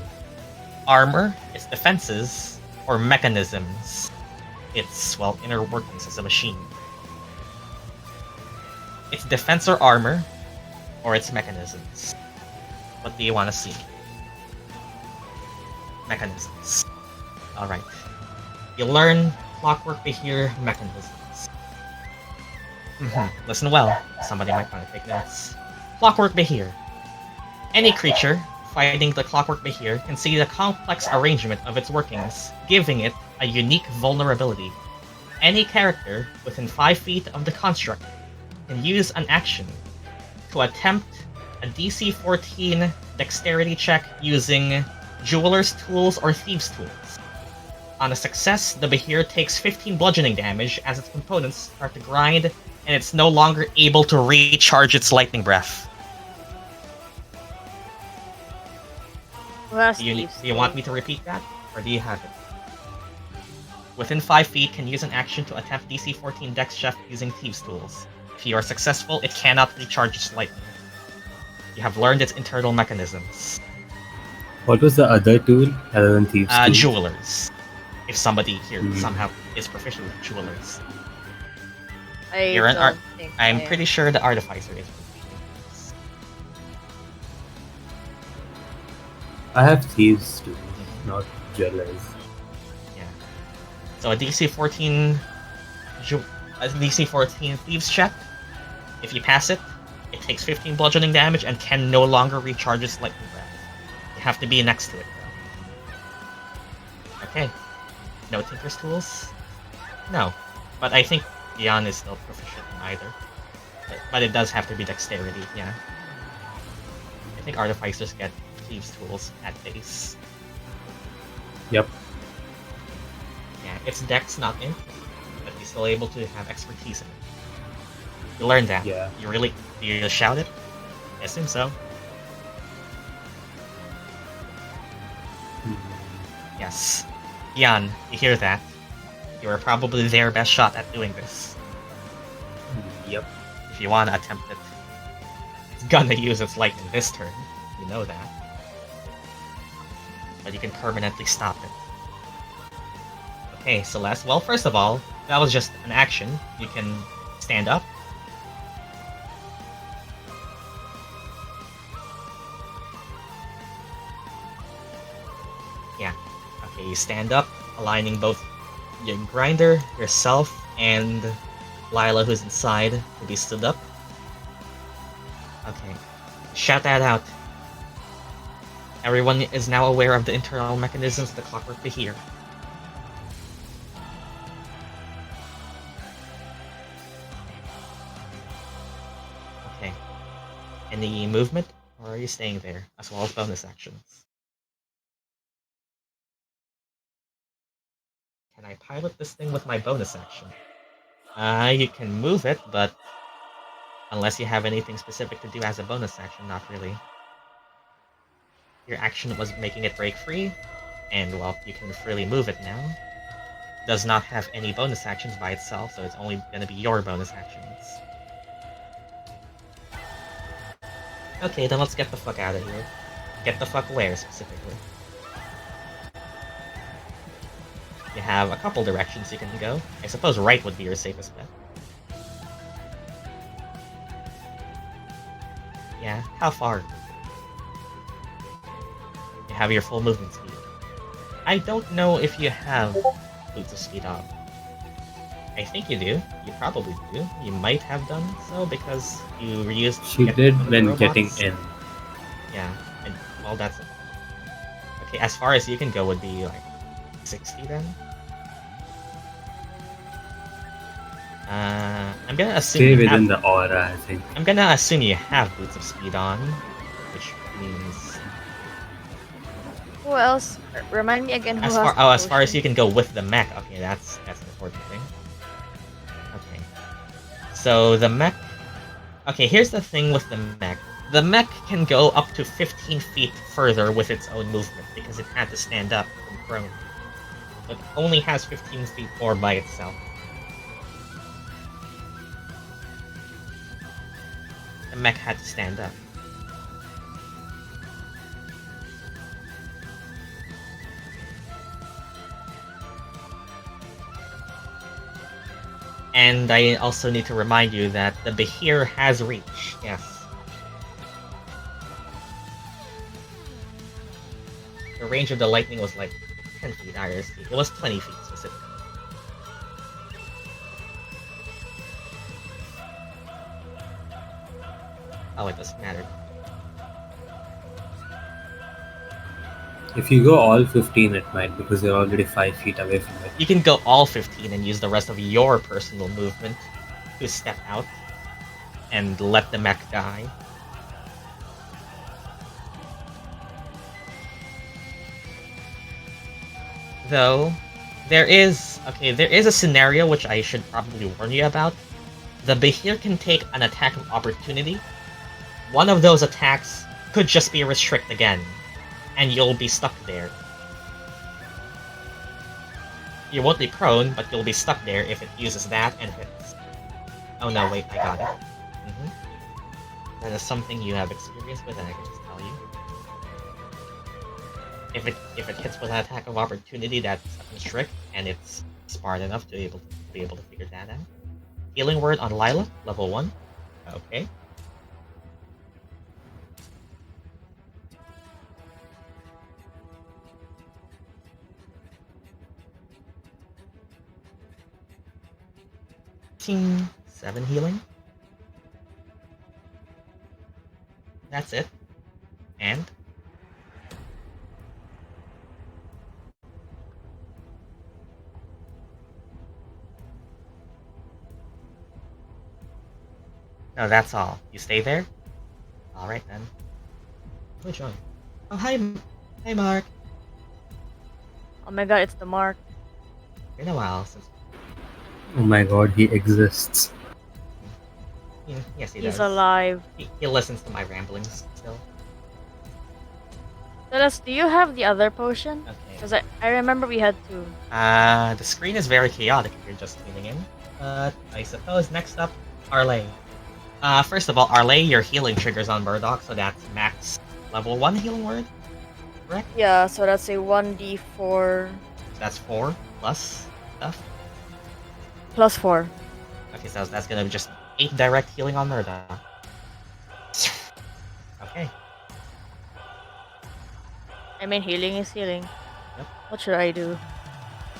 Armor, its defenses, or mechanisms. Its, well, inner workings as a machine. Its defense or armor, or its mechanisms. What do you want to see? Mechanisms. Alright. You learn Clockwork Behir mechanisms. Listen well. Somebody might want to take notes. Clockwork Behir. Any creature fighting the Clockwork Behir can see the complex arrangement of its workings, giving it a unique vulnerability. Any character within 5 feet of the construct can use an action to attempt a DC 14 dexterity check using Jeweler's Tools or Thieves' Tools. On a success, the Behir takes 15 bludgeoning damage as its components start to grind, and it's no longer able to recharge its lightning breath. Well, Do you want me to repeat that, or do you have it? Within 5 feet, can use an action to attempt DC 14 dex check using Thieves' Tools. If you are successful, it cannot recharge its lightning. You have learned its internal mechanisms. What was the other tool other than Thieves' Tool? Jewelers. If somebody here somehow is proficient with jewelers. I'm pretty sure the Artificer is proficient. I have Thieves' Tools, not Jewelers. Yeah. So a DC 14 Thieves check. If you pass it, it takes 15 bludgeoning damage and can no longer recharge its lightning breath. You have to be next to it, though. Okay. No Tinker's Tools? No. But I think Gyan is still proficient in either. But it does have to be Dexterity, yeah. I think Artificers get Thieves' Tools at base. Yep. Yeah, it's Dex, not Int, but you're still able to have expertise in it. You learned that. Yeah. Do you just shout it? I assume so. Yes. Gyan, you hear that? You are probably their best shot at doing this. Yep. If you want to attempt it, it's gonna use its lightning this turn. You know that. But you can permanently stop it. Okay, Celeste. Well, first of all, that was just an action. You can stand up. Yeah. Okay, you stand up, aligning both your grinder, yourself, and Lila, who's inside, to be stood up. Okay. Shout that out. Everyone is now aware of the internal mechanisms of the Clockwork Behir. Okay. Any movement, or are you staying there, as well as bonus actions? Can I pilot this thing with my bonus action? You can move it, but unless you have anything specific to do as a bonus action, not really. Your action was making it break free, and well, you can freely move it now. Does not have any bonus actions by itself, so it's only gonna be your bonus actions. Okay, then let's get the fuck out of here. Get the fuck where, specifically? You have a couple directions you can go. I suppose right would be your safest bet. Yeah, how far? You have your full movement speed. I don't know if you have Boots of Speed up. I think you do. You probably do. You might have done so because you reused. She did when getting in. Yeah, and well, that's it. Okay, as far as you can go would be like 60 then. I'm gonna assume Stay you within have, the aura, I think. I'm gonna assume you have Boots of Speed on, which means Who else? Remind me again who as has far the as far as potion. you can go with the mech. Okay, that's an important thing. Okay, so the mech. Okay, here's the thing with the mech. The mech can go up to 15 feet further with its own movement because it had to stand up from prone. It only has 15 feet more by itself. The mech had to stand up. And I also need to remind you that the Behir has reach, yes. The range of the lightning was like 10 feet IRC. It was 20 feet specifically. Oh, it doesn't matter. If you go all 15, it might, because you're already 5 feet away from it. You can go all 15 and use the rest of your personal movement to step out and let the mech die. Though, there is a scenario which I should probably warn you about. The Behir can take an attack of opportunity. One of those attacks could just be a restrict again, and you'll be stuck there. You won't be prone, but you'll be stuck there if it uses that and hits. Oh no, wait, I got it. That is something you have experience with, and I can just tell you. If it hits with an attack of opportunity, that's a constrict, and it's smart enough to be able to figure that out. Healing word on Lila, level 1. Okay. Team 7 healing. That's it. And no, that's all. You stay there? Alright then. Which one? Oh, hi, hi Mark. Oh my god, it's the mark. Been a while since. Oh my god, he exists. Yes, he He's does. alive. He listens to my ramblings still. Celeste, do you have the other potion? Okay. Because I remember we had two. The screen is very chaotic if you're just tuning in. But I suppose next up, Arleigh. First of all, Arleigh, your healing triggers on Murdock, so that's max level 1 healing word, correct? Yeah, so that's a 1d4 So that's 4 plus stuff. plus 4. Okay, so that's gonna be just 8 direct healing on Murdock. Okay. I mean, healing is healing. Yep. What should I do?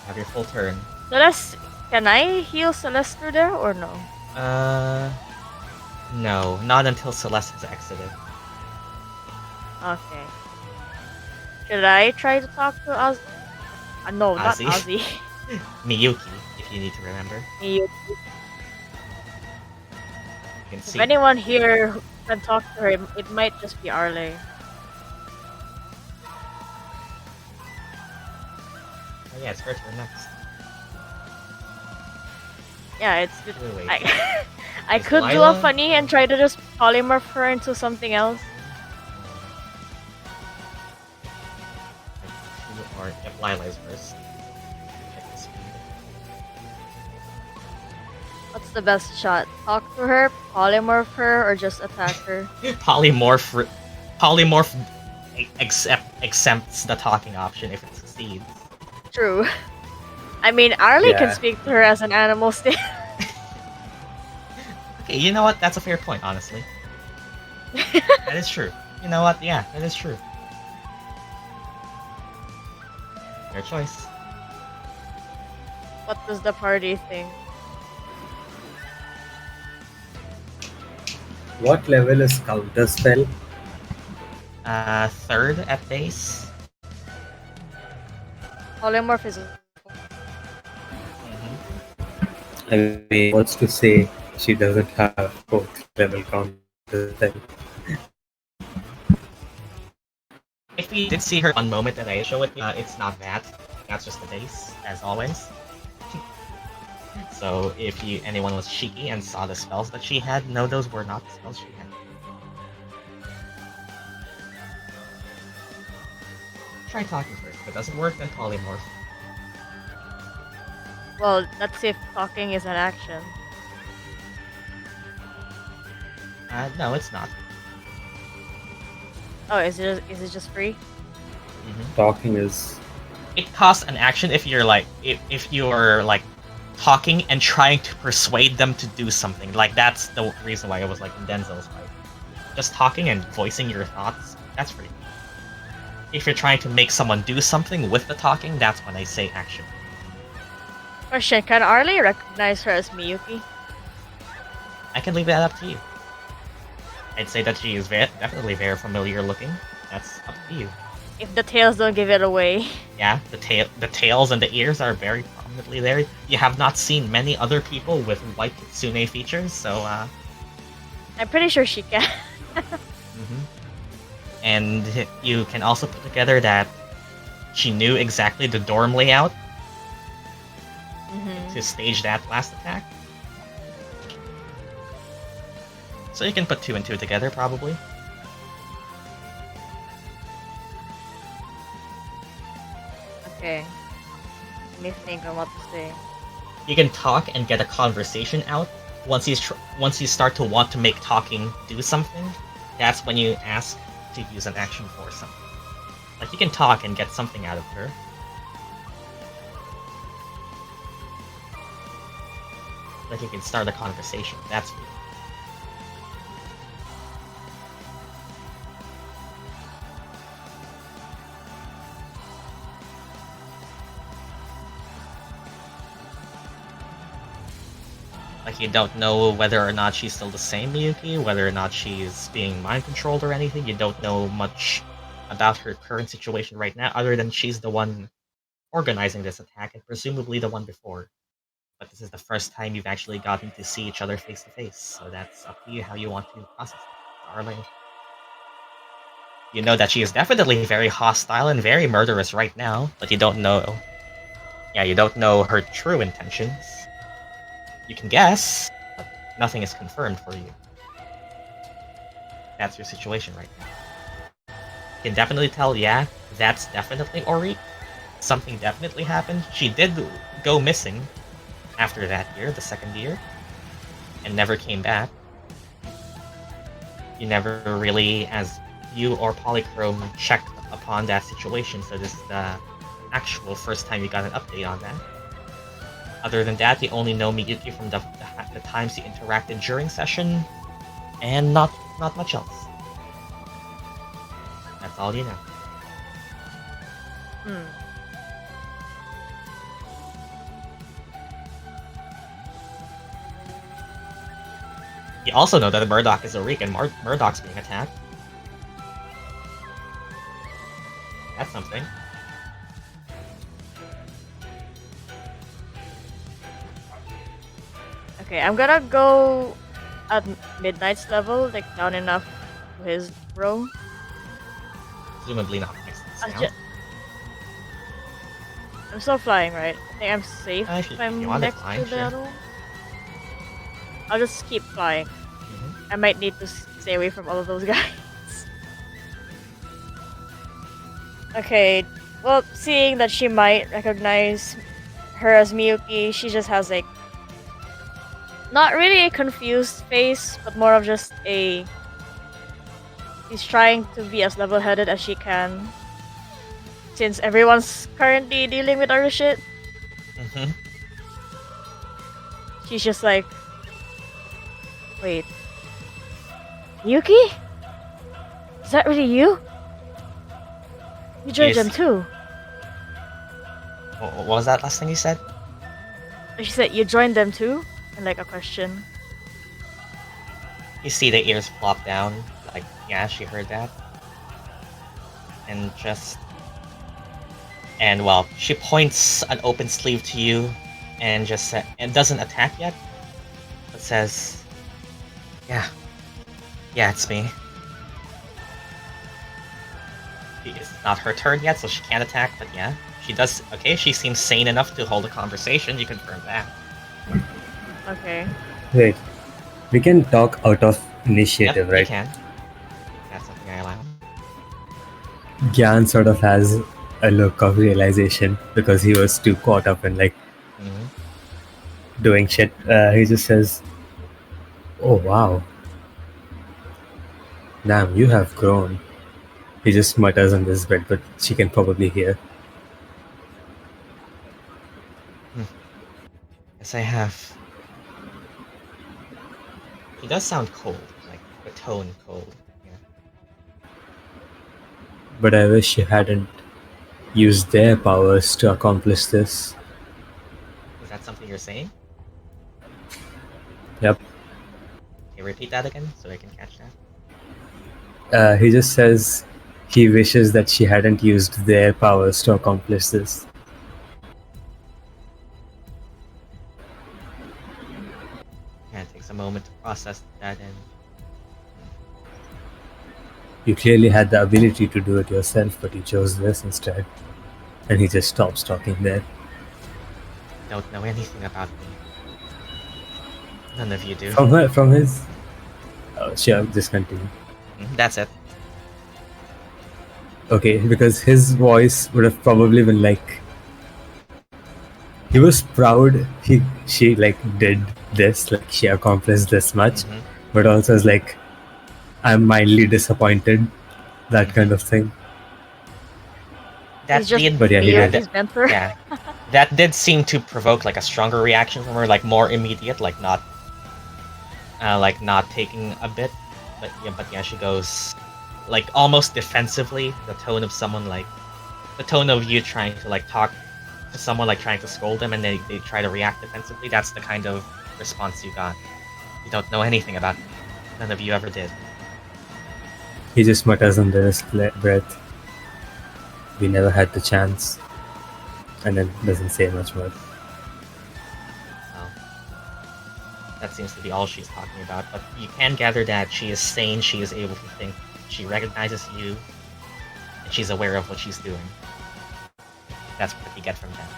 Have your full turn. Celeste, can I heal Celeste through there or no? No, not until Celeste has exited. Okay. Should I try to talk to Oz? No, not Ozzy. Ozzy. Miyuki, if you need to remember. You- You can If see. anyone here who can talk to her, it might just be Arleigh. Oh yeah, it's her turn next. Yeah, it's good. Wait. I Is could do a Lila- funny and try to just polymorph her into something else. Or if Lila is first. Check the speed. What's the best shot? Talk to her, polymorph her, or just attack her? Polymorph exempts the talking option if it succeeds. True. I mean, Arleigh can Yeah. speak to her as an animal still. Okay, you know what? That's a fair point, honestly. That is true. You know what? Yeah, that is true. Your choice. What does the party think? What level is counter spell? Third at base. Polymorph is. Mm-hmm. I mean, what's to say she doesn't have 4th level counter spell? you did see her one moment that I show it, it's not that. That's just the base, as always. So if anyone was cheeky and saw the spells that she had, no, those were not the spells she had. Try talking first. If it doesn't work, then polymorph. Well, let's see if talking is an action. No, it's not. Oh, is it just free? Talking is. It costs an action if you're like if you're like talking and trying to persuade them to do something. Like that's the reason why it was like in Denzel's fight. Just talking and voicing your thoughts, that's free. If you're trying to make someone do something with the talking, that's when I say action. Question: can Arleigh recognize her as Miyuki? I can leave that up to you. I'd say that she is definitely very familiar looking. That's up to you. If the tails don't give it away. Yeah, the tails and the ears are very prominently there. You have not seen many other people with white kitsune features, so I'm pretty sure she can. And you can also put together that she knew exactly the dorm layout to stage that last attack. So you can put 2 and 2 together, probably. Okay. Let me think on what to say. You can talk and get a conversation out. Once you start to want to make talking do something, that's when you ask to use an action for something. Like you can talk and get something out of her. Like you can start a conversation. That's weird. Like you don't know whether or not she's still the same Miyuki, whether or not she's being mind controlled or anything. You don't know much about her current situation right now, other than she's the one organizing this attack, and presumably the one before. But this is the first time you've actually gotten to see each other face to face, so that's up to you how you want to process it, darling. You know that she is definitely very hostile and very murderous right now, but you don't know. Yeah, you don't know her true intentions. You can guess, but nothing is confirmed for you. That's your situation right now. You can definitely tell, yeah, that's definitely Oriq. Something definitely happened. She did go missing after that year, the second year, and never came back. You never really, as you or Polychrome, checked upon that situation, so this is the actual first time you got an update on that. Other than that, you only know Miyuki from the times you interacted during session, and not much else. That's all you know. You also know that Murdock is Oriq and Murdock's being attacked. That's something. Okay, I'm gonna go at Midnight's level, like down enough to his row. Presumably not next to the I'm still flying, right? I think I'm safe if I'm next to the other one. I'll just keep flying. I might need to stay away from all of those guys. Okay, well, seeing that she might recognize her as Miyuki, she just has like not really a confused face, but more of just a... She's trying to be as level-headed as she can, since everyone's currently dealing with other shit. She's just like, wait, Yuki? Is that really you? You joined them too. What was that last thing you said? She said you joined them too? And like a question. You see the ears flop down, like, yeah, she heard that. And well, she points an open sleeve to you and just and doesn't attack yet, but says, yeah, it's me. It's not her turn yet, so she can't attack, but yeah. She does. Okay, she seems sane enough to hold a conversation. You confirm that. Okay. Wait, we can talk out of initiative, Yep, right? you can. That's something I allow. Gyan sort of has a look of realization because he was too caught up in like doing shit. He just says, "Oh wow, damn, you have grown." He just mutters on this bed, but she can probably hear. Yes, I have. He does sound cold, like the tone cold. Yeah. But I wish you hadn't used their powers to accomplish this. Is that something you're saying? Yep. Okay, repeat that again so I can catch that. He just says he wishes that she hadn't used their powers to accomplish this. Yeah, it takes a moment to process that and You clearly had the ability to do it yourself, but you chose this instead. And he just stops talking there. don't know anything about me. None of you do. From his... Oh, sure, just continue. That's it. Okay, because his voice would have probably been like... He was proud she like did this, like she accomplished this much, but also is like, I'm mildly disappointed, that kind of thing. That He's just did, But yeah, he weird, did. he's mentor. yeah, that did seem to provoke like a stronger reaction from her, like more immediate, like not taking a bit. But yeah, she goes like almost defensively. The tone of someone like the tone of you trying to like talk to someone, like trying to scold them, and they try to react defensively. That's the kind of response you got. You don't know anything about me. None of you ever did. He just mutters under his breath. We never had the chance. And then doesn't say much more. Well, that seems to be all she's talking about, but you can gather that she is sane, she is able to think, she recognizes you, and she's aware of what she's doing. That's what you get from that.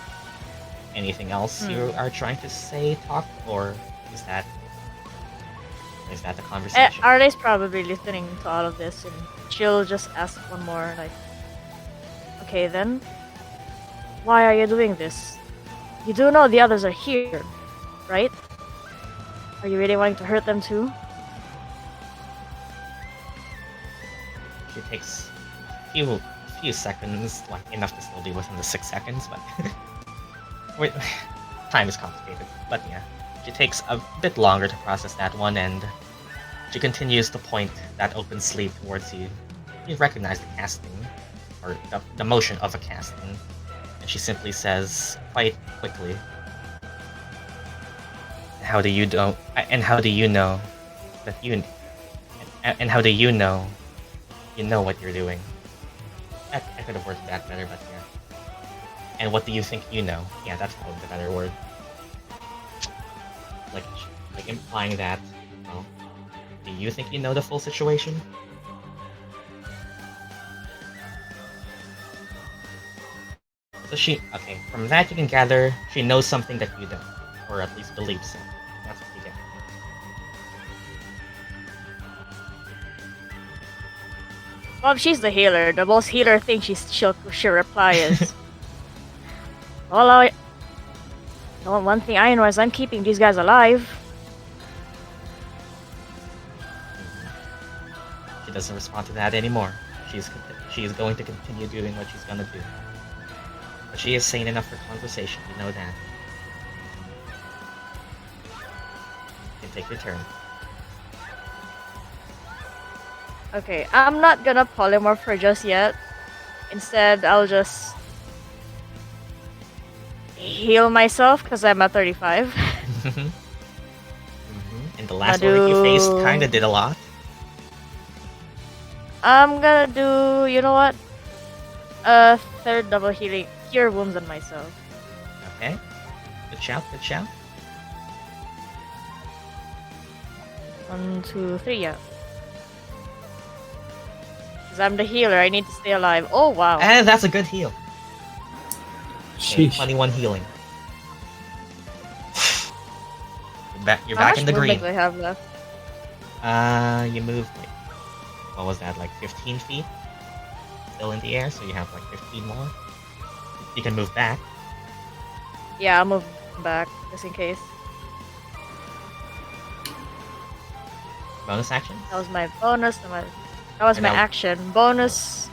Anything else you are trying to say, talk, or is that the conversation? Arleigh's probably listening to all of this, and she'll just ask one more, like, okay then, why are you doing this? You do know the others are here, right? Are you really wanting to hurt them too? It takes a few seconds, like enough to still be within the 6 seconds, but wait, time is complicated. But yeah, it takes a bit longer to process that one, and she continues to point that open sleeve towards you. You recognize the casting, or the motion of a casting, and she simply says quite quickly, how do you know that you know what you're doing? I could have worded that better, but yeah. And what do you think you know? Yeah, that's probably the better word. Like implying that, well, do you think you know the full situation? So from that you can gather she knows something that you don't, or at least believes so. That's what you get. Well, she's the healer. The most healer thing she'll reply is, well, one thing I know is I'm keeping these guys alive. She doesn't respond to that anymore. She is going to continue doing what she's gonna do. But she is sane enough for conversation, you know that. You can take your turn. Okay, I'm not gonna polymorph her just yet. Instead, I'll just heal myself because I'm at 35. And the last one that you faced kinda did a lot. I'm gonna do, you know what? Third double healing, cure wounds on myself. Okay. Good shout. 1, 2, 3, yeah. Is Because I'm the healer, I need to stay alive. Oh wow. And that's a good heal. Okay, Sheesh. 21 healing. You're How back much in the movement green. do I have left? You moved like, what was that, like 15 feet? Still in the air, so you have like 15 more. You can move back. Yeah, I'll move back just in case. Bonus action. That was my bonus. That was And my now- action. Bonus.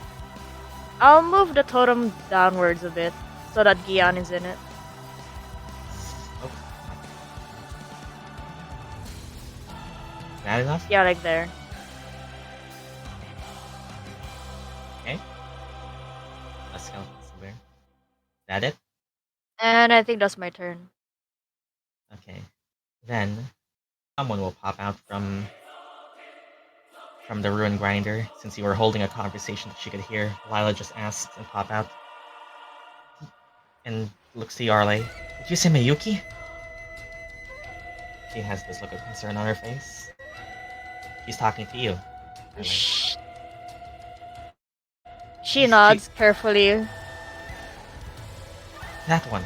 I'll move the totem downwards a bit so that Gyan is in it. Oh. Is that enough? Yeah, like there. Okay. Let's go. Is that it? And I think that's my turn. Okay. Then someone will pop out from the ruin grinder, since you were holding a conversation that she could hear. Lila just asks and pop out. And looks to Arleigh. Did you say Miyuki? She has this look of concern on her face. She's talking to you. Arleigh. She She- nods carefully. That one.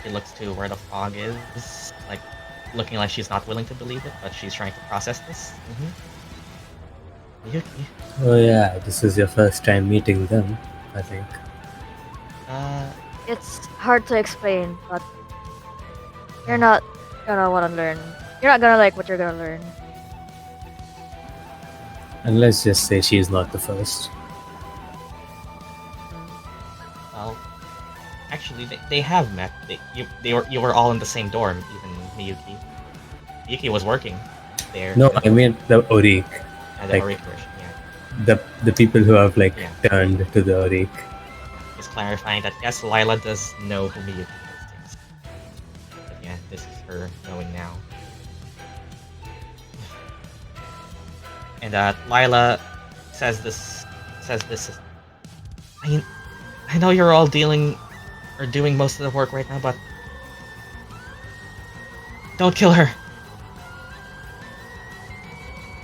She looks to where the fog is, like looking like she's not willing to believe it, but she's trying to process this. Miyuki. Oh yeah, this is your first time meeting them, I think. It's hard to explain, but you're not gonna wanna learn. You're not gonna like what you're gonna learn. And let's just say she's not the first. Well, actually, they have met. You were all in the same dorm, even Miyuki. Miyuki was working there. No, I mean the Oriq. At the like- Oriq version, yeah. The people who have like Yeah. turned to the Oriq. Just clarifying that yes, Lila does know who Miyuki is. But yeah, this is her knowing now. And Lila says this. I know you're all doing most of the work right now, but don't kill her.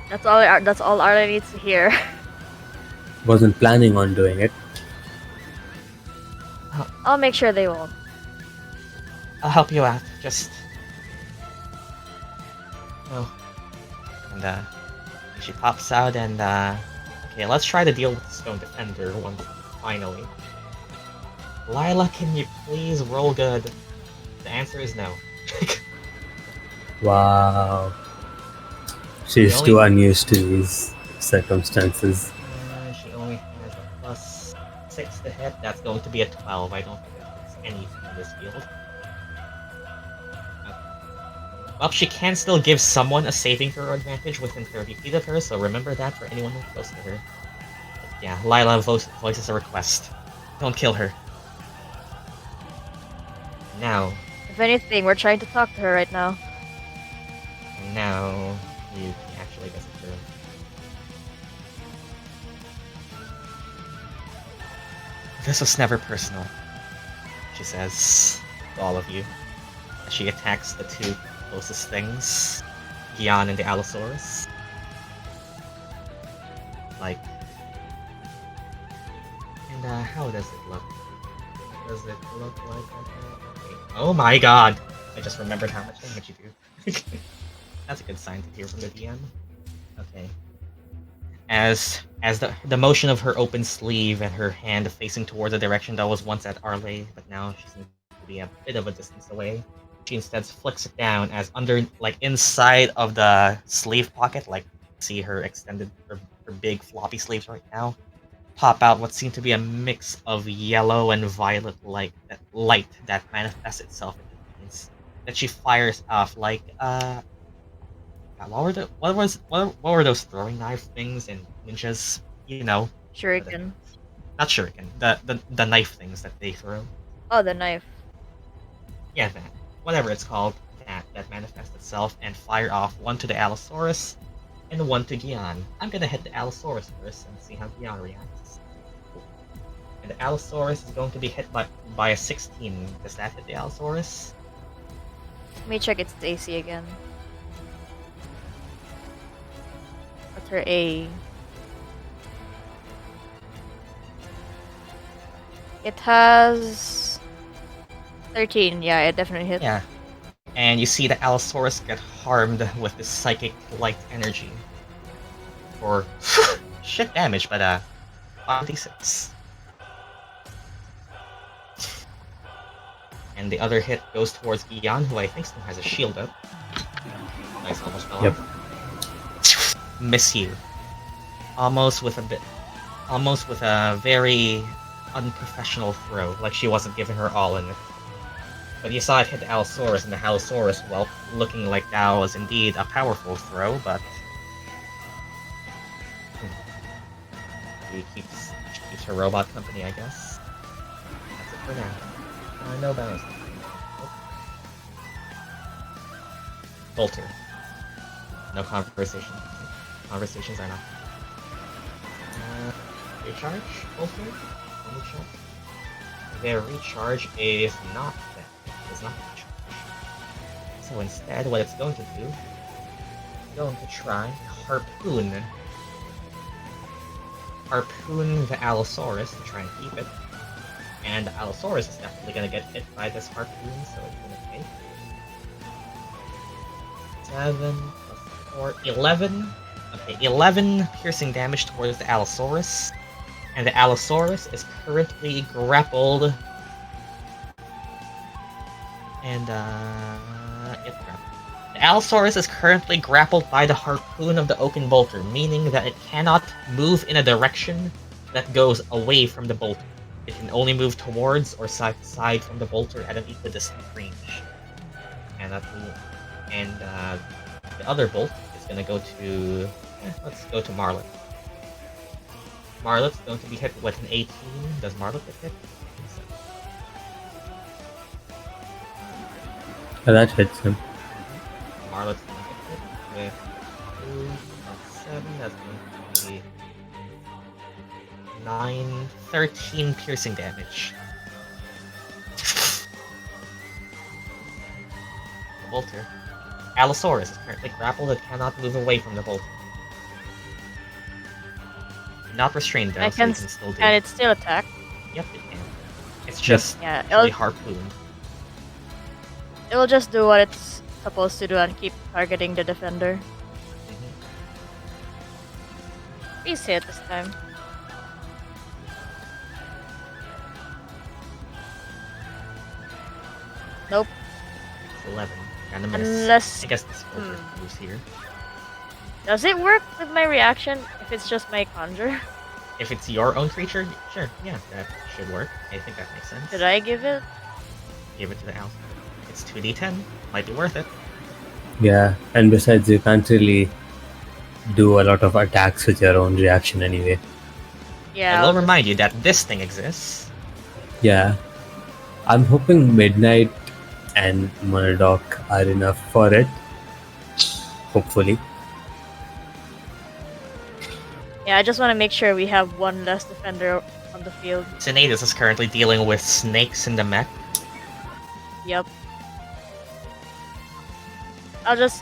That's all Arleigh needs to hear. Wasn't planning on doing it. I'll make sure they won't. I'll help you out. Just oh, and she pops out and okay, let's try to deal with the Stone Defender once finally. Lila, can you please roll good? The answer is no. Wow. She's The too only- unused to these circumstances. She only has a +6 to hit. That's going to be a 12. I don't think that's anything in this field. Well, she can still give someone a saving throw advantage within 30 feet of her, so remember that for anyone who's close to her. But yeah, Lila voices a request. Don't kill her. Now, If anything, we're trying to talk to her right now. now, you actually gets it through. This was never personal, she says to all of you. As she attacks the two closest things, Gyan and the Allosaurus. Like, and how does it look? Does it look like that? Wait, oh my god! I just remembered how much damage you do. That's a good sign to hear from the DM. Okay. As the motion of her open sleeve and her hand facing towards the direction that was once at Arleigh, but now she seems to be a bit of a distance away. She instead flicks it down as inside of the sleeve pocket, like see her extended her big floppy sleeves right now, pop out what seem to be a mix of yellow and violet light that manifests itself into things that she fires off like what were those throwing knife things in ninjas? You know, Shuriken. not shuriken, the knife things that they throw. Oh, the knife. Yeah, that. Whatever it's called, that manifests itself and fire off one to the Allosaurus and one to Gyan. I'm gonna hit the Allosaurus first and see how Gyan reacts. And the Allosaurus is going to be hit by a 16. Does that hit the Allosaurus? Let me check its AC again. What's her A? It has 13. Yeah, it definitely hits. Yeah. And you see the Allosaurus get harmed with this psychic light energy. For shit damage, but 5d6. And the other hit goes towards Gyan, who I think still has a shield up. Nice, almost fell Yep. off. Miss you. Almost with a very unprofessional throw, like she wasn't giving her all in it. But you saw it hit the Allosaurus, and the Allosaurus, well, looking like that was indeed a powerful throw, but she keeps her robot company, I guess. That's it for now. No bonus. Nope. Bolter. No conversation. Conversations are not. Recharge? Bolter? Let me check. Their recharge is not that. It's not recharge. So instead, what it's going to do, it's going to try harpoon the Allosaurus to try and keep it. And the Allosaurus is definitely going to get hit by this harpoon, so it's going to take 7 plus 4, 11. Okay, 11 piercing damage towards the Allosaurus. And the Allosaurus is currently grappled. And, it's grappled. The Allosaurus is currently grappled by the harpoon of the Oaken Bolter, meaning that it cannot move in a direction that goes away from the bolter. It can only move towards or side to side from the bolter at an equidistant range. And the other bolt is going to go to... let's go to Marlet. Marlet's going to be hit with an 18. Does Marlet get hit? Oh, that hits him. Marlet's going to get hit with 2 plus 7. That's going to be 9, 13 piercing damage. The bolter. Allosaurus is currently grappled and cannot move away from the bolter. Not restrained though, so you can still do Can it. it still attack? Yep, it can. It's just Yeah, actually harpooned. it will just do what it's supposed to do and keep targeting the defender. Please hit this time. Nope. It's 11. Gonna miss. Unless... I guess this bolter moves here. Does it work with my reaction if it's just my conjure? If it's your own creature, sure, yeah, that should work. I think that makes sense. Should I give it? Give it to the alpha. It's 2d10. Might be worth it. Yeah, and besides, you can't really do a lot of attacks with your own reaction anyway. Yeah. I will remind you that this thing exists. Yeah. I'm hoping Midnight and Murdock are enough for it. Hopefully. Yeah, I just want to make sure we have one less defender on the field. Sinetis is currently dealing with snakes in the mech. Yep. I'll just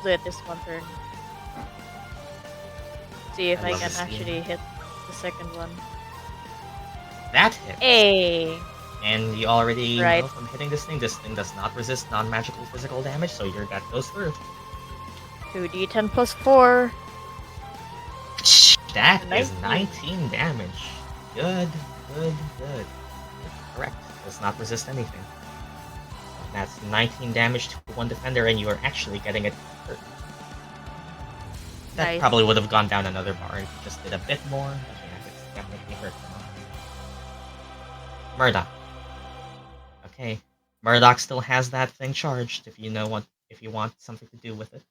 do it this one turn. See if I I love can this game. actually hit the second one. That hits. Hey. And you already Right. know from hitting this thing does not resist non-magical physical damage, so that goes through. 2d10 plus 4. That is 19. 19 damage. Good. Correct. Does not resist anything. That's 19 damage to one defender, and you are actually getting it hurt. That Nice. probably would have gone down another bar if you just did a bit more. Yeah, it's definitely hurt now. Murdock. Okay. Murdock still has that thing charged if you want something to do with it.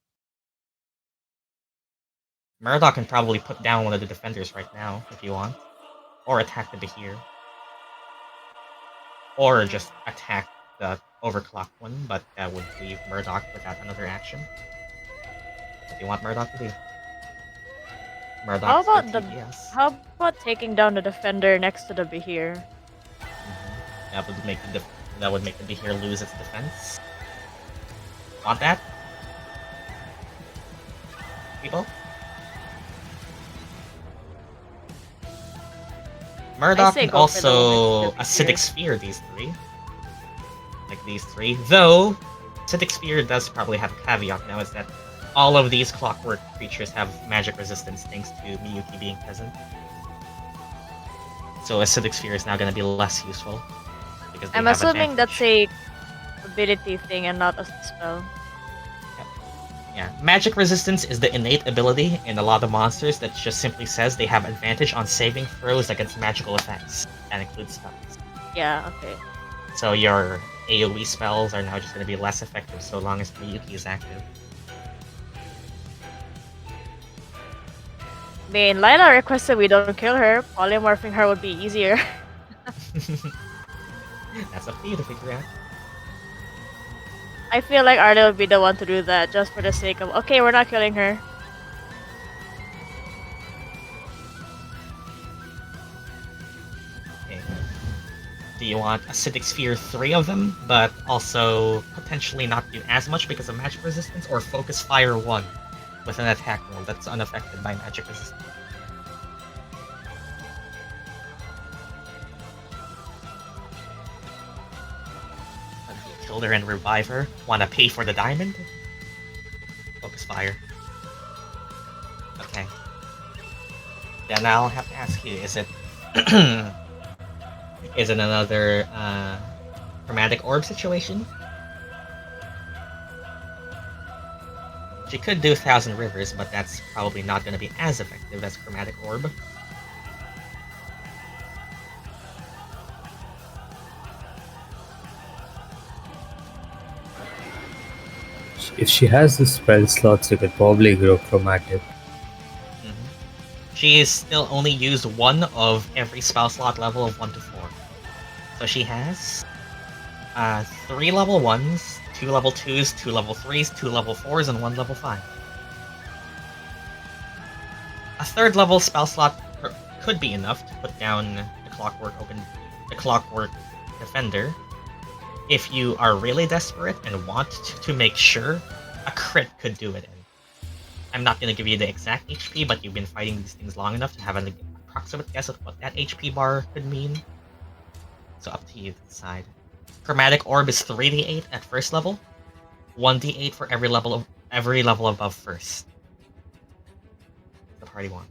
Murdock can probably put down one of the defenders right now, if you want. Or attack the Behir. Or just attack the overclocked one, but that would leave Murdock without another action. What do you want Murdock to do? Murdock's about the- TPS. How about taking down the defender next to the Behir? That would make the Behir lose its defense. Want that? People? Murdock say can go for the also woman's sphere. acidic sphere these three. Like these three. Though, acidic sphere does probably have a caveat now, is that all of these clockwork creatures have magic resistance thanks to Miyuki being present. So acidic sphere is now going to be less useful. Because they I'm have assuming advantage. that's a ability thing and not a spell. Yeah, magic resistance is the innate ability in a lot of monsters that just simply says they have advantage on saving throws against magical effects. That includes spells. Yeah, okay. So your AoE spells are now just going to be less effective so long as Miyuki is active. I mean, Lila requested we don't kill her. Polymorphing her would be easier. That's up to you to figure out. I feel like Arleigh would be the one to do that just for the sake of, okay, we're not killing her. Okay. Do you want Acidic Sphere 3 of them, but also potentially not do as much because of magic resistance, or Focus Fire 1 with an attack roll that's unaffected by magic resistance? Kill her and revive her. Wanna pay for the diamond? Focus Fire. Okay. Then I'll have to ask you, is it is it another chromatic orb situation? She could do 1,000 Rivers, but that's probably not going to be as effective as chromatic orb. If she has the spell slots, you could probably grow chromatic. She is still only used one of every spell slot level of 1 to 4. So she has 3 level 1s, 2 level 2s, 2 level 3s, 2 level 4s, and 1 level 5. A 3rd level spell slot could be enough to put down the Clockwork Defender. If you are really desperate and want to make sure, a crit could do it in. I'm not going to give you the exact HP, but you've been fighting these things long enough to have an approximate guess of what that HP bar could mean. So up to you to decide. Chromatic Orb is 3d8 at first level, 1d8 for every level above first. The party one.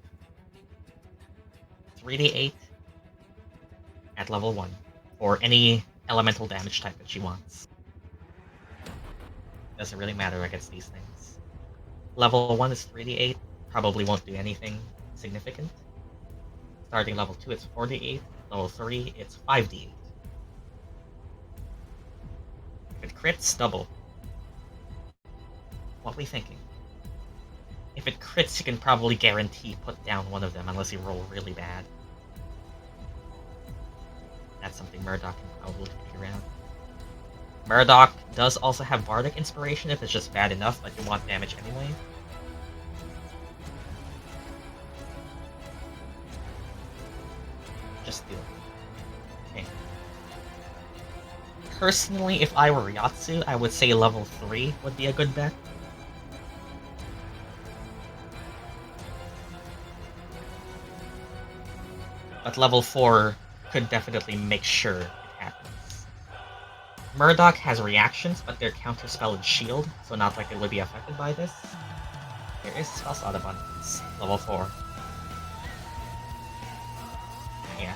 3d8 at level 1 for any elemental damage type that she wants. Doesn't really matter against these things. Level 1 is 3d8, probably won't do anything significant. Starting level 2, it's 4d8. Level 3, it's 5d8. If it crits, double. What are we thinking? If it crits, you can probably guarantee put down one of them unless you roll really bad. That's something Murdock can probably figure out. Murdock does also have Bardic Inspiration if it's just bad enough, but you want damage anyway. Just do it. Okay. Personally, if I were Yatsu, I would say level 3 would be a good bet. But level 4 could definitely make sure it happens. Murdock has reactions, but they're counterspell and shield, so not like it would be affected by this. There is spell slot abundance, level 4. Yeah.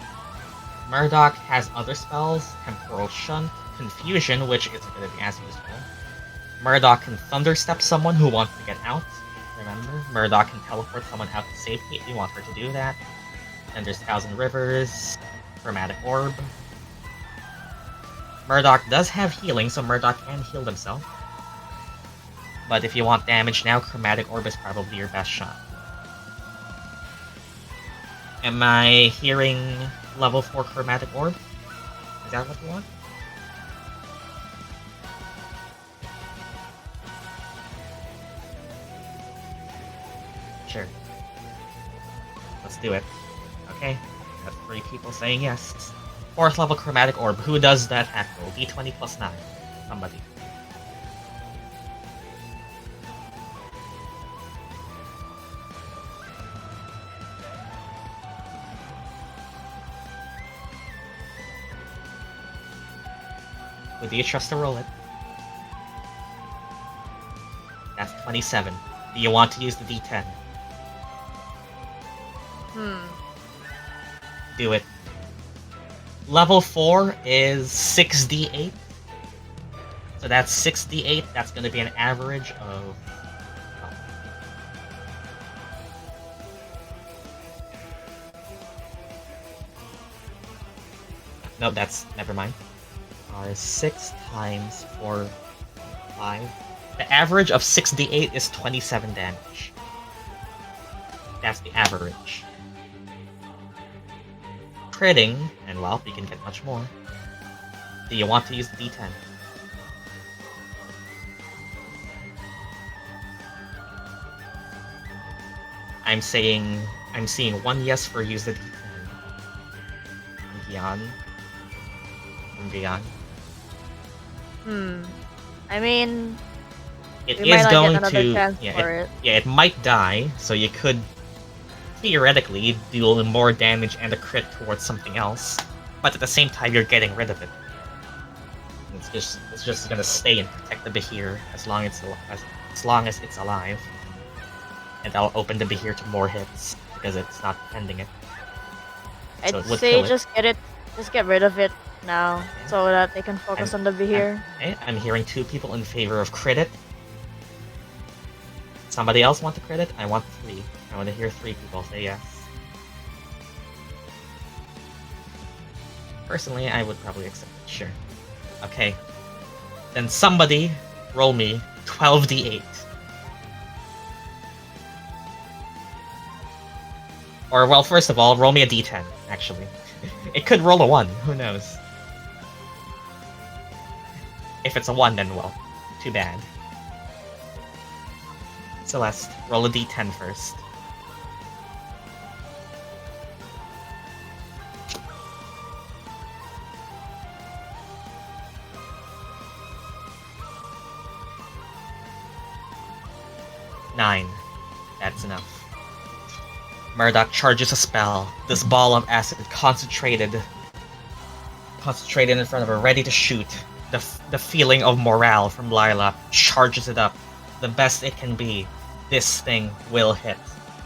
Murdock has other spells, Temporal Shunt, Confusion, which isn't going to be as useful. Murdock can Thunderstep someone who wants to get out. Remember, Murdock can teleport someone out to safety if you want her to do that. Then there's 1,000 Rivers, Chromatic Orb. Murdock does have healing, so Murdock can heal himself. But if you want damage now, Chromatic Orb is probably your best shot. Am I hearing level 4 Chromatic Orb? Is that what you want? Sure. Let's do it. Okay, got 3 people saying yes. 4th level Chromatic Orb. Who does that hack roll? D20 plus 9. Somebody. Who do you trust to roll it? That's 27. Do you want to use the D10? Do it. Level 4 is 6d8. So that's 6d8. That's going to be an average of... No, that's... Never mind. 6 times 4... 5... The average of 6d8 is 27 damage. That's the average. Critting, and well, you can get much more. Do you want to use the d10? I'm seeing one yes for use the d10. Gyan. I mean, it we might is not going get another to chance for it. Yeah, it might die, so you could theoretically deal more damage and a crit towards something else, but at the same time you're getting rid of it. It's just gonna stay and protect the Behir as long as it's alive. And I'll open the Behir to more hits because it's not defending it. I'd So it would say kill it. just get rid of it now so that they can focus on the Behir. I'm hearing 2 people in favor of crit it. Somebody else want to crit it? I want 3. I want to hear 3 people say yes. Personally, I would probably accept it, sure. Okay. Then somebody roll me 12d8. Or, well, first of all, roll me a d10, actually. It could roll a 1, who knows? If it's a 1, then, well, too bad. Celeste, roll a d10 first. Nine. That's enough. Murdock charges a spell. This ball of acid concentrated in front of her, ready to shoot. The feeling of morale from Lila charges it up. The best it can be. This thing will hit.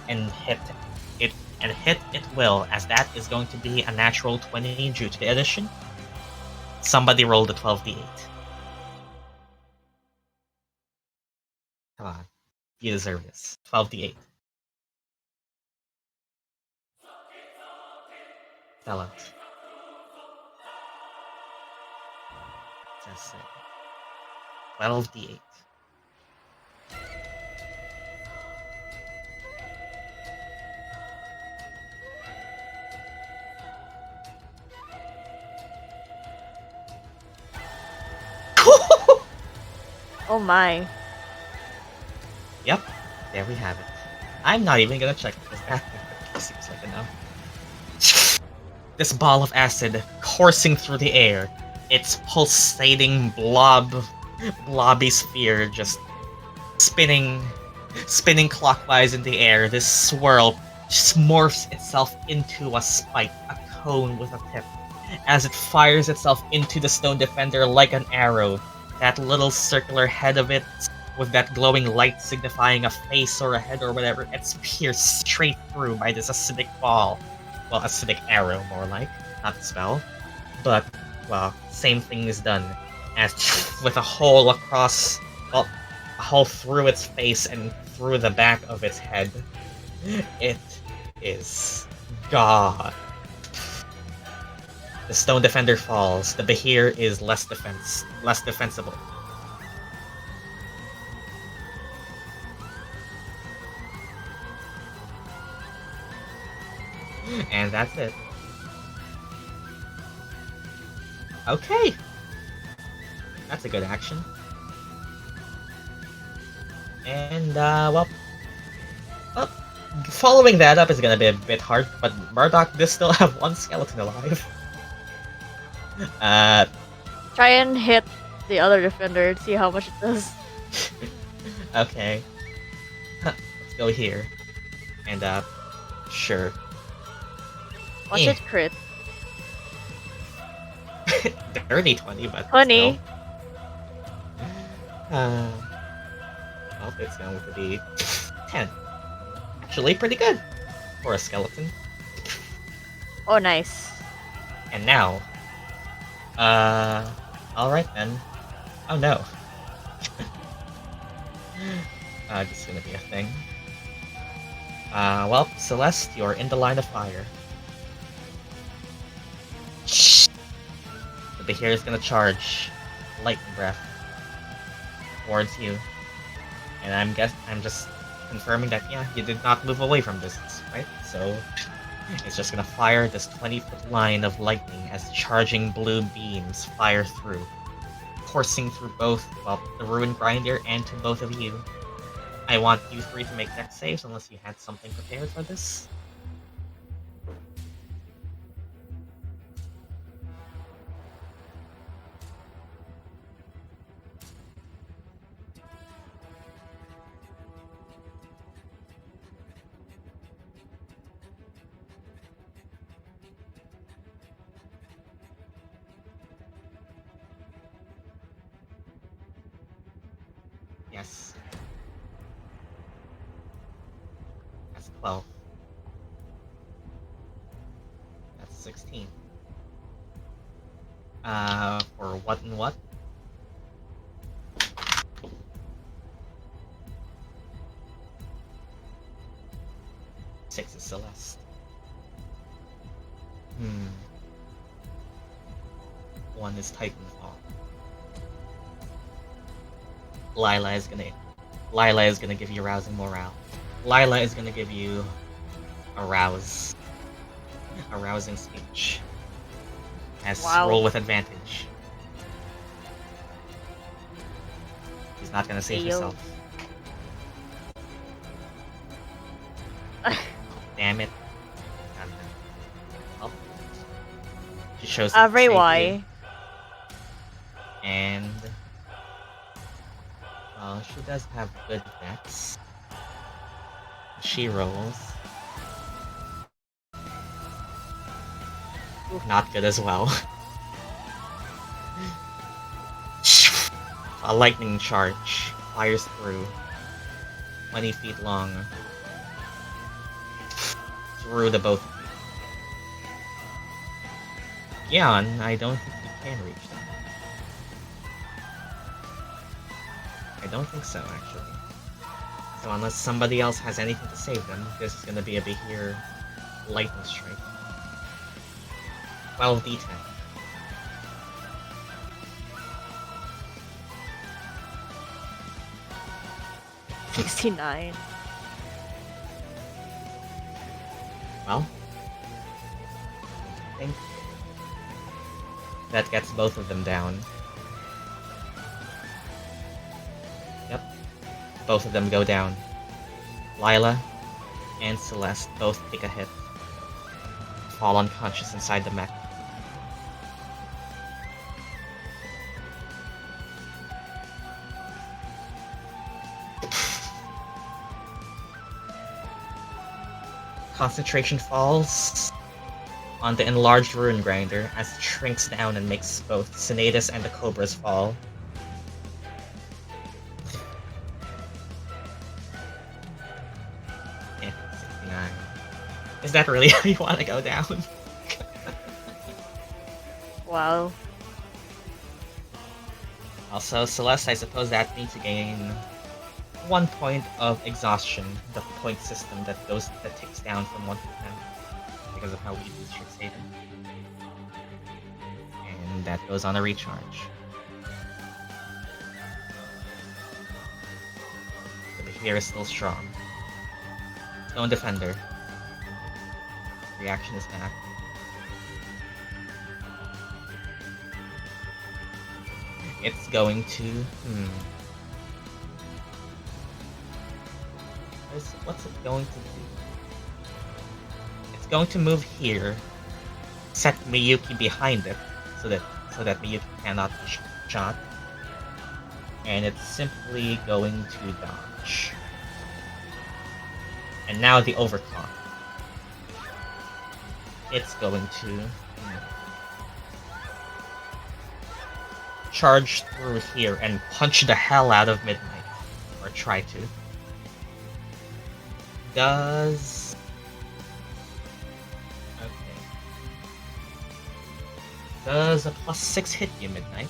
And hit it will, as that is going to be a natural 20 due to the addition. Somebody rolled a 12d8. Come on. You deserve this. 12d8. Tell it. Just say 12d8. Oh my. Yep, there we have it. I'm not even gonna check because that seems like enough. This ball of acid coursing through the air, its pulsating blobby sphere just spinning clockwise in the air. This swirl just morphs itself into a spike, a cone with a tip, as it fires itself into the stone defender like an arrow. That little circular head of it, with that glowing light signifying a face or a head or whatever, it's pierced straight through by this acidic ball. Well, acidic arrow, more like, not the spell. But, well, same thing is done. As with a hole across, well, a hole through its face and through the back of its head. It is gone. The stone defender falls. The Behir is less defensible. And that's it. Okay. That's a good action. And, well, following that up is gonna be a bit hard, but Murdock does still have one skeleton alive. Try and hit the other defender and see how much it does. Okay. Let's go here. And, sure. Watch it crit. Dirty 20, but 20. still. Well, it's going to be 10. Actually, pretty good for a skeleton. Oh, nice. And now, alright then. Oh no. This is gonna be a thing. Well, Celeste, you're in the line of fire. The Hare is gonna charge lightning breath towards you, and I'm just confirming that you did not move away from this, right? So it's just gonna fire this 20-foot line of lightning as charging blue beams fire through, coursing through both, well, the Ruin Grinder and to both of you. I want you three to make dex saves unless you had something prepared for this. Yes. That's 12. That's 16. For what and what? Six is Celeste. One is Titanfall. Lila is gonna give you rousing morale. Lila is gonna give you arousing speech. As roll with advantage. She's not gonna save herself. Damn it. Well, she shows Ray Y. And well, she does have good dex. She rolls. Not good as well. A lightning charge fires through 20 feet long through the both of you. Gyan, I don't think you can reach them. I don't think so, actually. So unless somebody else has anything to save them, this is gonna be a Behir lightning strike. 12d10. $69. Well, I think that gets both of them down. Yep, both of them go down. Lila and Celeste both take a hit, fall unconscious inside the mech. Concentration falls on the enlarged Ruin Grinder as it shrinks down and makes both Sinetis and the Cobras fall. Yeah, 69. Is that really how you want to go down? Wow. Also, Celeste, I suppose that means to gain 1 point of exhaustion, the point system that ticks down from 1 to 10 because of how we use Strixhaven. And that goes on a recharge. The Behir is still strong. Stone Defender. Reaction is back. It's going to... What's it going to do? It's going to move here, set Miyuki behind it, so that Miyuki cannot be shot, and it's simply going to dodge. And now the overclock. It's going to charge through here and punch the hell out of Midnight. Or try to. Does... Okay. Does a +6 hit you, Midnight?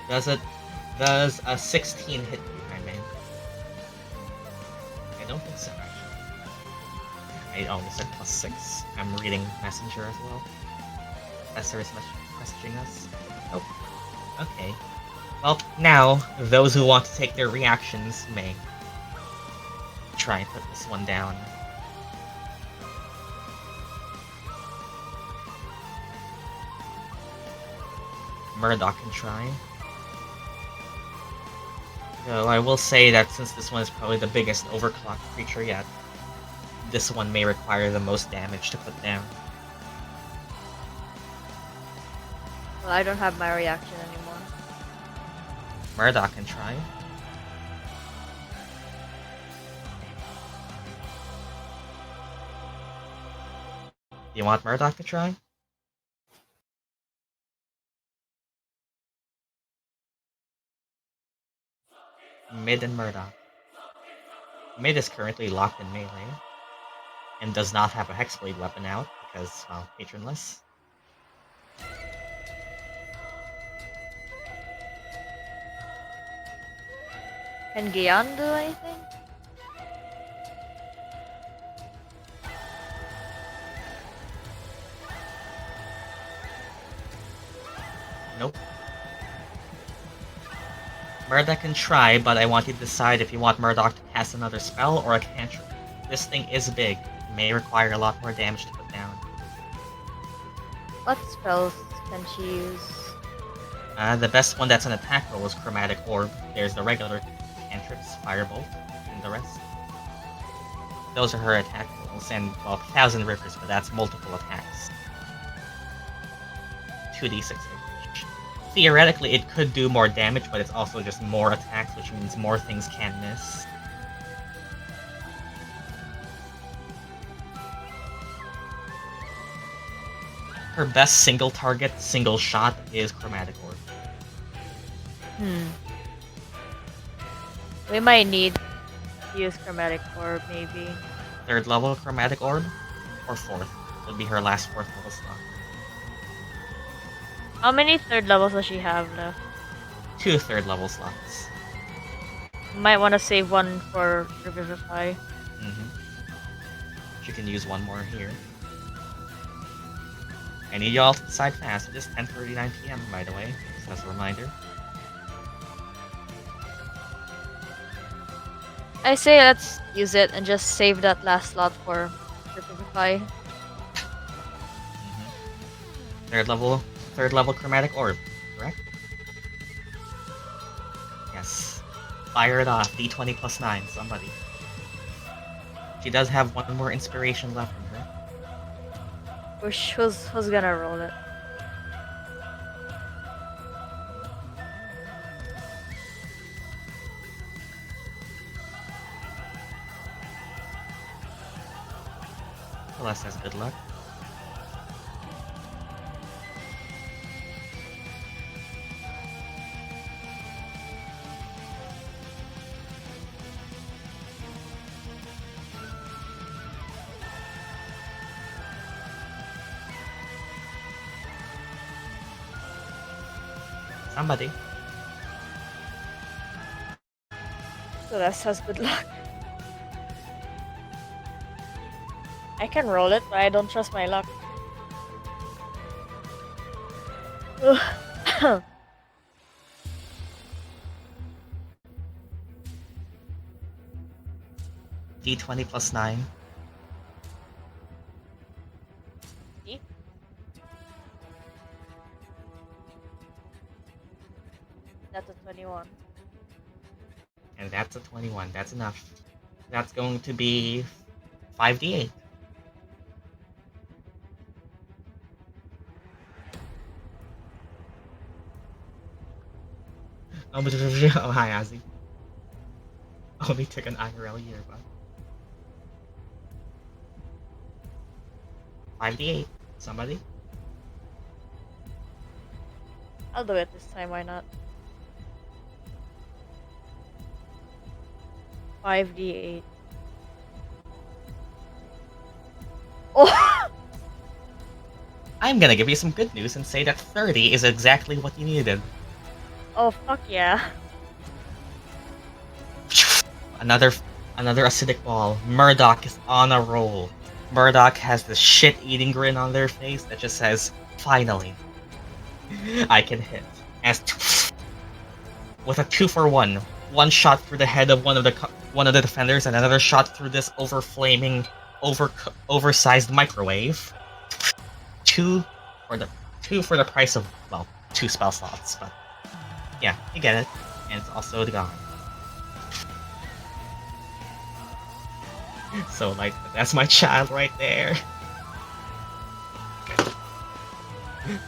Does a 16 hit you, I mean? I don't think so, actually. I only said +6. I'm reading Messenger as well. Professor is messaging us. Oh, okay. Well, now, those who want to take their reactions may try and put this one down. Murdock can try. Though I will say that since this one is probably the biggest overclocked creature yet, this one may require the most damage to put down. Well, I don't have my reaction anymore. Murdock can try. You want Murdock to try? Mid and Murdock. Mid is currently locked in melee, and does not have a Hexblade weapon out because, well, patronless. Can Gyan do anything? Nope. Murdock can try, but I want you to decide if you want Murdock to cast another spell or a cantrip. This thing is big. It may require a lot more damage to put down. What spells can she use? The best one that's an attack roll is Chromatic Orb. There's the regular cantrips, Firebolt, and the rest. Those are her attack rolls, and, well, Thousand Rivers, but that's multiple attacks. 2d6 each. Theoretically, it could do more damage, but it's also just more attacks, which means more things can miss. Her best single target, single shot is Chromatic Orb. We might need to use Chromatic Orb, maybe. 3rd level Chromatic Orb, or 4th. Would be her last 4th level slot. How many 3rd levels does she have left? 2 3rd level slots. Might want to save one for Revivify. She can use one more here. I need y'all to decide fast. It is 10:39 PM, by the way, so as a reminder. I say let's use it and just save that last slot for Revivify. 3rd level Chromatic Orb, correct? Yes. Fire it off. D20 plus 9, somebody. She does have one more inspiration left in her. Who's gonna roll it? Celeste has good luck. Somebody. Celeste has good luck. I can roll it, but I don't trust my luck. D20 plus 9. See? That's a 21. And that's a 21. That's enough. That's going to be 5d8. Oh, hi, Ozzy. Only took an IRL year, but... 5d8. Somebody? I'll do it this time, why not? 5d8. Oh! I'm gonna give you some good news and say that 30 is exactly what you needed. Oh, fuck yeah. Another acidic ball. Murdock is on a roll. Murdock has this shit-eating grin on their face that just says, "Finally, I can hit." As with a 2-for-1, one shot through the head of one of the defenders, and another shot through this oversized microwave. Two for the price of, well, 2 spell slots, but yeah, you get it. And it's also gone. So, like, that's my child right there.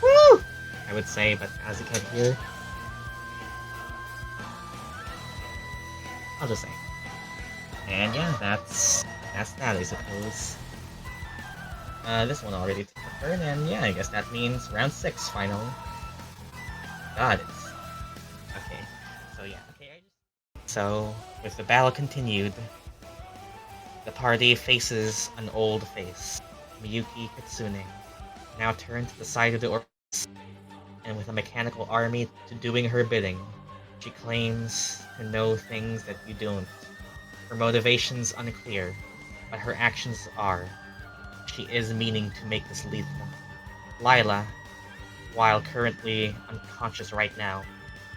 Woo! I would say, but as you can hear, I'll just say. And yeah, that's that, I suppose. This one already took a turn, and yeah, I guess that means round 6 finally. Got it. Okay, so yeah, okay. So, with the battle continued, the party faces an old face, Miyuki Kitsune, now turned to the side of the orcs, and with a mechanical army to doing her bidding. She claims to know things that you don't. Her motivation's unclear, but her actions are. She is meaning to make this lethal. Lila, while currently unconscious right now,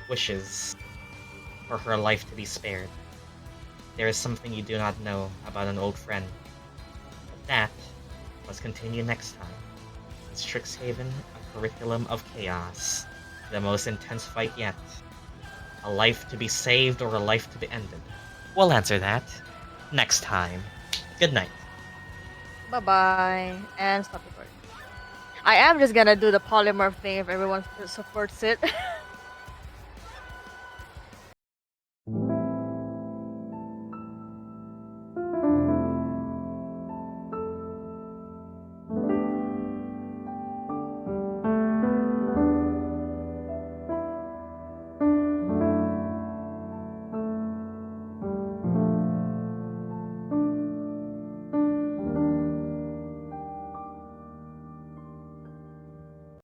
wishes for her life to be spared. There is something you do not know about an old friend. But that must continue next time. In Strixhaven, a curriculum of chaos. The most intense fight yet. A life to be saved or a life to be ended? We'll answer that next time. Good night. Bye-bye. And stop recording. I am just gonna do the polymorph thing if everyone supports it.